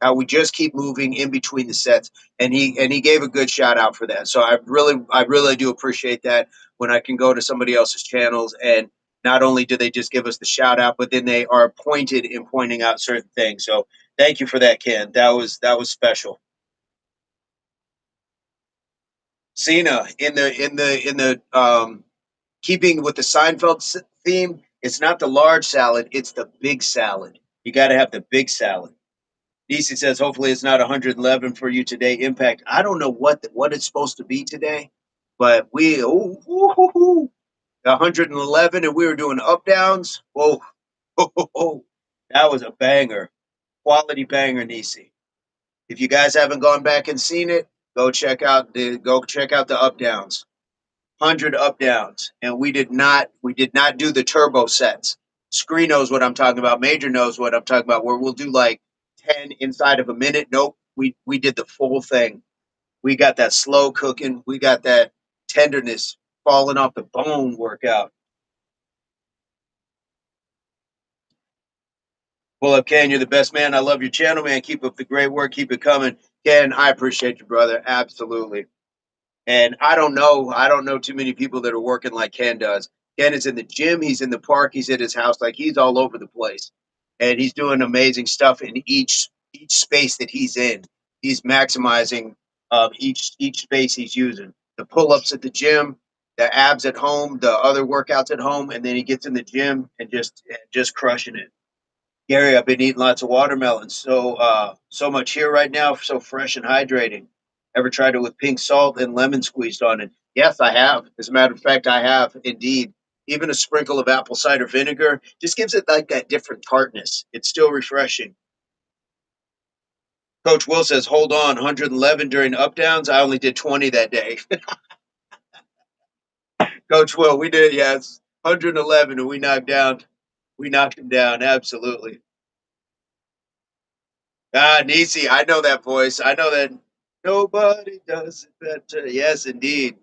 how we just keep moving in between the sets, and he gave a good shout out for that. So I really do appreciate that when I can go to somebody else's channels and not only do they just give us the shout out, but then they are pointed in pointing out certain things. So thank you for that, Ken. That was special. Cena in the keeping with the Seinfeld theme, it's not the large salad, it's the big salad. You got to have the big salad. DC says, hopefully it's not 111 for you today. Impact. I don't know what it's supposed to be today, but 111 and we were doing up downs. Whoa, that was a banger, quality banger, Nisi. If you guys haven't gone back and seen it, go check out the up downs. 100 up downs, and we did not do the turbo sets. Screen knows what I'm talking about. Major knows what I'm talking about. Where we'll do like 10 inside of a minute. Nope, we did the full thing. We got that slow cooking. We got that tenderness falling off the bone workout. Pull up, Ken. You're the best man. I love your channel, man. Keep up the great work. Keep it coming, Ken. I appreciate you, brother. Absolutely. And I don't know too many people that are working like Ken does. Ken is in the gym, he's in the park, he's at his house, like he's all over the place. And he's doing amazing stuff in each space that he's in. He's maximizing each space he's using. The pull-ups at the gym, the abs at home, the other workouts at home, and then he gets in the gym and just crushing it. Gary, I've been eating lots of watermelon. So much here right now, so fresh and hydrating. Ever tried it with pink salt and lemon squeezed on it? Yes, I have. As a matter of fact, I have indeed. Even a sprinkle of apple cider vinegar just gives it like that different tartness. It's still refreshing. Coach Will says, hold on, 111 during up downs. I only did 20 that day. Coach Will, we did, yes, 111, and we knocked him down. Absolutely. Ah, Nisi, I know that voice. I know that nobody does it better. Yes, indeed.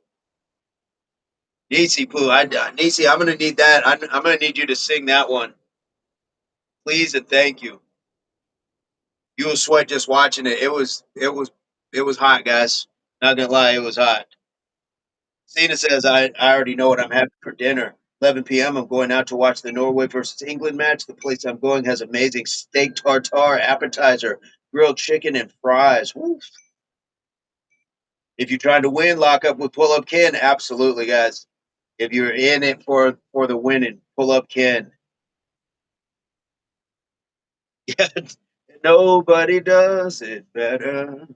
Nisi Poo, Nisi, I'm gonna need that. I'm gonna need you to sing that one, please and thank you. You will sweat just watching it. It was hot, guys. Not gonna lie, it was hot. Cena says I already know what I'm having for dinner. 11 p.m. I'm going out to watch the Norway versus England match. The place I'm going has amazing steak tartare, appetizer, grilled chicken, and fries. Woo. If you're trying to win, lock up with Pull Up Ken. Absolutely, guys. If you're in it for the winning, Pull Up Ken. Yeah, nobody does it better.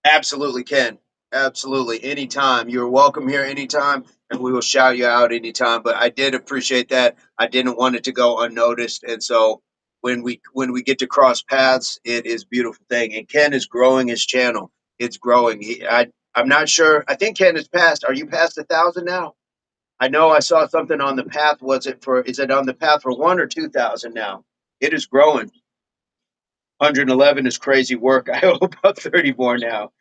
Absolutely, Ken. Absolutely. Anytime. You're welcome here anytime, and we will shout you out anytime. But I did appreciate that. I didn't want it to go unnoticed. And so when we get to cross paths, it is a beautiful thing. And Ken is growing his channel. It's growing. I'm not sure. I think Ken is past. Are you past 1,000 now? I know I saw something on the path. Is it on the path for 1 or 2,000 now? It is growing. 111 is crazy work. I hope about 30 more now.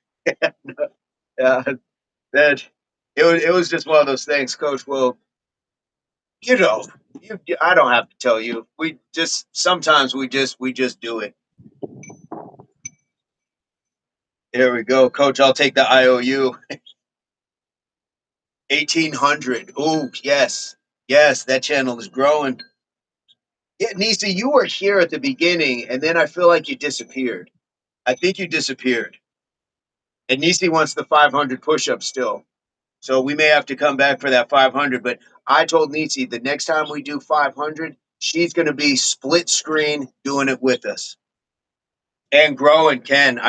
Yeah, that it was just one of those things, Coach. Well, you know, I don't have to tell you. We just sometimes we just do it. There we go, Coach. I'll take the IOU. 1,800. Oh yes, yes, that channel is growing. Yeah, Nisa, you were here at the beginning, and then I feel like you disappeared. I think you disappeared. And Nisi wants the 500 push-ups still. So we may have to come back for that 500. But I told Nisi the next time we do 500, she's going to be split screen doing it with us and growing. Ken,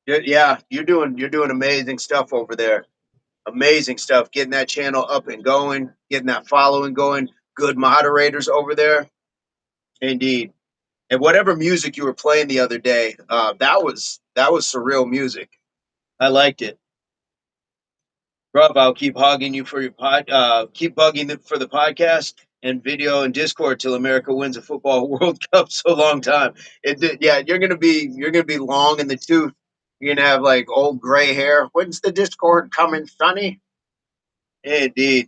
yeah, you're doing amazing stuff over there. Amazing stuff. Getting that channel up and going, getting that following going. Good moderators over there, indeed. And whatever music you were playing the other day, that was surreal music. I liked it. Rob, I'll keep hogging you for your keep bugging for the podcast and video and Discord till America wins a football World Cup. So long time. Yeah, you're gonna be long in the tooth. You're gonna have like old gray hair. When's the Discord coming, Sonny? Indeed.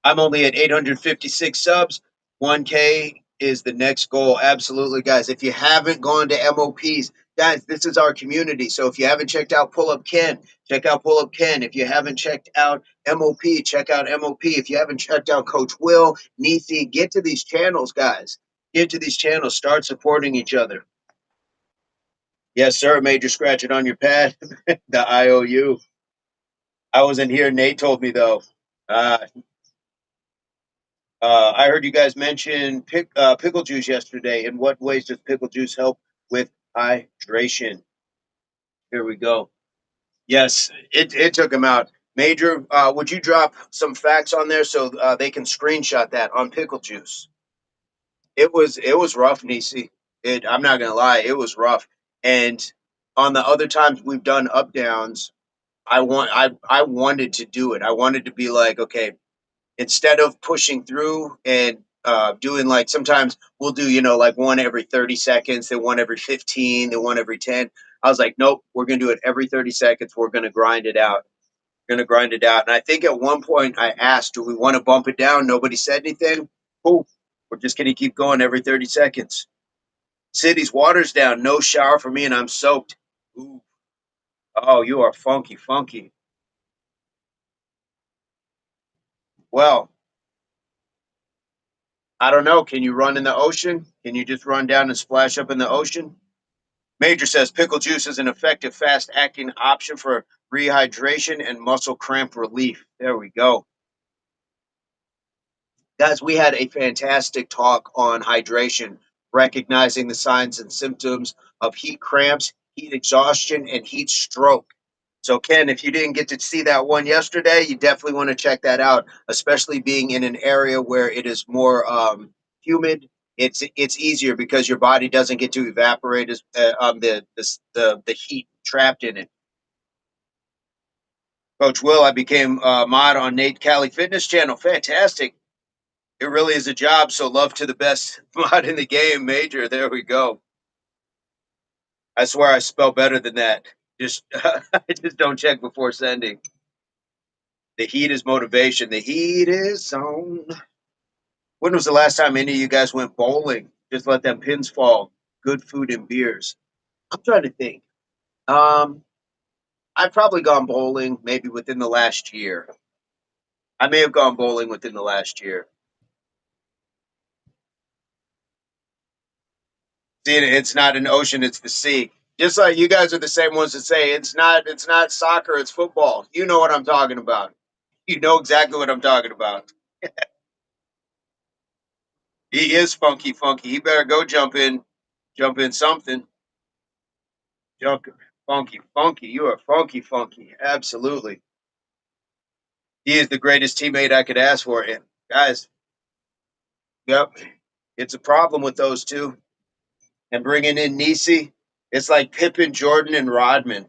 I'm only at 856 subs. 1K is the next goal. Absolutely, guys. If you haven't gone to MOPs, guys, this is our community. So if you haven't checked out Pull Up Ken, check out Pull Up Ken. If you haven't checked out MOP, check out MOP. If you haven't checked out Coach Will, Nisi, get to these channels, guys. Get to these channels. Start supporting each other. Yes, sir. Major scratch it on your pad. The IOU. I wasn't here. Nate told me though. Uh, I heard you guys mention pickle juice yesterday. In what ways does pickle juice help with hydration? Here we go. Yes, it took him out. Major, would you drop some facts on there so they can screenshot that on pickle juice? It was rough, Nisi. I'm not gonna lie, it was rough. And on the other times we've done up downs, I wanted to do it. I wanted to be like, okay, instead of pushing through and doing like sometimes we'll do like one every 30 seconds, then one every 15, then one every 10. I was like, nope, we're gonna do it every 30 seconds. We're gonna grind it out. We're gonna grind it out. And I think at one point I asked, do we want to bump it down? Nobody said anything. Cool. We're just gonna keep going every 30 seconds. City's water's down. No shower for me, and I'm soaked. Ooh. Oh, you are funky, funky. Well, I don't know. Can you run in the ocean? Can you just run down and splash up in the ocean? Major says pickle juice is an effective, fast acting option for rehydration and muscle cramp relief. There we go. Guys, we had a fantastic talk on hydration, recognizing the signs and symptoms of heat cramps, heat exhaustion, and heat stroke. So, Ken, if you didn't get to see that one yesterday, you definitely want to check that out, especially being in an area where it is more humid. It's easier because your body doesn't get to evaporate the heat trapped in it. Coach Will, I became mod on Nate Cali Fitness Channel. Fantastic. It really is a job. So love to the best mod in the game, Major. There we go. I swear I spell better than that. Just I just don't check before sending. The heat is motivation. The heat is on. When was the last time any of you guys went bowling? Just let them pins fall. Good food and beers. I'm trying to think. Um, I've probably gone bowling maybe within the last year. I may have gone bowling within the last year. See, it's not an ocean; it's the sea. Just like you guys are the same ones that say it's not soccer, it's football. You know what I'm talking about. You know exactly what I'm talking about. He is funky, funky. He better go jump in something. Jump, funky, funky. You are funky, funky. Absolutely. He is the greatest teammate I could ask for. And guys, yep, it's a problem with those two. And bringing in Nisi, it's like Pippen, Jordan, and Rodman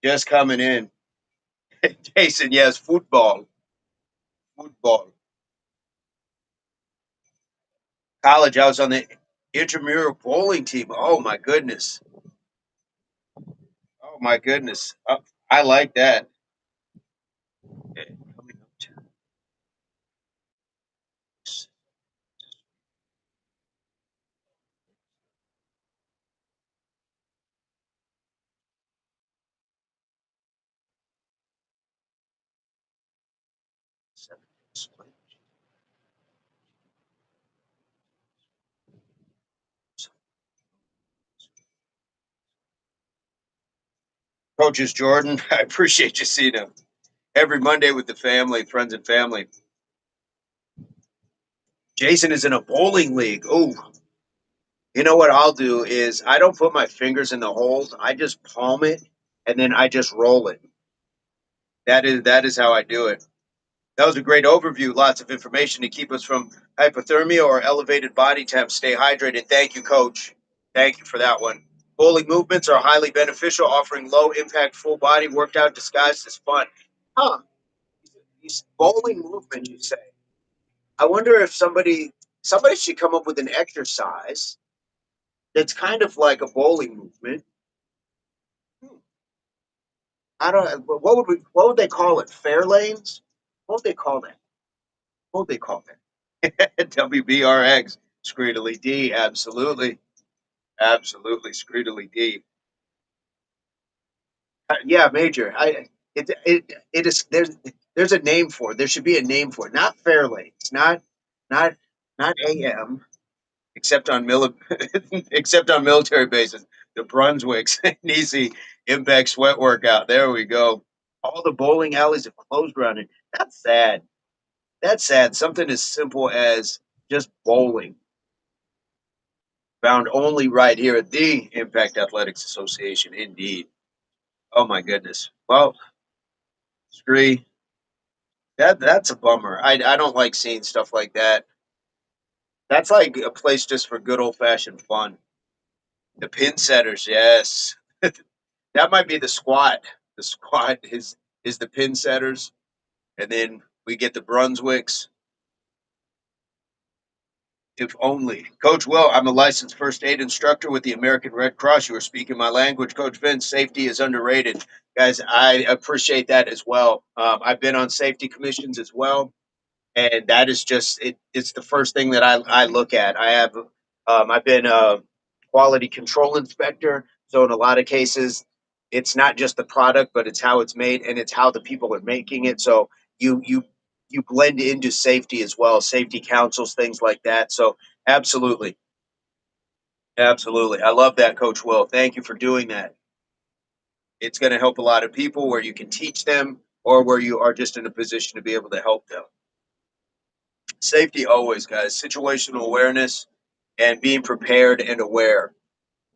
just coming in. Jason, yes, football, football. College, I was on the intramural bowling team. Oh my goodness. Oh my goodness. I like that. Okay, coming up to 7. Coaches Jordan, I appreciate you seeing him every Monday with the family, friends and family. Jason is in a bowling league. Oh, you know what I'll do is I don't put my fingers in the holes. I just palm it and then I just roll it. That is how I do it. That was a great overview. Lots of information to keep us from hypothermia or elevated body temp. Stay hydrated. Thank you, Coach. Thank you for that one. Bowling movements are highly beneficial, offering low impact full body workout disguised as fun. Huh. These bowling movements, you say? I wonder if somebody should come up with an exercise that's kind of like a bowling movement. Hmm, I don't. What would they call it? Fair lanes? What would they call that? What would they call that? WBRX, Screedily D, absolutely, absolutely, Screedily D. Yeah, Major. It is there's a name for it. There should be a name for it. Not fair lanes, not not AM, except on except on military bases. The Brunswicks, Nisi Impact Sweat Workout. There we go. All the bowling alleys have closed around it. That's sad. That's sad. Something as simple as just bowling, found only right here at the Impact Athletics Association. Indeed. Oh my goodness. Well, Scree, that's a bummer. I don't like seeing stuff like that. That's like a place just for good old fashioned fun. The pin setters, yes. That might be the squat. The squat is the pin setters, and then we get the Brunswicks. If only. Coach Will, I'm a licensed first aid instructor with the American Red Cross. You are speaking my language. Coach Vince, safety is underrated. Guys, I appreciate that as well. I've been on safety commissions as well. And that is just it's the first thing that I look at. I've been a quality control inspector, so in a lot of cases, it's not just the product, but it's how it's made and it's how the people are making it. So you you blend into safety as well, safety councils, things like that. So absolutely, absolutely, I love that, Coach Will. Thank you for doing that. It's going to help a lot of people where you can teach them or where you are just in a position to be able to help them. Safety always, guys. Situational awareness and being prepared and aware.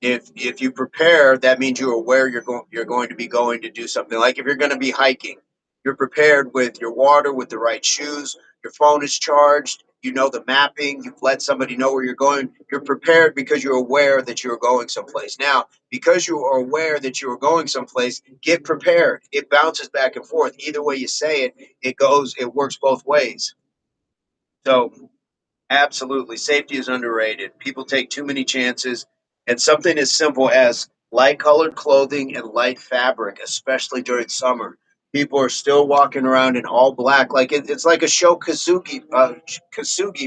If you prepare, that means you're aware you're going to be going to do something. Like if you're going to be hiking, you're prepared with your water, with the right shoes. Your phone is charged. You know the mapping. You've let somebody know where you're going. You're prepared because you're aware that you're going someplace. Now, because you are aware that you are going someplace, get prepared. It bounces back and forth. Either way you say it, it goes. It works both ways. So absolutely. Safety is underrated. People take too many chances. And something as simple as light colored clothing and light fabric, especially during summer. People are still walking around in all black, like it's like a Sho Kasugi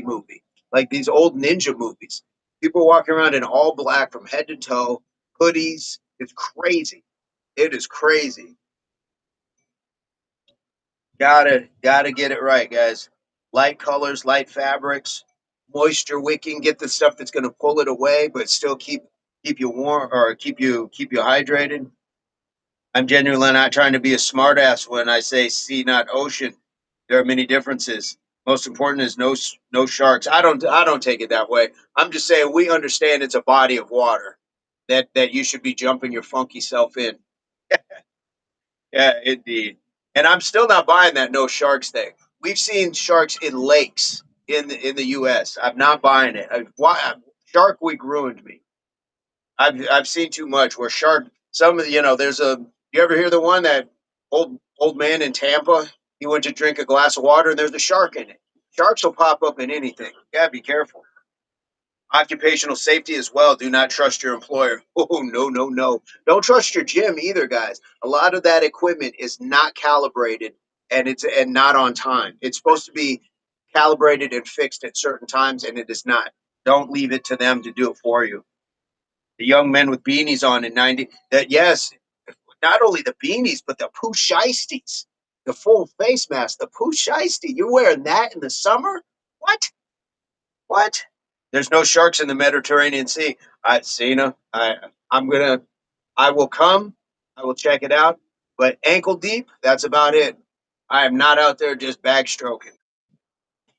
movie, like these old ninja movies. People walking around in all black from head to toe, hoodies. It's crazy. It is crazy. Gotta get it right, guys. Light colors, light fabrics, moisture wicking. Get the stuff that's going to pull it away, but still keep you warm or keep you hydrated. I'm genuinely not trying to be a smartass when I say sea, not ocean. There are many differences. Most important is no sharks. I don't take it that way. I'm just saying we understand it's a body of water that you should be jumping your funky self in. Yeah, indeed. And I'm still not buying that no sharks thing. We've seen sharks in lakes in the U.S. I'm not buying it. Why Shark Week ruined me. I've seen too much where shark. Some of the, there's a. You ever hear the one that old man in Tampa? He went to drink a glass of water and there's a shark in it. Sharks will pop up in anything. You gotta be careful. Occupational safety as well. Do not trust your employer. Oh, no, no, no. Don't trust your gym either, guys. A lot of that equipment is not calibrated and not on time. It's supposed to be calibrated and fixed at certain times, and it is not. Don't leave it to them to do it for you. The young men with beanies on in 90, that yes, not only the beanies, but the poo shiesties, the full face mask, the poo shiesty. You're wearing that in the summer? What? What? There's no sharks in the Mediterranean Sea. Cena, I will come. I will check it out. But ankle deep, that's about it. I am not out there just backstroking.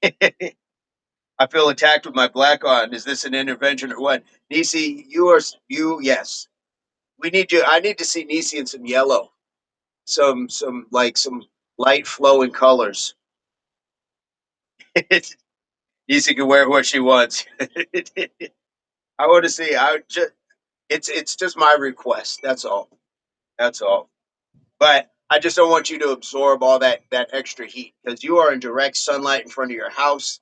I feel attacked with my black on. Is this an intervention or what? Nisi, yes. We need you. I need to see Nisi in some yellow, some light flowing colors. Nisi can wear what she wants. I want to see. I just it's just my request. That's all. That's all. But I just don't want you to absorb all that extra heat because you are in direct sunlight in front of your house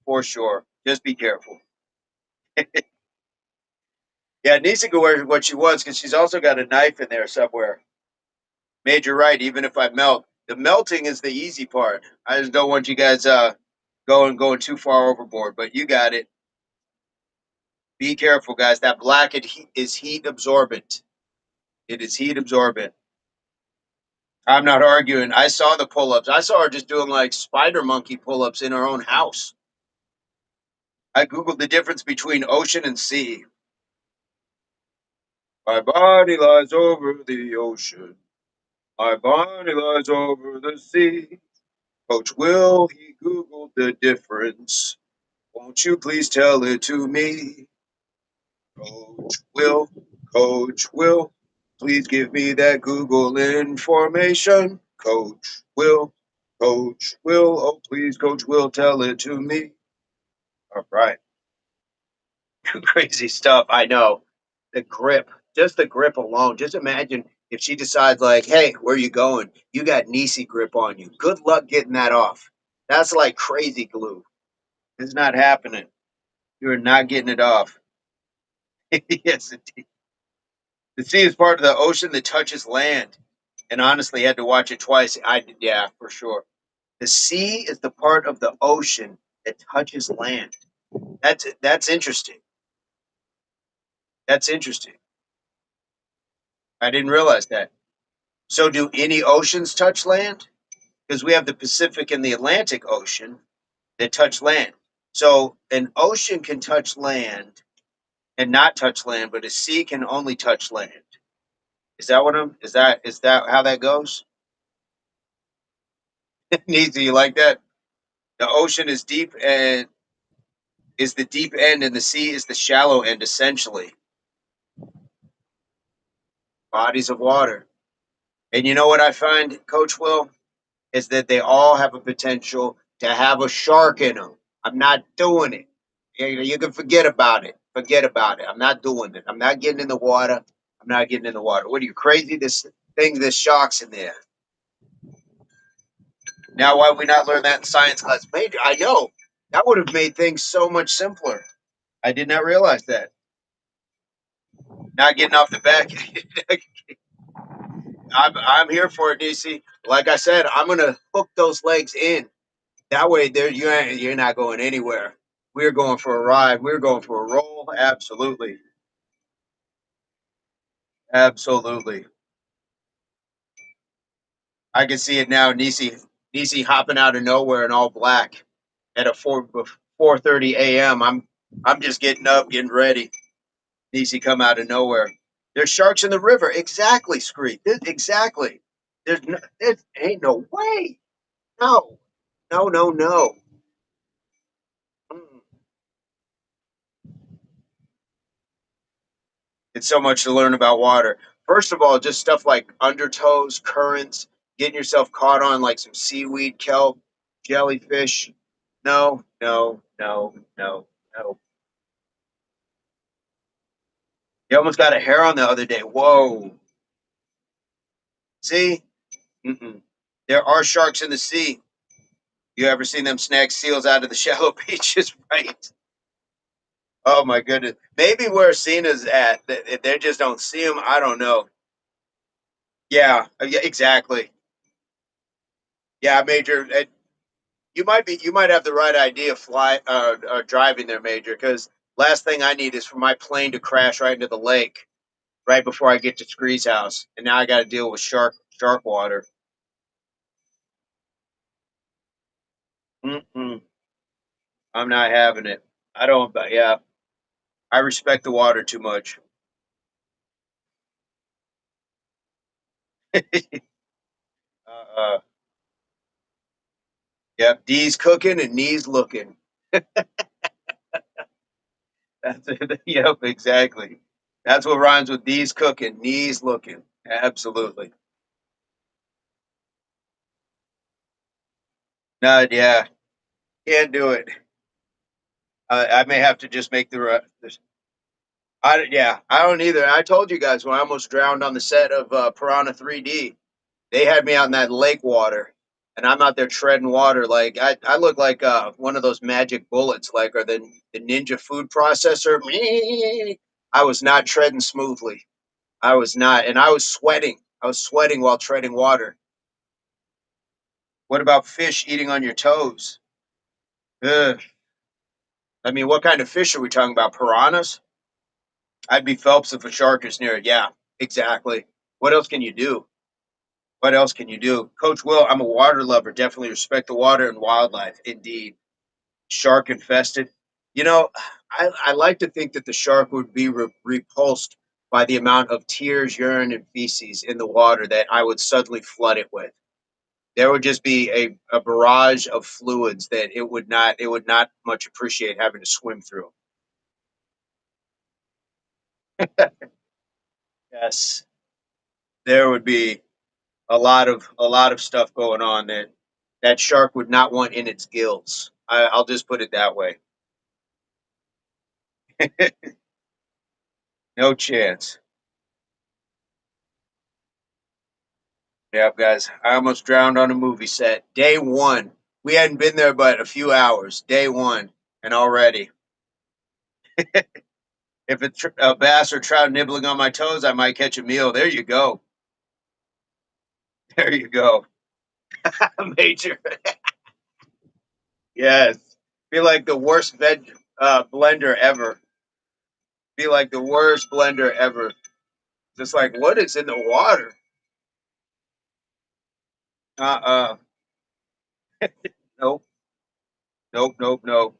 for sure. Just be careful. Yeah, Nisa can wear what she wants because she's also got a knife in there somewhere. Major right. Even if I melt, the melting is the easy part. I just don't want you guys going too far overboard. But you got it. Be careful, guys. That black is heat absorbent. It is heat absorbent. I'm not arguing. I saw the pull ups. I saw her just doing like spider monkey pull ups in her own house. I Googled the difference between ocean and sea. My body lies over the ocean. My body lies over the sea. Coach Will, he Googled the difference. Won't you please tell it to me? Coach Coach Will, please give me that Google information. Coach Will, oh please, Coach Will, tell it to me. All right. Crazy stuff. I know. The grip, just the grip alone. Just imagine if she decides, like, hey, where are you going? You got Nisi grip on you. Good luck getting that off. That's like crazy glue. It's not happening. You're not getting it off. Yes, indeed. The sea is part of the ocean that touches land. And honestly, had to watch it twice. Yeah, for sure. The sea is the part of the ocean that touches land. That's interesting. That's interesting. I didn't realize that. So, do any oceans touch land? Because we have the Pacific and the Atlantic Ocean that touch land. So, an ocean can touch land and not touch land, but a sea can only touch land. Is that what I'm? Is that how that goes? Neat. Do you like that? The ocean is deep and is the deep end, and the sea is the shallow end. Essentially, bodies of water. And you know what I find, Coach Will, is that they all have a potential to have a shark in them. I'm not doing it. You can forget about it. Forget about it. I'm not doing it. I'm not getting in the water. I'm not getting in the water. What are you crazy? There's sharks in there. Now, why we not learn that in science class major? I know that would have made things so much simpler. I did not realize that. Not getting off the back. I'm here for it, DC. Like I said, I'm gonna hook those legs in. That way, there you're not going anywhere. We're going for a ride. We're going for a roll. Absolutely, absolutely. I can see it now. Nisi hopping out of nowhere in all black at a 4:30 a.m. I'm just getting up, getting ready. Nisi come out of nowhere. There's sharks in the river. Exactly, Screet. Exactly. There ain't no way. No, no, no, no. Mm. It's so much to learn about water. First of all, just stuff like undertows, currents, getting yourself caught on like some seaweed, kelp, jellyfish. No, no, no, no, no. You almost got a hair on the other day. Whoa. See? Mm-mm. There are sharks in the sea. You ever seen them snag seals out of the shallow beaches? Right. Oh my goodness. Maybe where Cena's at, they just don't see them. I don't know. Yeah, yeah, exactly. Yeah, Major. You might have the right idea driving there, Major, because last thing I need is for my plane to crash right into the lake right before I get to Scree's house, and now I got to deal with shark water. Mm-mm, I'm not having it. I don't. But yeah, I respect the water too much. uh, yep, D's cooking and knees looking. That's it. Yep, exactly. That's what rhymes with D's cooking, knees looking. Absolutely. No, yeah, can't do it. I may have to just make yeah, I don't either. I told you guys when I almost drowned on the set of Piranha 3D, they had me out in that lake water, and I'm out there treading water like I look like one of those magic bullets, like or the ninja food processor. I was not treading smoothly. I was not, and I was sweating. I was sweating while treading water. What about fish eating on your toes? Ugh. I mean, what kind of fish are we talking about? Piranhas? I'd be Phelps if a shark is near it. Yeah, exactly. What else can you do? What else can you do? Coach Will, I'm a water lover. Definitely respect the water and wildlife. Indeed. Shark infested. You know, I like to think that the shark would be repulsed by the amount of tears, urine, and feces in the water that I would suddenly flood it with. there would just be a barrage of fluids that it would not much appreciate having to swim through. Yes, there would be a lot of stuff going on that that shark would not want in its gills. I'll just put it that way. No chance. Yep, guys. I almost drowned on a movie set. Day one. We hadn't been there but a few hours. Day one, and already. If it's a bass or trout nibbling on my toes, I might catch a meal. There you go. There you go. Major. Yes. Be like the worst blender ever. Be like the worst blender ever. Just like, what is in the water? Uh-uh. Nope. Nope. Nope. Nope.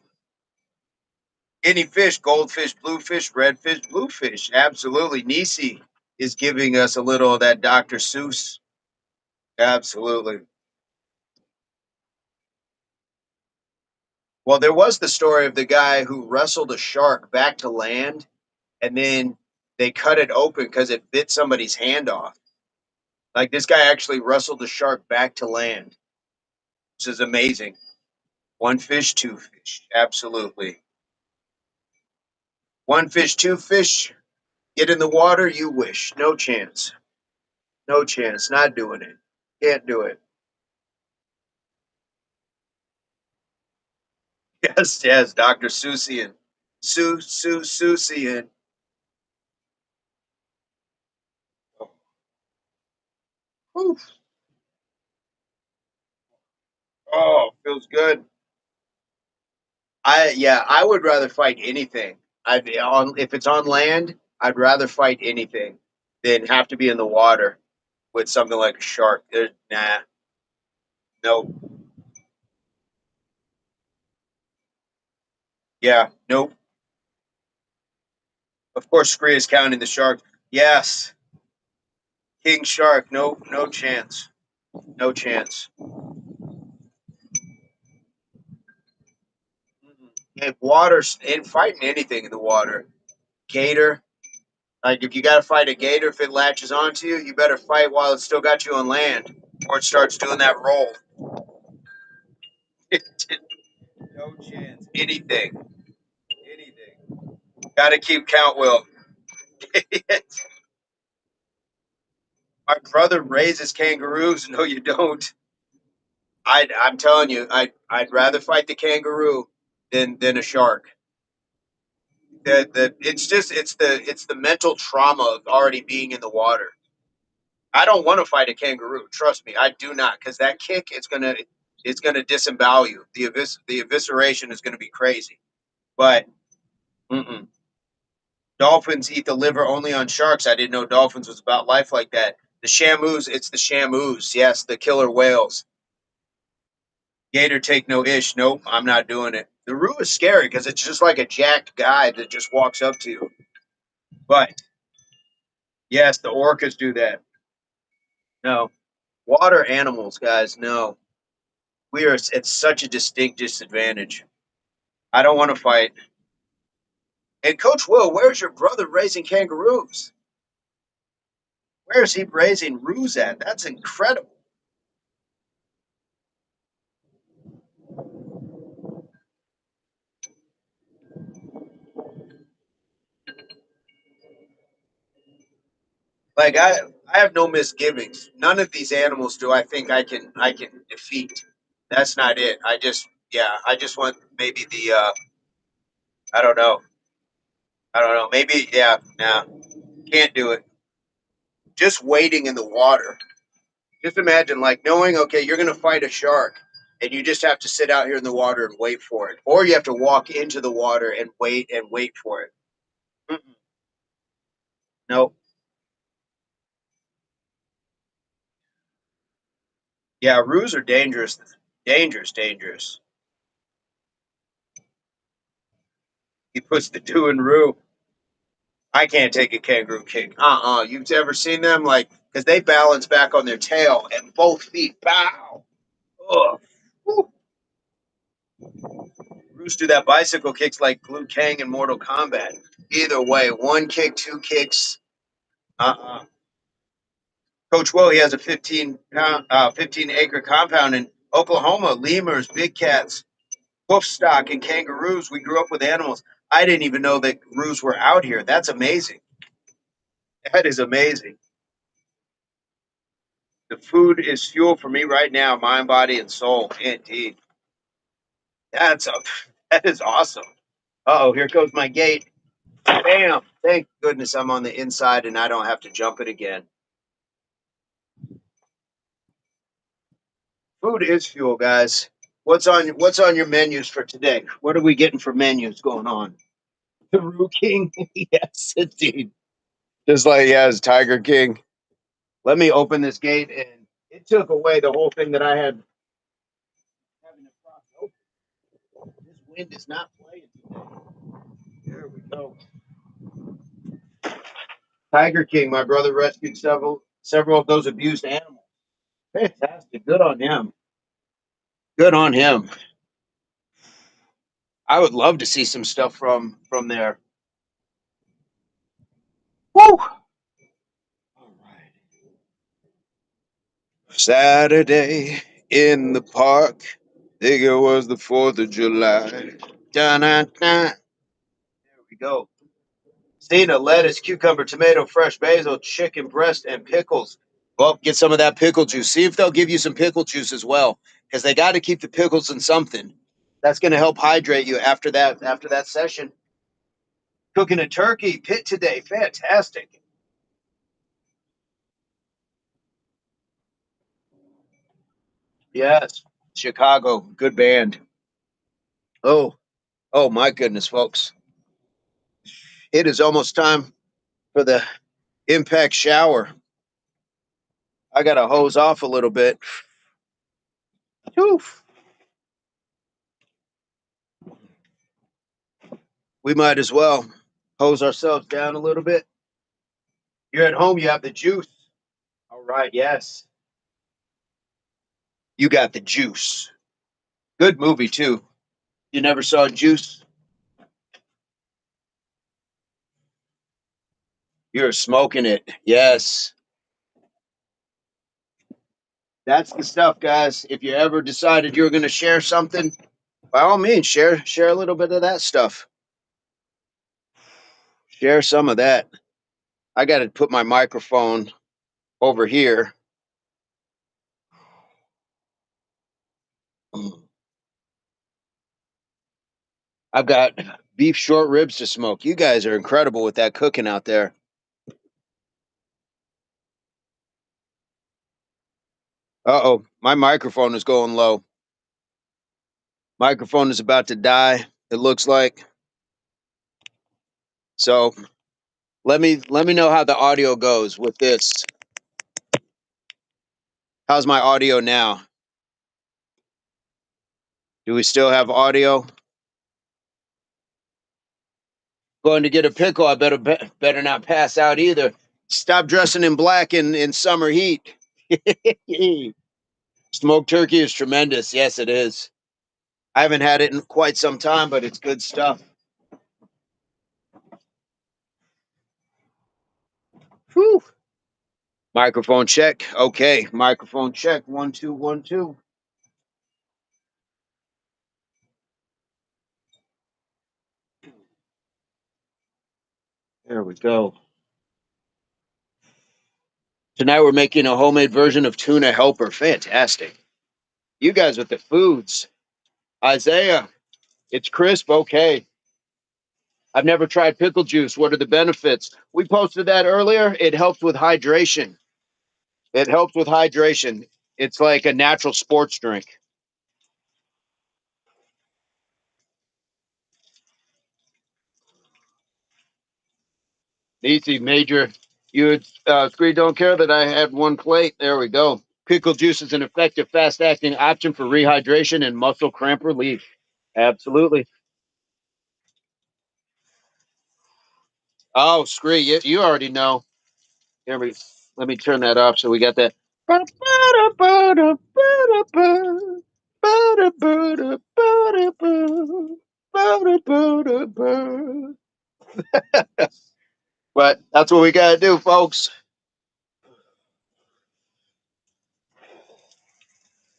Any fish, goldfish, bluefish, redfish, bluefish. Absolutely. Nisi is giving us a little of that Dr. Seuss. Absolutely. Well, there was the story of the guy who wrestled a shark back to land and then they cut it open because it bit somebody's hand off. Like this guy actually wrestled the shark back to land, which is amazing. One fish, two fish. Absolutely. One fish, two fish. Get in the water, you wish. No chance. No chance. Not doing it. Can't do it. Yes, yes, Dr. Seussian. Seussian. Whew. Oh, feels good. I would rather fight anything. I'd on if it's on land, I'd rather fight anything than have to be in the water with something like a shark. Nah, nope. Yeah, nope. Of course, Scree is counting the shark. Yes, king shark. No, no chance. No chance. If water in fighting anything in the water, gator. Like if you got to fight a gator, if it latches onto you, you better fight while it's still got you on land, or it starts doing that roll. No chance. Anything. Anything. Got to keep count, Will. My brother raises kangaroos. No, you don't. I'm telling you, I'd rather fight the kangaroo than a shark. It's just it's the mental trauma of already being in the water. I don't want to fight a kangaroo. Trust me, I do not, because that kick it's gonna disembowel you. The evisceration is gonna be crazy. But mm-mm. Dolphins eat the liver only on sharks. I didn't know dolphins was about life like that. The shamus, it's the shamus. Yes, the killer whales. Gator take no ish. Nope, I'm not doing it. The roo is scary because it's just like a jacked guy that just walks up to you. But yes, the orcas do that. No, water animals, guys. No, we are at such a distinct disadvantage. I don't want to fight. And Coach Will, where's your brother raising kangaroos? Where's he raising roos at? That's incredible. Like I have no misgivings. None of these animals do I think I can defeat. That's not it. I just want maybe the I don't know. I don't know. Maybe nah, can't do it. Just waiting in the water. Just imagine like knowing okay, you're gonna fight a shark and you just have to sit out here in the water and wait for it. Or you have to walk into the water and wait for it. Mm-mm. Nope. Yeah, roos are dangerous. Dangerous, dangerous. He puts the two in roo. I can't take a kangaroo kick. You've ever seen them? Like, because they balance back on their tail and both feet, bow. Oh, whew. Bruce do that bicycle kicks like Liu Kang in Mortal Kombat. Either way, one kick, two kicks. Uh-uh. Coach Will, he has a 15-acre compound in Oklahoma. Lemurs, big cats, wolf stock, and kangaroos. We grew up with animals. I didn't even know that kangaroos were out here. That's amazing. That is amazing. The food is fuel for me right now, mind, body, and soul. Indeed. That's a, that is awesome. Uh-oh, here goes my gate. Bam! Thank goodness I'm on the inside and I don't have to jump it again. Food is fuel, guys. What's on your menus for today? What are we getting for menus going on? The Roo King? Yes, indeed. Just like it's Tiger King. Let me open this gate and it took away the whole thing that I had having to prop open. This wind is not playing today. There we go. Tiger King, my brother rescued several of those abused animals. Fantastic. Good on him. Good on him. I would love to see some stuff from there. Woo! All right. Saturday in the park. Think it was the 4th of July. Dun-dun-dun. There we go. Cena, lettuce, cucumber, tomato, fresh basil, chicken breast, and pickles. Well, get some of that pickle juice. See if they'll give you some pickle juice as well, because they got to keep the pickles in something. That's going to help hydrate you after that session. Cooking a turkey pit today. Fantastic. Yes. Chicago. Good band. Oh my goodness, folks. It is almost time for the impact shower. I got to hose off a little bit. Whew. We might as well hose ourselves down a little bit. You're at home, you have the juice. All right, yes. You got the juice. Good movie, too. You never saw Juice? You're smoking it. Yes. That's the stuff, guys. If you ever decided you're going to share something, by all means, share a little bit of that stuff. Share some of that. I got to put my microphone over here. I've got beef short ribs to smoke. You guys are incredible with that cooking out there. Uh-oh, my microphone is going low. Microphone is about to die, it looks like. So let me know how the audio goes with this. How's my audio now? Do we still have audio? Going to get a pickle. I better not pass out either. Stop dressing in black in summer heat. Smoked turkey is tremendous. Yes, it is. I haven't had it in quite some time, but it's good stuff. Whew. Microphone check. Okay, microphone check. 1 2 1 2. There we go. Tonight we're making a homemade version of tuna helper. Fantastic. You guys with the foods. Isaiah, it's crisp. Okay. I've never tried pickle juice. What are the benefits? We posted that earlier. It helps with hydration. It helps with hydration. It's like a natural sports drink. Easy, major. You Scree, don't care that I had one plate. There we go. Pickle juice is an effective, fast-acting option for rehydration and muscle cramp relief. Absolutely. Oh, Scree, you already know. Here we. Let me turn that off so we got that. But that's what we got to do, folks.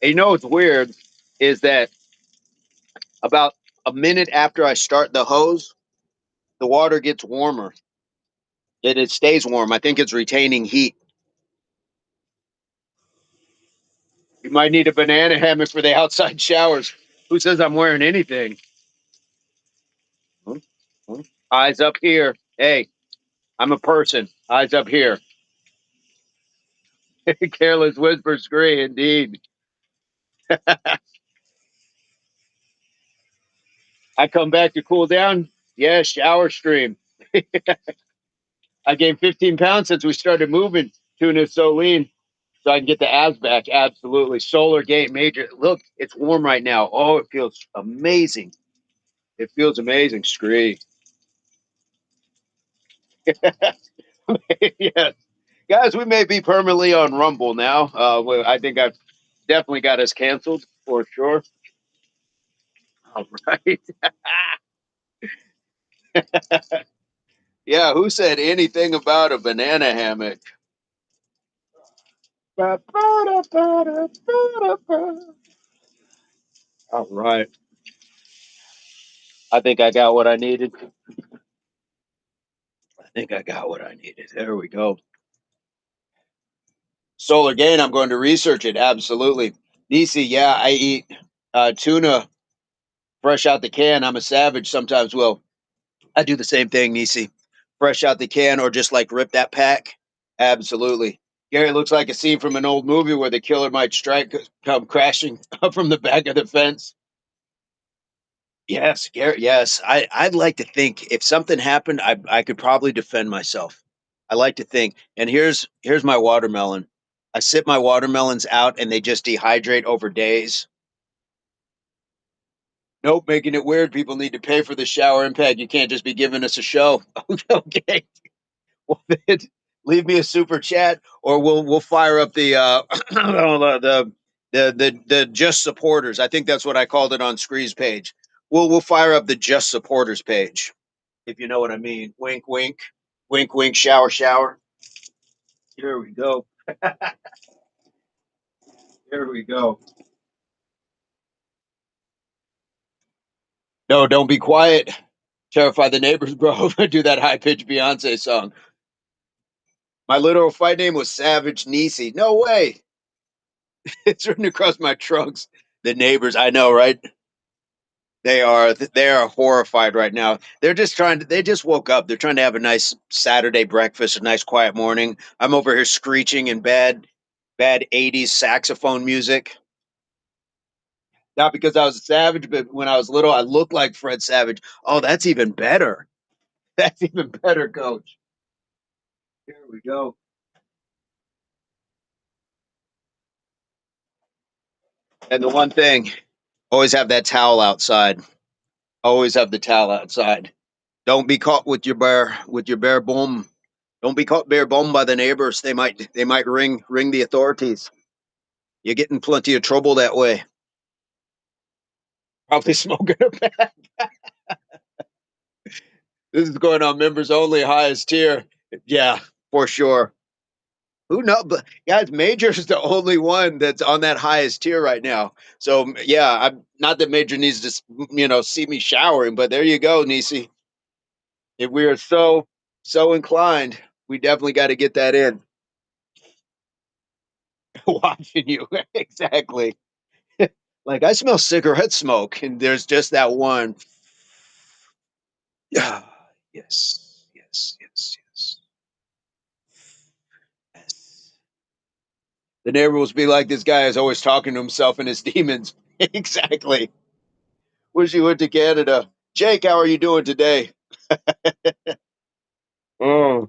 And you know what's weird is that about a minute after I start the hose, the water gets warmer. It stays warm. I think it's retaining heat. You might need a banana hammock for the outside showers. Who says I'm wearing anything? Eyes up here. Hey, I'm a person. Eyes up here. Careless whisper scree, indeed. I come back to cool down. Yeah, shower stream. I gained 15 pounds since we started moving. Tuna is so lean. So I can get the abs back. Absolutely. Solar Gate Major. Look, it's warm right now. Oh, it feels amazing. It feels amazing. Scree. Yes. Guys, we may be permanently on Rumble now. I think I've definitely got us canceled for sure. All right. Yeah, who said anything about a banana hammock? All right. I think I got what I needed. I think I got what I needed. There we go. Solar Gain, I'm going to research it. Absolutely. DC, yeah, I eat tuna fresh out the can. I'm a savage sometimes. Well, I do the same thing, Nisi. Fresh out the can or just like rip that pack. Absolutely. Gary looks like a scene from an old movie where the killer might strike, come crashing up from the back of the fence. Yes, Gary. Yes, I'd like to think if something happened, I could probably defend myself. I like to think. And here's my watermelon. I sit my watermelons out and they just dehydrate over days. Nope, making it weird. People need to pay for the shower impact. You can't just be giving us a show. Okay. Well, then, leave me a super chat, or we'll fire up the the just supporters. I think that's what I called it on Scree's page. We'll fire up the just supporters page, if you know what I mean. Wink, wink, wink, wink. Shower, shower. Here we go. Here we go. No, don't be quiet. Terrify the neighbors, bro. Do that high pitched Beyonce song. My literal fight name was Savage Nisi. No way. It's written across my trunks. The neighbors, I know, right? They are horrified right now. They're just trying to they just woke up. They're trying to have a nice Saturday breakfast, a nice quiet morning. I'm over here screeching in bad 80s saxophone music. Not because I was a savage, but when I was little, I looked like Fred Savage. Oh, that's even better. That's even better, coach. Here we go. And the one thing, always have that towel outside. Always have the towel outside. Don't be caught with your bare bum. Don't be caught bare bum by the neighbors. They might ring the authorities. You're getting plenty of trouble that way. Probably smoking a pack. This is going on members only, highest tier. Yeah, for sure. Who knows? But guys, Major is the only one that's on that highest tier right now. So yeah, I'm not that Major needs to see me showering, but there you go, Nisi. If we are so inclined, we definitely got to get that in. Watching you exactly. Like I smell cigarette smoke, and there's just that one. Yeah. Yes. Yes. Yes. Yes. Yes. The neighbors be like, this guy is always talking to himself and his demons. Exactly. Wish you went to Canada. Jake, how are you doing today? Oh.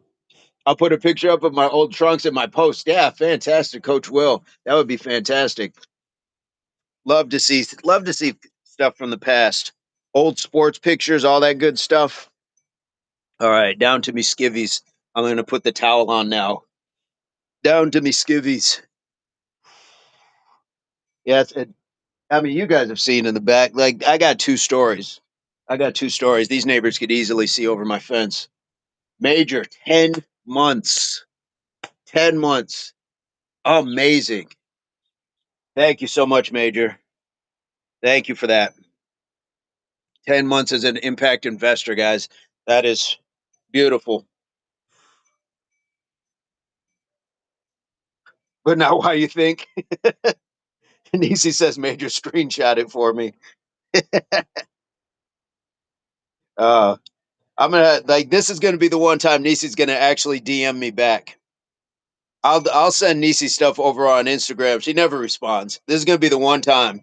I'll put a picture up of my old trunks in my post. Yeah, fantastic, Coach Will. That would be fantastic. Love to see stuff from the past. Old sports pictures, all that good stuff. All right, down to me skivvies. I'm gonna put the towel on now. Down to me skivvies. Yes, I mean, you guys have seen in the back. Like, I got two stories. I got two stories. These neighbors could easily see over my fence. Major, 10 months. 10 months. Amazing. Thank you so much, Major. Thank you for that. 10 months as an impact investor, guys. That is beautiful. But now, why you think? Nisi says Major screenshot it for me. Uh, I'm gonna like this is gonna be the one time Nisi's gonna actually DM me back. I'll send Nisi stuff over on Instagram. She never responds. This is gonna be the one time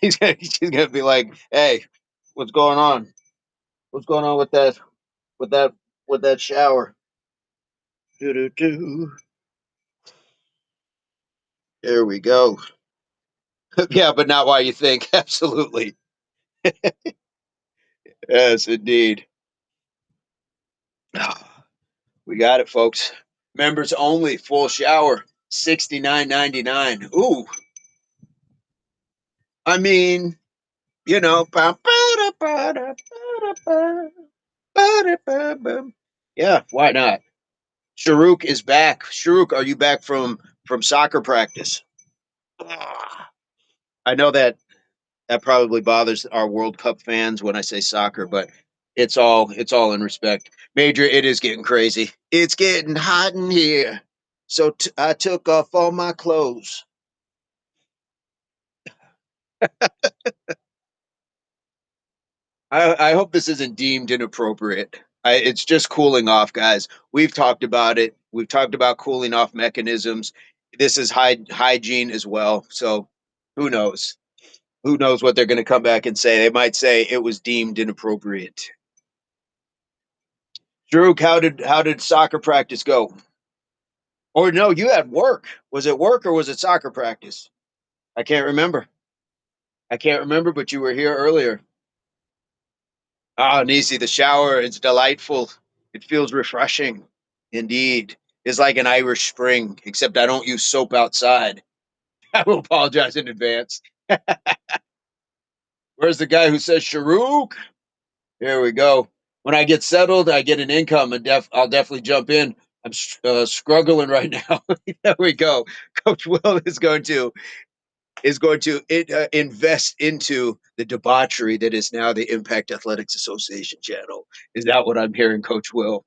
she's gonna be like, "Hey, what's going on? What's going on with that with that with that shower?" Do do do. There we go. Yeah, but not why you think. Absolutely. Yes, indeed. We got it, folks. Members only, full shower, $69.99. Ooh, I mean, you know, yeah, why not? Sharuk is back. Sharuk, are you back from soccer practice? I know that probably bothers our World Cup fans when I say soccer, but it's all in respect. Major, it is getting crazy. It's getting hot in here, so I took off all my clothes. I hope this isn't deemed inappropriate. It's just cooling off, guys. We've talked about it. We've talked about cooling off mechanisms. This is hygiene as well. So who knows? Who knows what they're going to come back and say? They might say it was deemed inappropriate. Drew, how did soccer practice go? Or no, you had work. Was it work or was it soccer practice? I can't remember. I can't remember, but you were here earlier. Ah, Nisi, the shower, it's delightful. It feels refreshing. Indeed. It's like an Irish spring, except I don't use soap outside. I will apologize in advance. Where's the guy who says Sharuk? Here we go. When I get settled, I get an income, and I'll definitely jump in. I'm struggling right now. There we go. Coach Will is going to invest into the debauchery that is now the Impact Athletics Association channel. Is that what I'm hearing, Coach Will?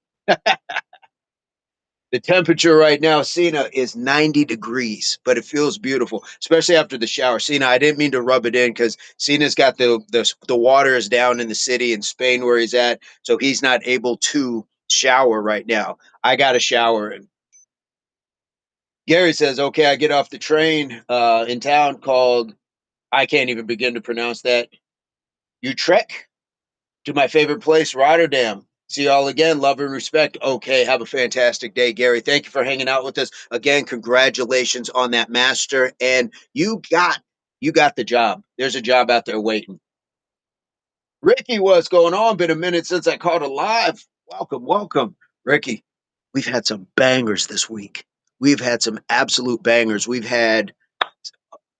The temperature right now, Cena, is 90 degrees, but it feels beautiful, especially after the shower. Cena, I didn't mean to rub it in because Cena's got the water is down in the city in Spain where he's at, so he's not able to shower right now. I got a shower, and Gary says, "Okay, I get off the train in town called I can't even begin to pronounce that Utrecht to my favorite place, Rotterdam. See y'all again. Love and respect. Okay, have a fantastic day, Gary. Thank you for hanging out with us again. Congratulations on that master, and you got the job. There's a job out there waiting. Ricky, what's going on? Been a minute since I caught a live. Welcome, welcome, Ricky. We've had some bangers this week. We've had some absolute bangers. We've had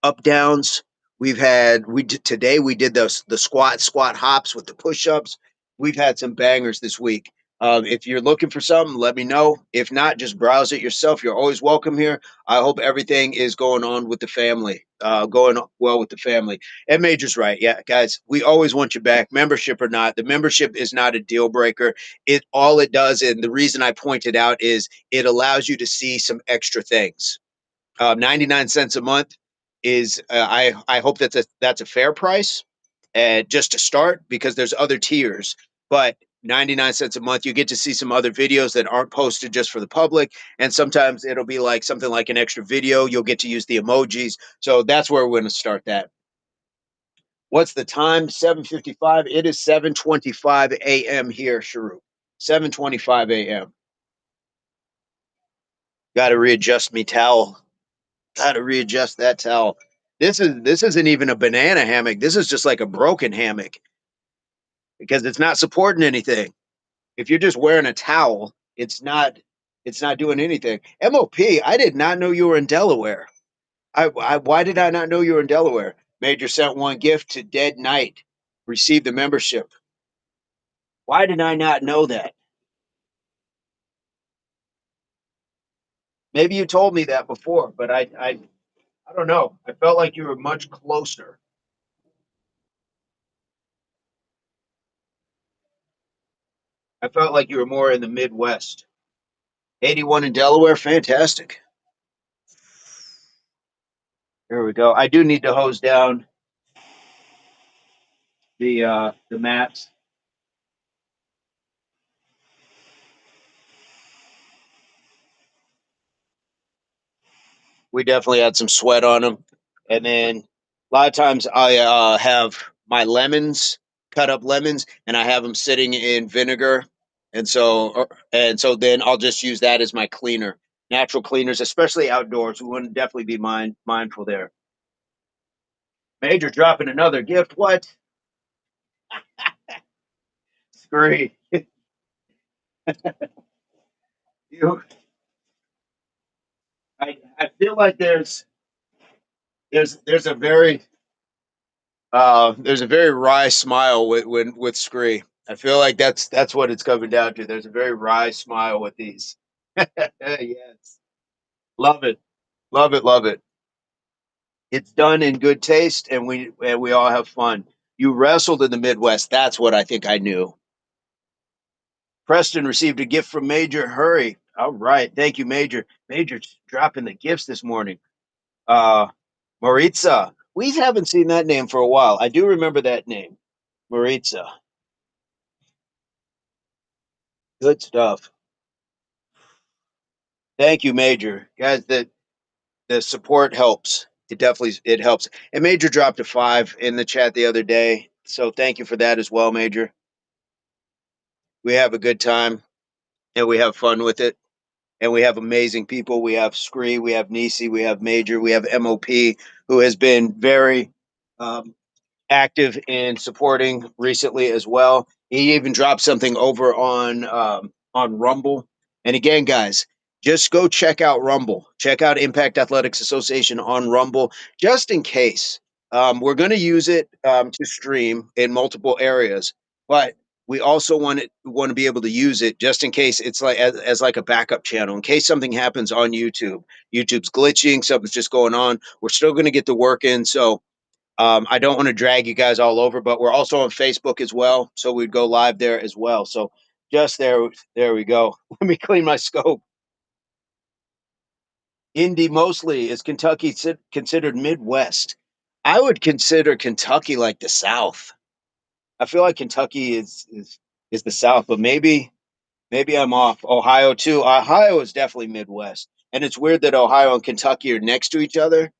up downs. Today we did the squat hops with the push ups. We've had some bangers this week. If you're looking for something, let me know. If not, just browse it yourself. You're always welcome here. I hope everything is going on with the family, going well with the family. And Major's right. Yeah, guys, we always want you back, membership or not. The membership is not a deal breaker. All it does, and the reason I pointed out is it allows you to see some extra things. 99 cents a month is I hope that's a fair price just to start because there's other tiers, but 99 cents a month you get to see some other videos that aren't posted just for the public, and sometimes it'll be like something like an extra video. You'll get to use the emojis, so that's where we're going to start that. What's the time? 7:55. It is 7:25 a.m. here, Sharu. 7:25 a.m. Got to readjust me towel. Got to readjust that towel. This isn't even a banana hammock. This is just like a broken hammock because it's not supporting anything. If you're just wearing a towel, it's not doing anything. MOP, I did not know you were in Delaware. Why did I not know you were in Delaware? Major sent one gift to Dead Knight. Received the membership. Why did I not know that? Maybe you told me that before, but I don't know. I felt like you were much closer. I felt like you were more in the Midwest. 81 in Delaware, fantastic. There we go. I do need to hose down the mats. We definitely had some sweat on them. And then a lot of times I have my lemons, cut up lemons, and I have them sitting in vinegar. And so then I'll just use that as my cleaner. Natural cleaners, especially outdoors. We want to definitely be mindful there. Major dropping another gift. What? Scree. You I feel like there's a very wry smile with Scree. I feel like that's what it's coming down to. There's a very wry smile with these. Yes, love it, love it, love it. It's done in good taste, and we all have fun. You wrestled in the Midwest. That's what I think I knew. Preston received a gift from Major. Hurry! All right, thank you, Major. Major dropping the gifts this morning. Uh, Maritza. We haven't seen that name for a while. I do remember that name, Maritza. Good stuff. Thank you, Major. Guys, the support helps. It helps. And Major dropped a 5 in the chat the other day. So thank you for that as well, Major. We have a good time and we have fun with it. And we have amazing people. We have Scree, we have Nisi, we have Major, we have MOP, who has been very um, active in supporting recently as well. He even dropped something over on Rumble. And again, guys, just go check out Rumble. Check out Impact Athletics Association on Rumble, just in case. We're going to use it to stream in multiple areas, but we also want to be able to use it just in case it's like as like a backup channel in case something happens on YouTube. YouTube's glitching, something's just going on. We're still going to get the work in, so I don't want to drag you guys all over, but we're also on Facebook as well, so we'd go live there as well. So just there we go. Let me clean my scope. Indy mostly is Kentucky considered Midwest? I would consider Kentucky like the South. I feel like Kentucky is the South, but maybe I'm off. Ohio too. Ohio is definitely Midwest, and it's weird that Ohio and Kentucky are next to each other.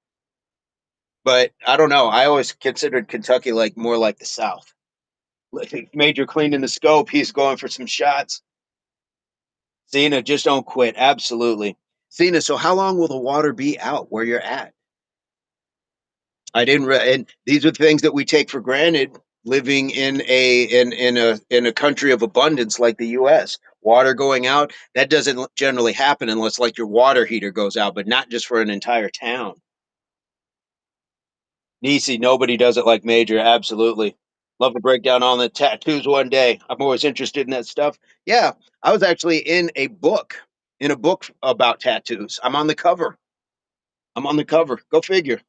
But I don't know. I always considered Kentucky like more like the South. Major cleaning the scope. He's going for some shots. Cena, just don't quit. Absolutely. Cena, so how long will the water be out where you're at? I didn't and these are things that we take for granted living in a country of abundance like the US. Water going out, that doesn't generally happen unless like your water heater goes out, but not just for an entire town. Nisi, nobody does it like Major. Absolutely. Love to break down on the tattoos one day. I'm always interested in that stuff. Yeah, I was actually in a book about tattoos. I'm on the cover. I'm on the cover. Go figure.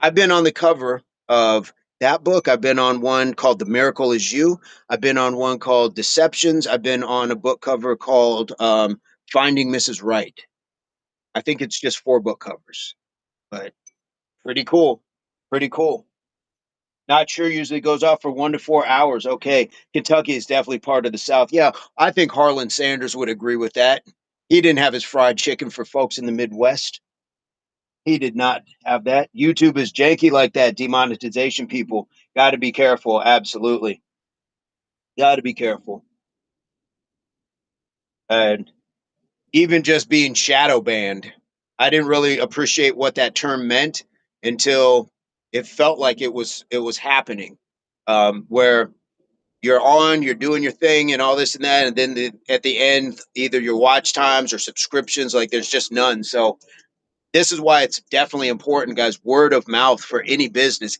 I've been on the cover of that book. I've been on one called The Miracle Is You. I've been on one called Deceptions. I've been on a book cover called Finding Mrs. Right. I think it's just 4 book covers, but pretty cool. Pretty cool. Not sure usually goes off for 1 to 4 hours. Okay. Kentucky is definitely part of the South. Yeah. I think Harlan Sanders would agree with that. He didn't have his fried chicken for folks in the Midwest. He did not have that. YouTube is janky like that. Demonetization people. Got to be careful. Absolutely. Got to be careful. And even just being shadow banned, I didn't really appreciate what that term meant until it felt like it was happening. Where you're doing your thing and all this and that, and then at the end, either your watch times or subscriptions, like there's just none. So This is why it's definitely important, guys. Word of mouth for any business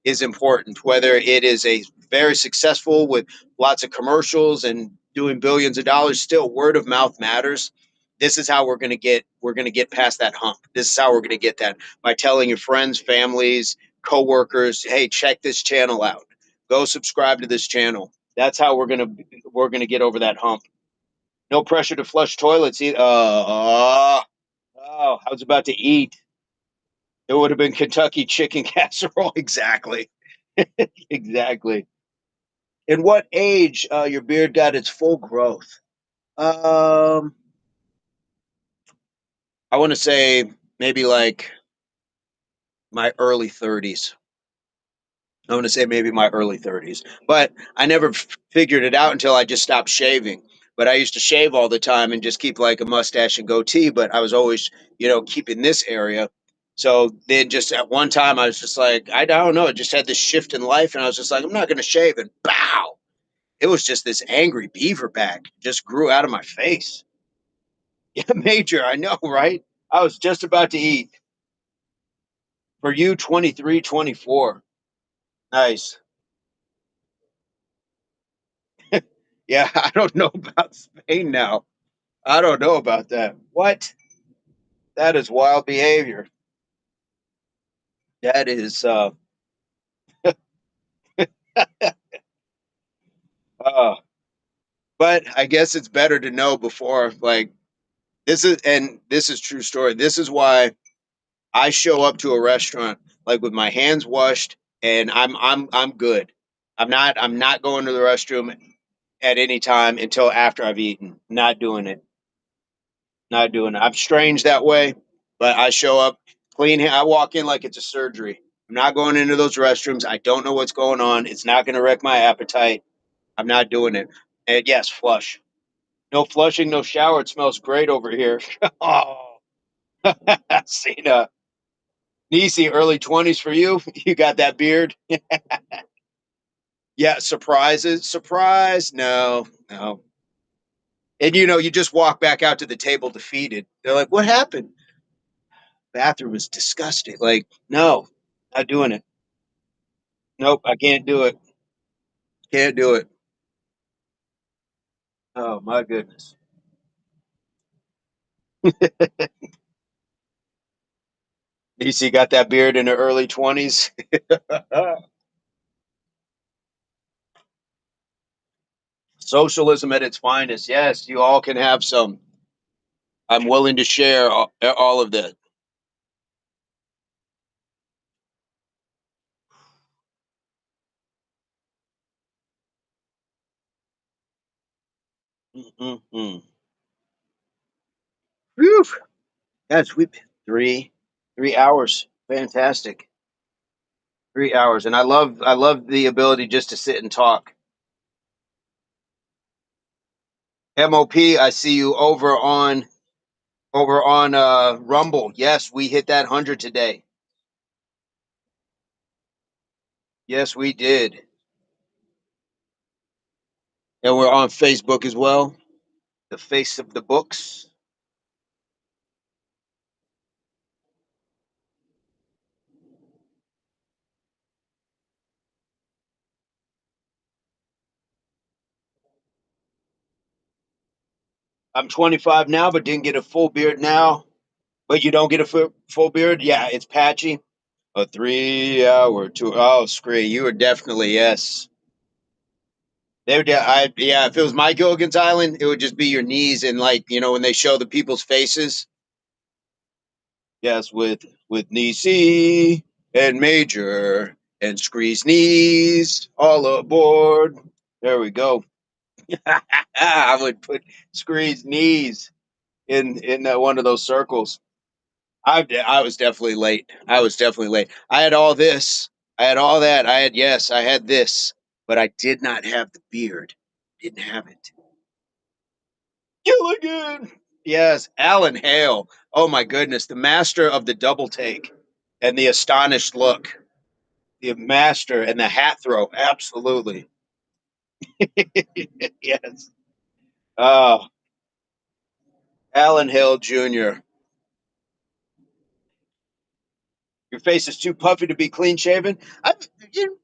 is important, whether it is a very successful with lots of commercials and doing billions of dollars. Still, word of mouth matters. This is how we're going to get past that hump. This is how we're going to get that by telling your friends, families, coworkers, hey, check this channel out. Go subscribe to this channel. That's how we're gonna get over that hump. No pressure to flush toilets. Oh, I was about to eat. It would have been Kentucky chicken casserole. Exactly. Exactly. In what age your beard got its full growth? Um, I want to say maybe like my early 30s. I want to say maybe my early 30s. But I never figured it out until I just stopped shaving. But I used to shave all the time and just keep like a mustache and goatee. But I was always, keeping this area. So then just at one time, I was just like, I don't know. I just had this shift in life. And I was just like, I'm not going to shave. And bow. It was just this angry beaver back just grew out of my face. Yeah, major. I know, right? I was just about to eat. For you, 23, 24. Nice. Yeah, I don't know about Spain now. I don't know about that. What? That is wild behavior. That is uh but I guess it's better to know before like this is true story. This is why I show up to a restaurant like with my hands washed and I'm good. I'm not going to the restroom at any time until after I've eaten. Not doing it. Not doing it. I'm strange that way, but I show up clean. I walk in like it's a surgery. I'm not going into those restrooms. I don't know what's going on. It's not going to wreck my appetite. I'm not doing it. And yes, flush. No flushing, no shower. It smells great over here. Oh, Cena. Nisi, early 20s for you. You got that beard. Yeah, surprises. Surprise. No, no. And you just walk back out to the table defeated. They're like, what happened? Bathroom is disgusting. Like, no, not doing it. Nope, I can't do it. Can't do it. Oh my goodness. DC got that beard in the early 20s. Socialism at its finest. Yes, you all can have some. I'm willing to share all of that. Mm-hmm. Whew. That's we 3 hours. Fantastic. 3 hours. And I love the ability just to sit and talk. MOP, I see you over on Rumble. Yes, we hit that 100 today. Yes, we did. And we're on Facebook as well. The face of the books. I'm 25 now, but didn't get a full beard now. But you don't get a full beard? Yeah, it's patchy. A 3 hour tour. Oh, screw you were definitely yes. Yeah. If it was my Gilligan's Island, it would just be your knees and like when they show the people's faces. Yes, with Nisi and Major and Scree's knees all aboard. There we go. I would put Scree's knees in one of those circles. I was definitely late. I was definitely late. I had all this. I had all that. I had this, but I did not have the beard. Didn't have it. Gilligan. Yes, Alan Hale. Oh my goodness, the master of the double take and the astonished look. The master and the hat throw. Absolutely. Yes. Oh, Alan Hale Jr. Your face is too puffy to be clean shaven. You,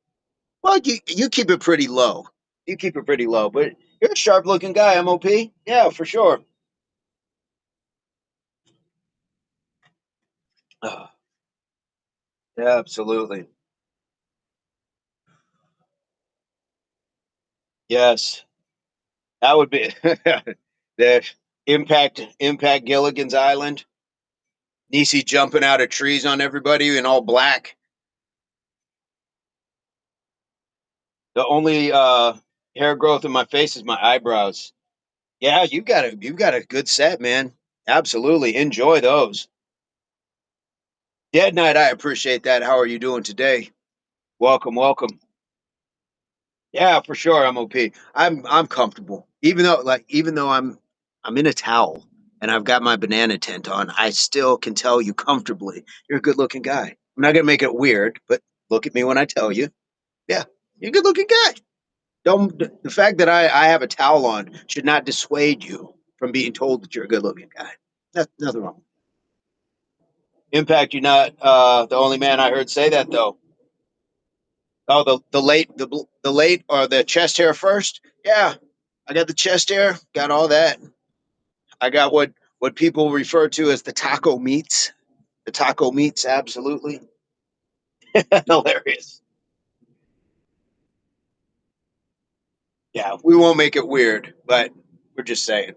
well, you keep it pretty low. You keep it pretty low, but you're a sharp looking guy, MOP. Yeah, for sure. Yeah, absolutely. Yes, that would be the impact Gilligan's Island. Niecy jumping out of trees on everybody in all black. The only hair growth in my face is my eyebrows. Yeah, you got a good set, man. Absolutely. Enjoy those. Dead Night, I appreciate that. How are you doing today? Welcome, welcome. Yeah, for sure, I'm OP. I'm comfortable. Even though I'm in a towel and I've got my banana tent on, I still can tell you comfortably you're a good looking guy. I'm not gonna make it weird, but look at me when I tell you. Yeah, you're a good looking guy. Don't the fact that I have a towel on should not dissuade you from being told that you're a good looking guy. Nothing wrong. Impact, you're not the only man I heard say that though. Oh, the late or the chest hair first? Yeah, I got the chest hair, got all that. I got what people refer to as the taco meats. The taco meats, absolutely hilarious. Yeah, we won't make it weird, but we're just saying,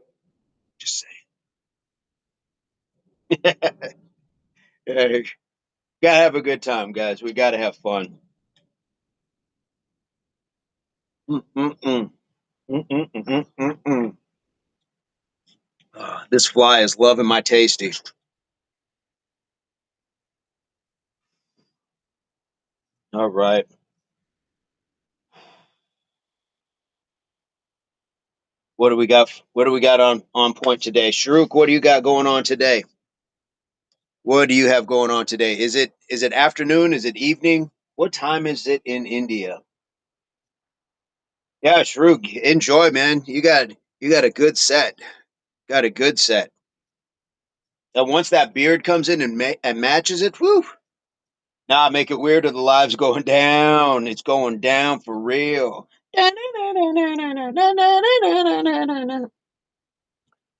just saying. Hey, gotta have a good time, guys. We gotta have fun. Mm-mm-mm. Mm-mm-mm-mm-mm. This fly is loving my tasty. All right, what do we got? What do we got on point today, Sharuk? What do you got going on today? What do you have going on today? Is it afternoon? Is it evening? What time is it in India? Yeah, Shrug, enjoy, man. You got a good set. Got a good set. And once that beard comes in and and matches it, whoo! Now make it weird or the live's going down. It's going down for real.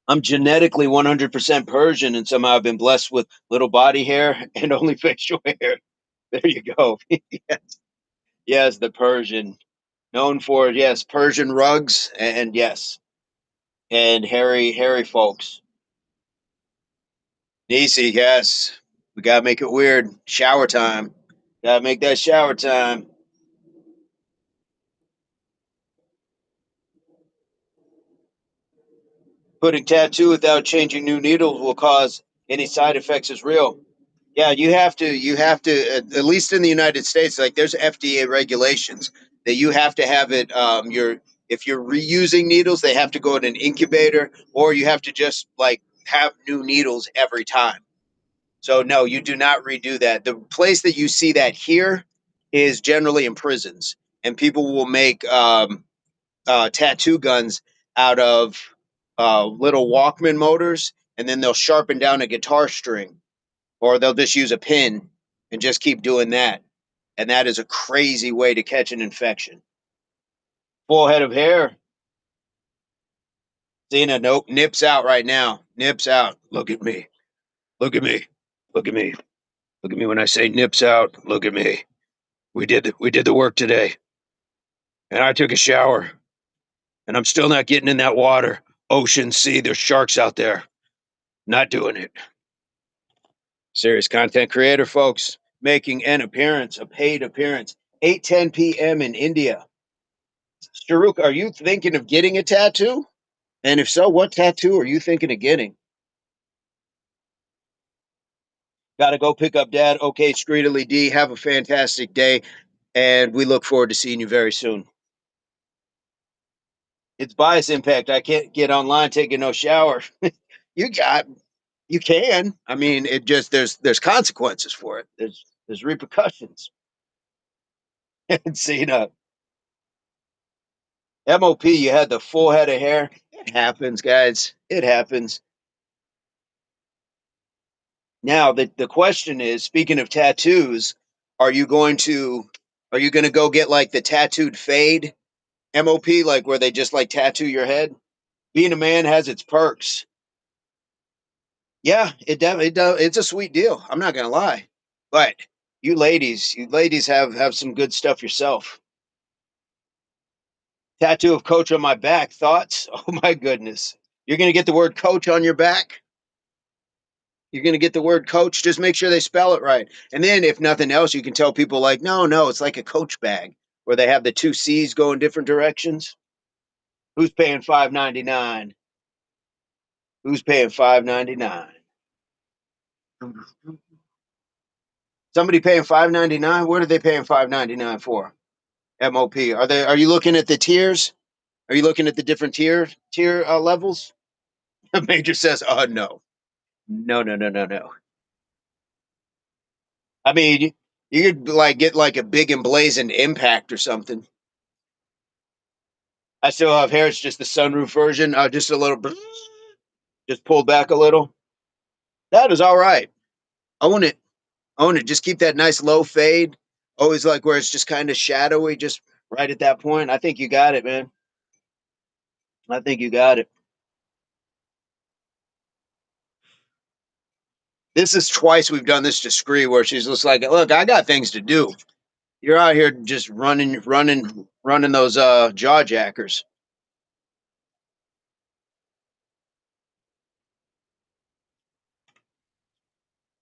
I'm genetically 100% Persian, and somehow I've been blessed with little body hair and only facial hair. There you go. Yes, the Persian. Known for, yes, Persian rugs and yes, and hairy folks. DC, yes. We gotta make it weird. Shower time. Gotta make that shower time. Putting tattoo without changing new needles will cause any side effects is real. Yeah, you have to at least in the United States, like there's FDA regulations that you have to have it if you're reusing needles, they have to go in an incubator or you have to just like have new needles every time. So no, you do not redo that. The place that you see that here is generally in prisons, and people will make tattoo guns out of little Walkman motors, and then they'll sharpen down a guitar string, or they'll just use a pin and just keep doing that. And that is a crazy way to catch an infection. Full head of hair. Cena, nope, nips out right now. Nips out. Look at me. Look at me. Look at me. Look at me when I say nips out. Look at me. We did the work today, and I took a shower, and I'm still not getting in that water. Ocean, sea, there's sharks out there. Not doing it. Serious content creator, folks, making an appearance, a paid appearance, 8:10 p.m. in India. Sharuk, are you thinking of getting a tattoo? And if so, what tattoo are you thinking of getting? Got to go pick up dad. Okay, Streetly D, have a fantastic day, and we look forward to seeing you very soon. It's bias impact. I can't get online taking no shower. you got you can. I mean, it just there's consequences for it. There's repercussions. And Cena, MOP, you had the full head of hair. It happens, guys. It happens. Now the question is, speaking of tattoos, are you going to are you going to go get like the tattooed fade MOP, like where they just like tattoo your head? Being a man has its perks. Yeah, it definitely does. It's a sweet deal. I'm not gonna lie, but you ladies have some good stuff yourself. Tattoo of coach on my back. Thoughts? Oh my goodness. You're gonna get the word coach on your back. You're gonna get the word coach. Just make sure they spell it right. And then, if nothing else, you can tell people like, no, it's like a coach bag where they have the two C's going different directions. Who's paying $5.99? Who's paying $5.99? Somebody paying $5.99? What are they paying $5.99 for? MOP. Are you looking at the tiers? Are you looking at the different tier levels? Major says, no. No, no, no, no, no. I mean, you could like get like a big emblazoned impact or something. I still have hair. It's just the sunroof version. Just a little, just pulled back a little. That is all right. Own it. Own it. Just keep that nice low fade. Always like where it's just kind of shadowy, just right at that point. I think you got it, man. I think you got it. This is twice we've done this to Scree where she's just like, look, I got things to do. You're out here just running those jaw jackers.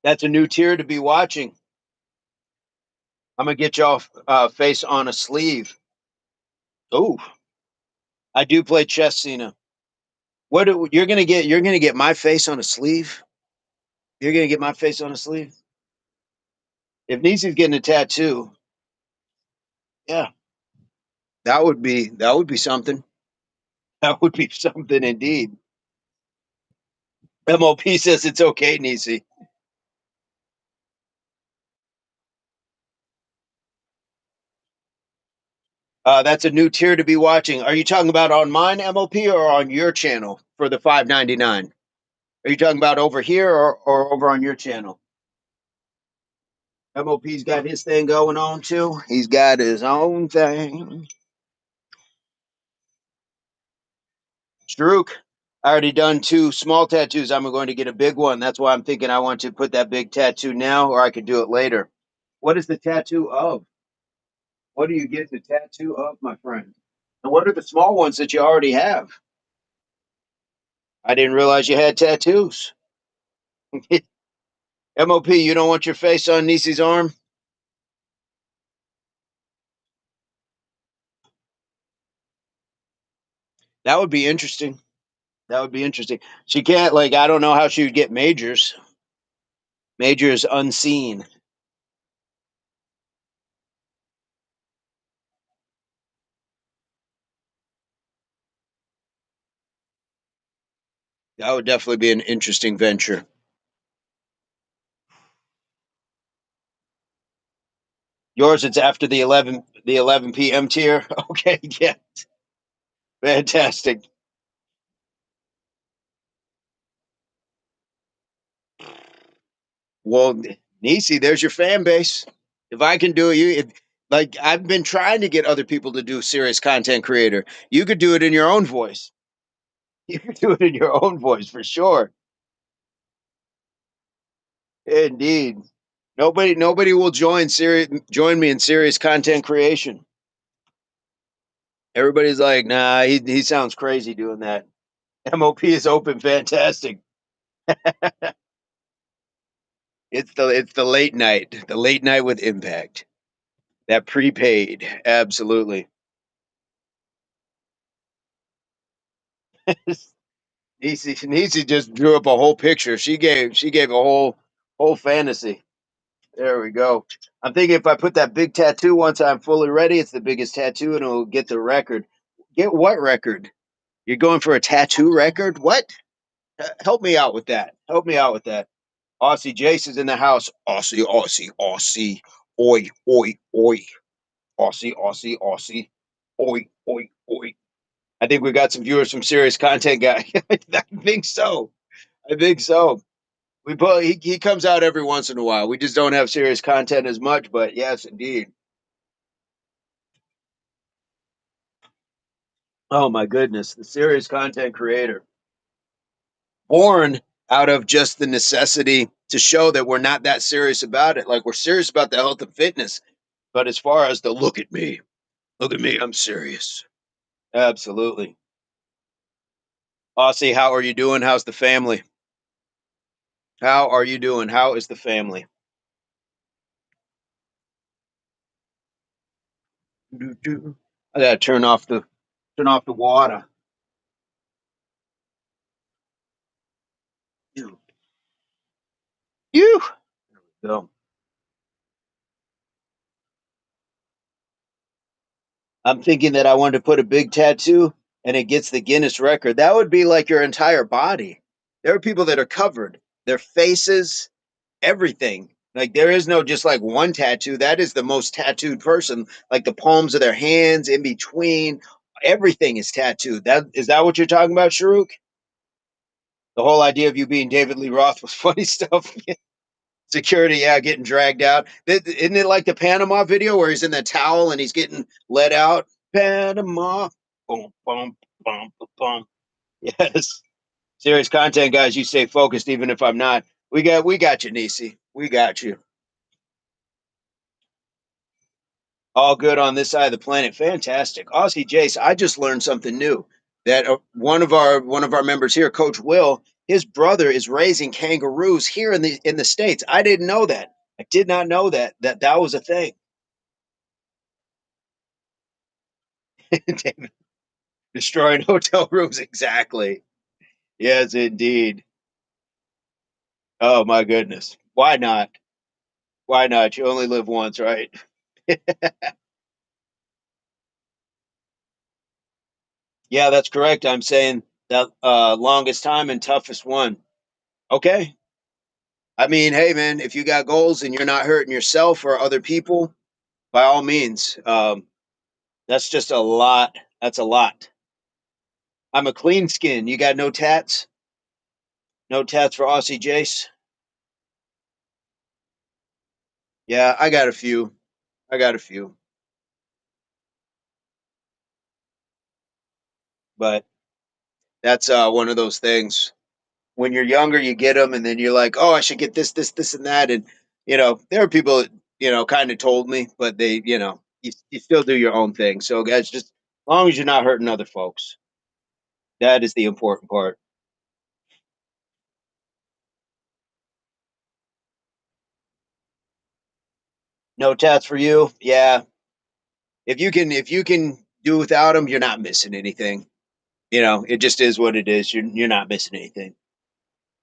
That's a new tier to be watching. I'm gonna get y'all face on a sleeve. Oh, I do play chess, Cena. You're gonna get? You're gonna get my face on a sleeve. You're gonna get my face on a sleeve. If Nisi's getting a tattoo, yeah, that would be something. That would be something indeed. MOP says it's okay, Nisi. That's a new tier to be watching. Are you talking about on mine, MOP, or on your channel for the $5.99? Are you talking about over here or over on your channel? MOP's got his thing going on too. He's got his own thing. Strook, I already done two small tattoos. I'm going to get a big one. That's why I'm thinking I want to put that big tattoo now, or I could do it later. What is the tattoo of? What do you get the tattoo of, my friend? And what are the small ones that you already have? I didn't realize you had tattoos. MOP, you don't want your face on Nisi's arm? That would be interesting. That would be interesting. She can't, like, I don't know how she would get majors. Majors unseen. That would definitely be an interesting venture. Yours, it's after the 11 p.m. tier. Okay, yeah, fantastic. Well, Nisi, there's your fan base. If I can do it, like I've been trying to get other people to do serious content creator. You could do it in your own voice. You could do it in your own voice for sure. Indeed. Nobody will join me in serious content creation. Everybody's like, nah, he sounds crazy doing that. MOP is open, fantastic. It's the late night with impact. That prepaid, absolutely. Nisi just drew up a whole picture. She gave a whole fantasy. There we go. I'm thinking if I put that big tattoo once I'm fully ready, it's the biggest tattoo and it'll get the record. Get what record? You're going for a tattoo record? What? Help me out with that. Help me out with that. Aussie Jace is in the house. Aussie, Aussie, Aussie. Oi, oi, oi. Aussie, Aussie, Aussie. Oi, oi, oi. I think we got some viewers from Serious Content Guy. I think so. I think so. he comes out every once in a while. We just don't have serious content as much, but yes, indeed. Oh my goodness, the serious content creator, born out of just the necessity to show that we're not that serious about it. Like we're serious about the health and fitness, but as far as the look at me, I'm serious. Absolutely. Aussie, how are you doing? How's the family? How are you doing? How is the family? I gotta turn off the water. You go. I'm thinking that I wanted to put a big tattoo and it gets the Guinness record. That would be like your entire body. There are people that are covered, their faces, everything. Like there is no just like one tattoo. That is the most tattooed person. Like the palms of their hands, in between, everything is tattooed. That what you're talking about, Sharuk? The whole idea of you being David Lee Roth was funny stuff. Security, yeah, getting dragged out. Isn't it like the Panama video where he's in the towel and he's getting let out? Panama. Boom, boom, boom, boom. Yes. Serious content, guys. You stay focused, even if I'm not. We got you, Nisi. We got you. All good on this side of the planet. Fantastic. Aussie Jace, I just learned something new. That one of our members here, Coach Will, his brother is raising kangaroos here in the States. I didn't know that. I did not know that was a thing. David, destroying hotel rooms, exactly. Yes, indeed. Oh my goodness. Why not? Why not? You only live once, right? Yeah, that's correct. I'm saying that longest time and toughest one. Okay. I mean, hey man, if you got goals and you're not hurting yourself or other people, by all means. That's just a lot. That's a lot. I'm a clean skin. You got no tats? No tats for Aussie Jace? Yeah, I got a few. I got a few. But that's one of those things. When you're younger, you get them, and then you're like, "Oh, I should get this, this, this, and that." And there are people that kind of told me, but you still do your own thing. So, guys, just as long as you're not hurting other folks, that is the important part. No tats for you, yeah. If you can do without them, you're not missing anything. It just is what it is. You're not missing anything.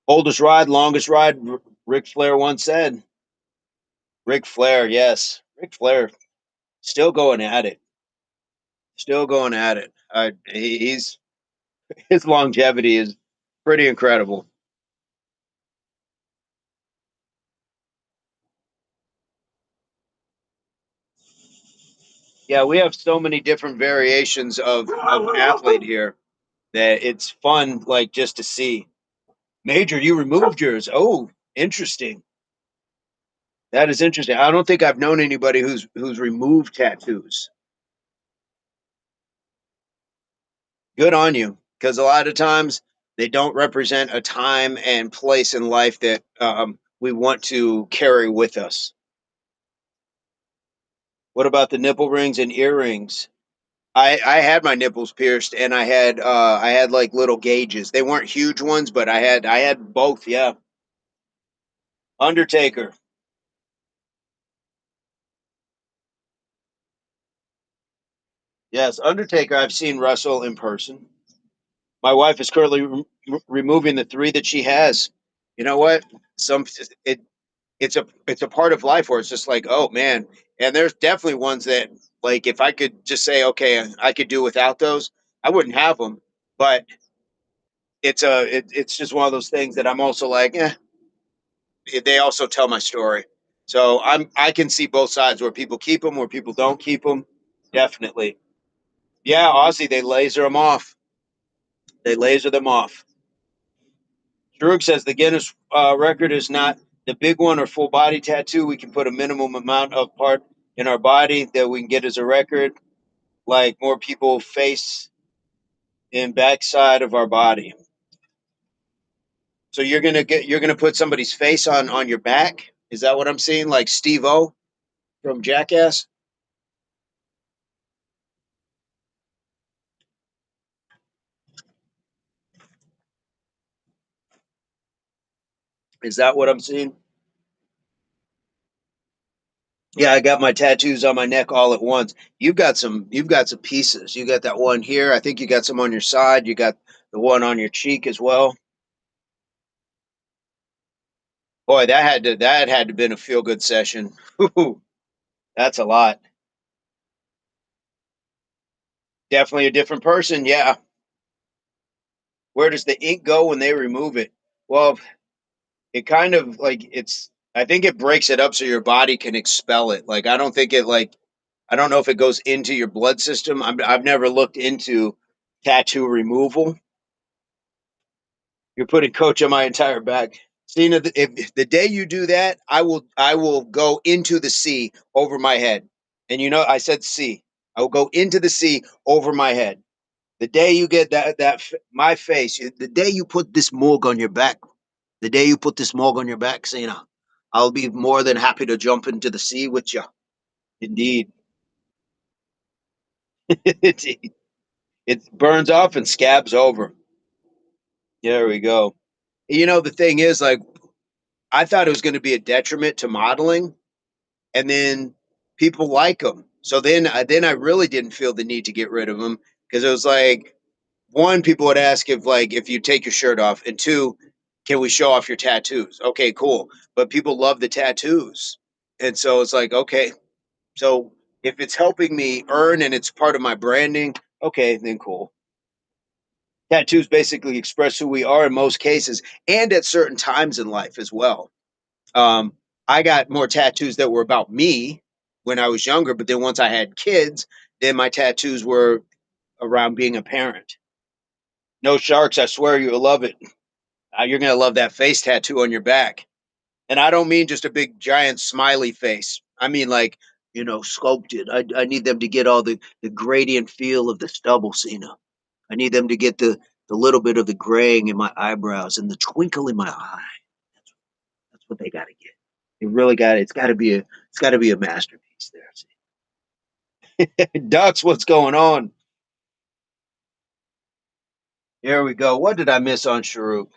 Oldest ride, longest ride. Ric Flair once said. Ric Flair, yes, Ric Flair, still going at it. Still going at it. He's his longevity is pretty incredible. Yeah, we have so many different variations of athlete here that it's fun, like just to see. Major, you removed yours. Oh, interesting. That is interesting. I don't think I've known anybody who's removed tattoos. Good on you, because a lot of times they don't represent a time and place in life that we want to carry with us. What about the nipple rings and earrings? I had my nipples pierced, and I had like little gauges. They weren't huge ones, but I had both. Yeah, Undertaker. Yes, Undertaker. I've seen wrestle in person. My wife is currently removing the three that she has. You know what? Some it it's a part of life where it's just like, oh man. And there's definitely ones that, like, if I could just say, okay, I could do without those, I wouldn't have them. But it's just one of those things that I'm also like, they also tell my story. So I can see both sides where people keep them, where people don't keep them. Definitely. Yeah, Aussie, they laser them off. They laser them off. Farouk says the Guinness record is not the big one or full body tattoo. We can put a minimum amount of part in our body that we can get as a record, like more people face and backside of our body. So you're gonna put somebody's face on your back. Is that what I'm seeing? Like Steve O from Jackass? Is that what I'm seeing? Yeah, I got my tattoos on my neck all at once. You've got some pieces. You got that one here. I think you got some on your side. You got the one on your cheek as well. Boy, that had to been a feel good session. Whew, that's a lot. Definitely a different person. Yeah. Where does the ink go when they remove it? Well, it kind of like it's. I think it breaks it up so your body can expel it. Like I don't think it like I don't know if it goes into your blood system. I've never looked into tattoo removal. You're putting coach on my entire back. Cena, if the day you do that, I will go into the sea over my head. And I said sea. I will go into the sea over my head. The day you get my face, the day you put this mug on your back, the day you put this mug on your back, Cena, I'll be more than happy to jump into the sea with you. Indeed. it, it burns off and scabs over. There we go. The thing is, like, I thought it was going to be a detriment to modeling, and then people like them. So then I really didn't feel the need to get rid of them because it was like one, people would ask if you take your shirt off, and two, can we show off your tattoos? Okay, cool. But people love the tattoos, and so it's like okay, so if it's helping me earn and it's part of my branding, okay, then cool. Tattoos basically express who we are in most cases, and at certain times in life as well. Um, I got more tattoos that were about me when I was younger, but then once I had kids, then my tattoos were around being a parent. No sharks, I swear you'll love it. You're gonna love that face tattoo on your back. And I don't mean just a big giant smiley face. I mean like, sculpted. I need them to get all the gradient feel of the stubble, Cena. I need them to get the little bit of the graying in my eyebrows and the twinkle in my eye. That's what they got to get. It really got it's got to be a masterpiece there. Ducks, what's going on? Here we go. What did I miss on Sharuk?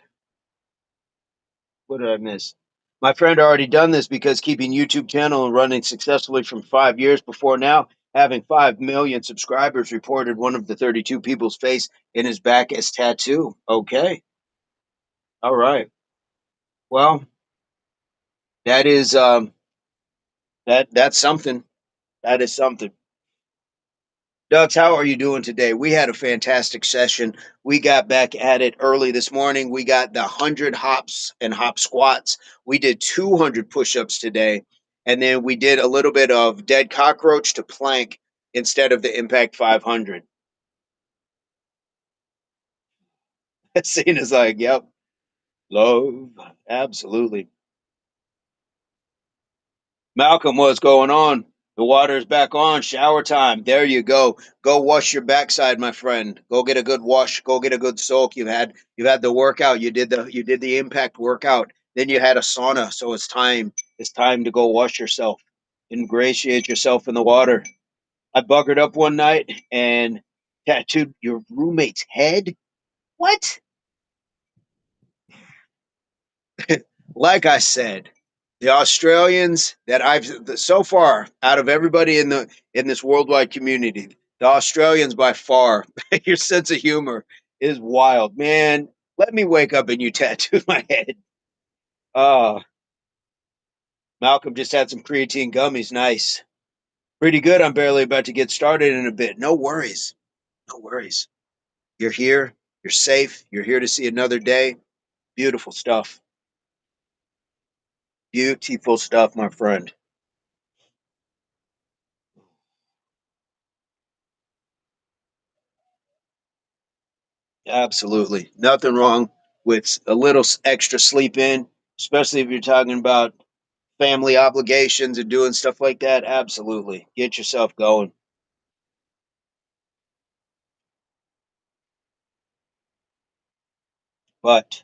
What did I miss? My friend already done this because keeping YouTube channel and running successfully from 5 years before now, having 5 million subscribers, reported one of the 32 people's face in his back as tattoo. Okay, all right. Well, that is that's something. That is something. Dux, how are you doing today? We had a fantastic session. We got back at it early this morning. We got the 100 hops and hop squats. We did 200 push ups today. And then we did a little bit of dead cockroach to plank instead of the impact 500. Cena's like, yep, love. Absolutely. Malcolm, what's going on? The water's back on. Shower time. There you go. Go wash your backside, my friend. Go get a good wash. Go get a good soak. You've had the workout. You did the impact workout. Then you had a sauna. So it's time. It's time to go wash yourself. Ingratiate yourself in the water. I buggered up one night and tattooed your roommate's head. What? Like I said, the Australians that I've so far out of everybody in this worldwide community, the Australians by far, your sense of humor is wild, man. Let me wake up and you tattoo my head. Oh, Malcolm just had some creatine gummies. Nice, pretty good. I'm barely about to get started in a bit. No worries, no worries. You're here. You're safe. You're here to see another day. Beautiful stuff. Beautiful stuff, my friend. Absolutely. Nothing wrong with a little extra sleep in, especially if you're talking about family obligations and doing stuff like that. Absolutely. Get yourself going. But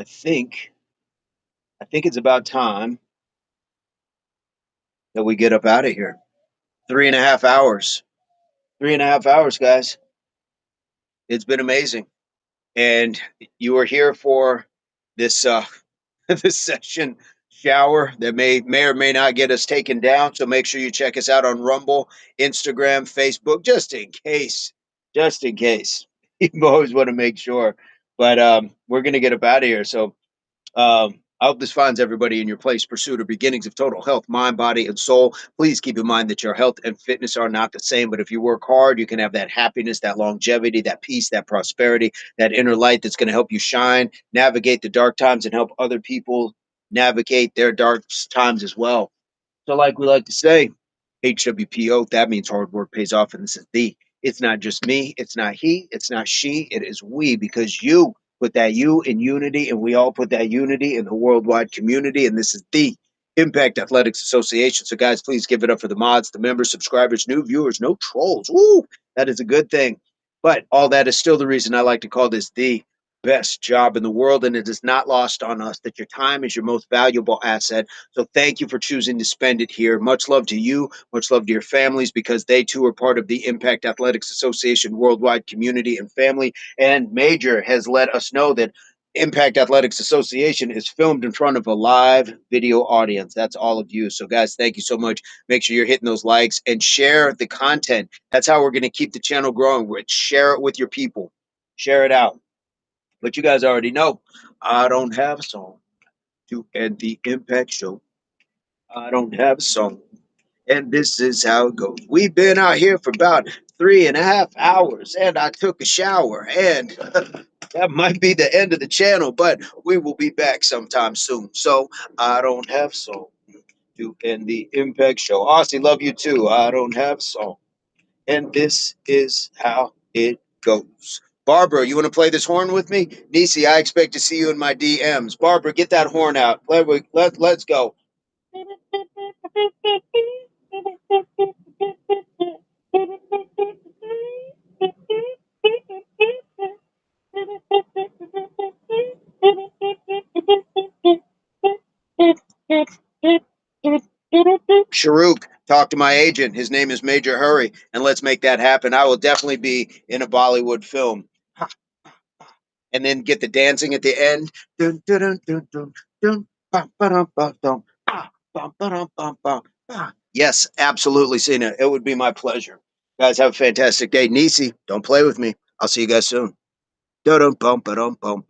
I think I think it's about time that we get up out of here. 3.5 hours. 3.5 hours, guys. It's been amazing. And you are here for this this session shower that may or may not get us taken down. So make sure you check us out on Rumble, Instagram, Facebook, just in case. Just in case. You always want to make sure. But we're gonna get up out of here. So I hope this finds everybody in your place. Pursuit or beginnings of total health, mind, body, and soul. Please keep in mind that your health and fitness are not the same, but if you work hard, you can have that happiness, that longevity, that peace, that prosperity, that inner light that's going to help you shine, navigate the dark times, and help other people navigate their dark times as well. So, like we like to say, HWPO, that means hard work pays off. And this is the, it's not just me, it's not he, it's not she, it is we, because you put that you in unity, and we all put that unity in the worldwide community. And this is the Impact Athletics Association. So, guys, please give it up for the mods, the members, subscribers, new viewers, no trolls. Woo! That is a good thing. But all that is still the reason I like to call this the best job in the world. And it is not lost on us that your time is your most valuable asset. So thank you for choosing to spend it here. Much love to you. Much love to your families, because they too are part of the Impact Athletics Association worldwide community and family. And Major has let us know that Impact Athletics Association is filmed in front of a live video audience. That's all of you. So, guys, thank you so much. Make sure you're hitting those likes and share the content. That's how we're going to keep the channel growing. Share it with your people. Share it out. But you guys already know, I don't have a song to end the Impact Show. I don't have a song. And this is how it goes. We've been out here for about 3.5 hours, and I took a shower, and that might be the end of the channel, but we will be back sometime soon. So I don't have a song to end the Impact Show. Aussie, love you too. I don't have a song. And this is how it goes. Barbara, you want to play this horn with me? Nisi, I expect to see you in my DMs. Barbara, get that horn out. Let's go. Sharuk, talk to my agent. His name is Major Hurry, and let's make that happen. I will definitely be in a Bollywood film. And then get the dancing at the end. Dun, dun, dun, dun, dun, dun, bum, ba-dum, bum, dum, ah, bum, ba-dum, bum, bum, ah. Yes, absolutely, Cena. It would be my pleasure. Guys, have a fantastic day. Nisi, don't play with me. I'll see you guys soon. Dun, dun, bum, ba-dum, bum.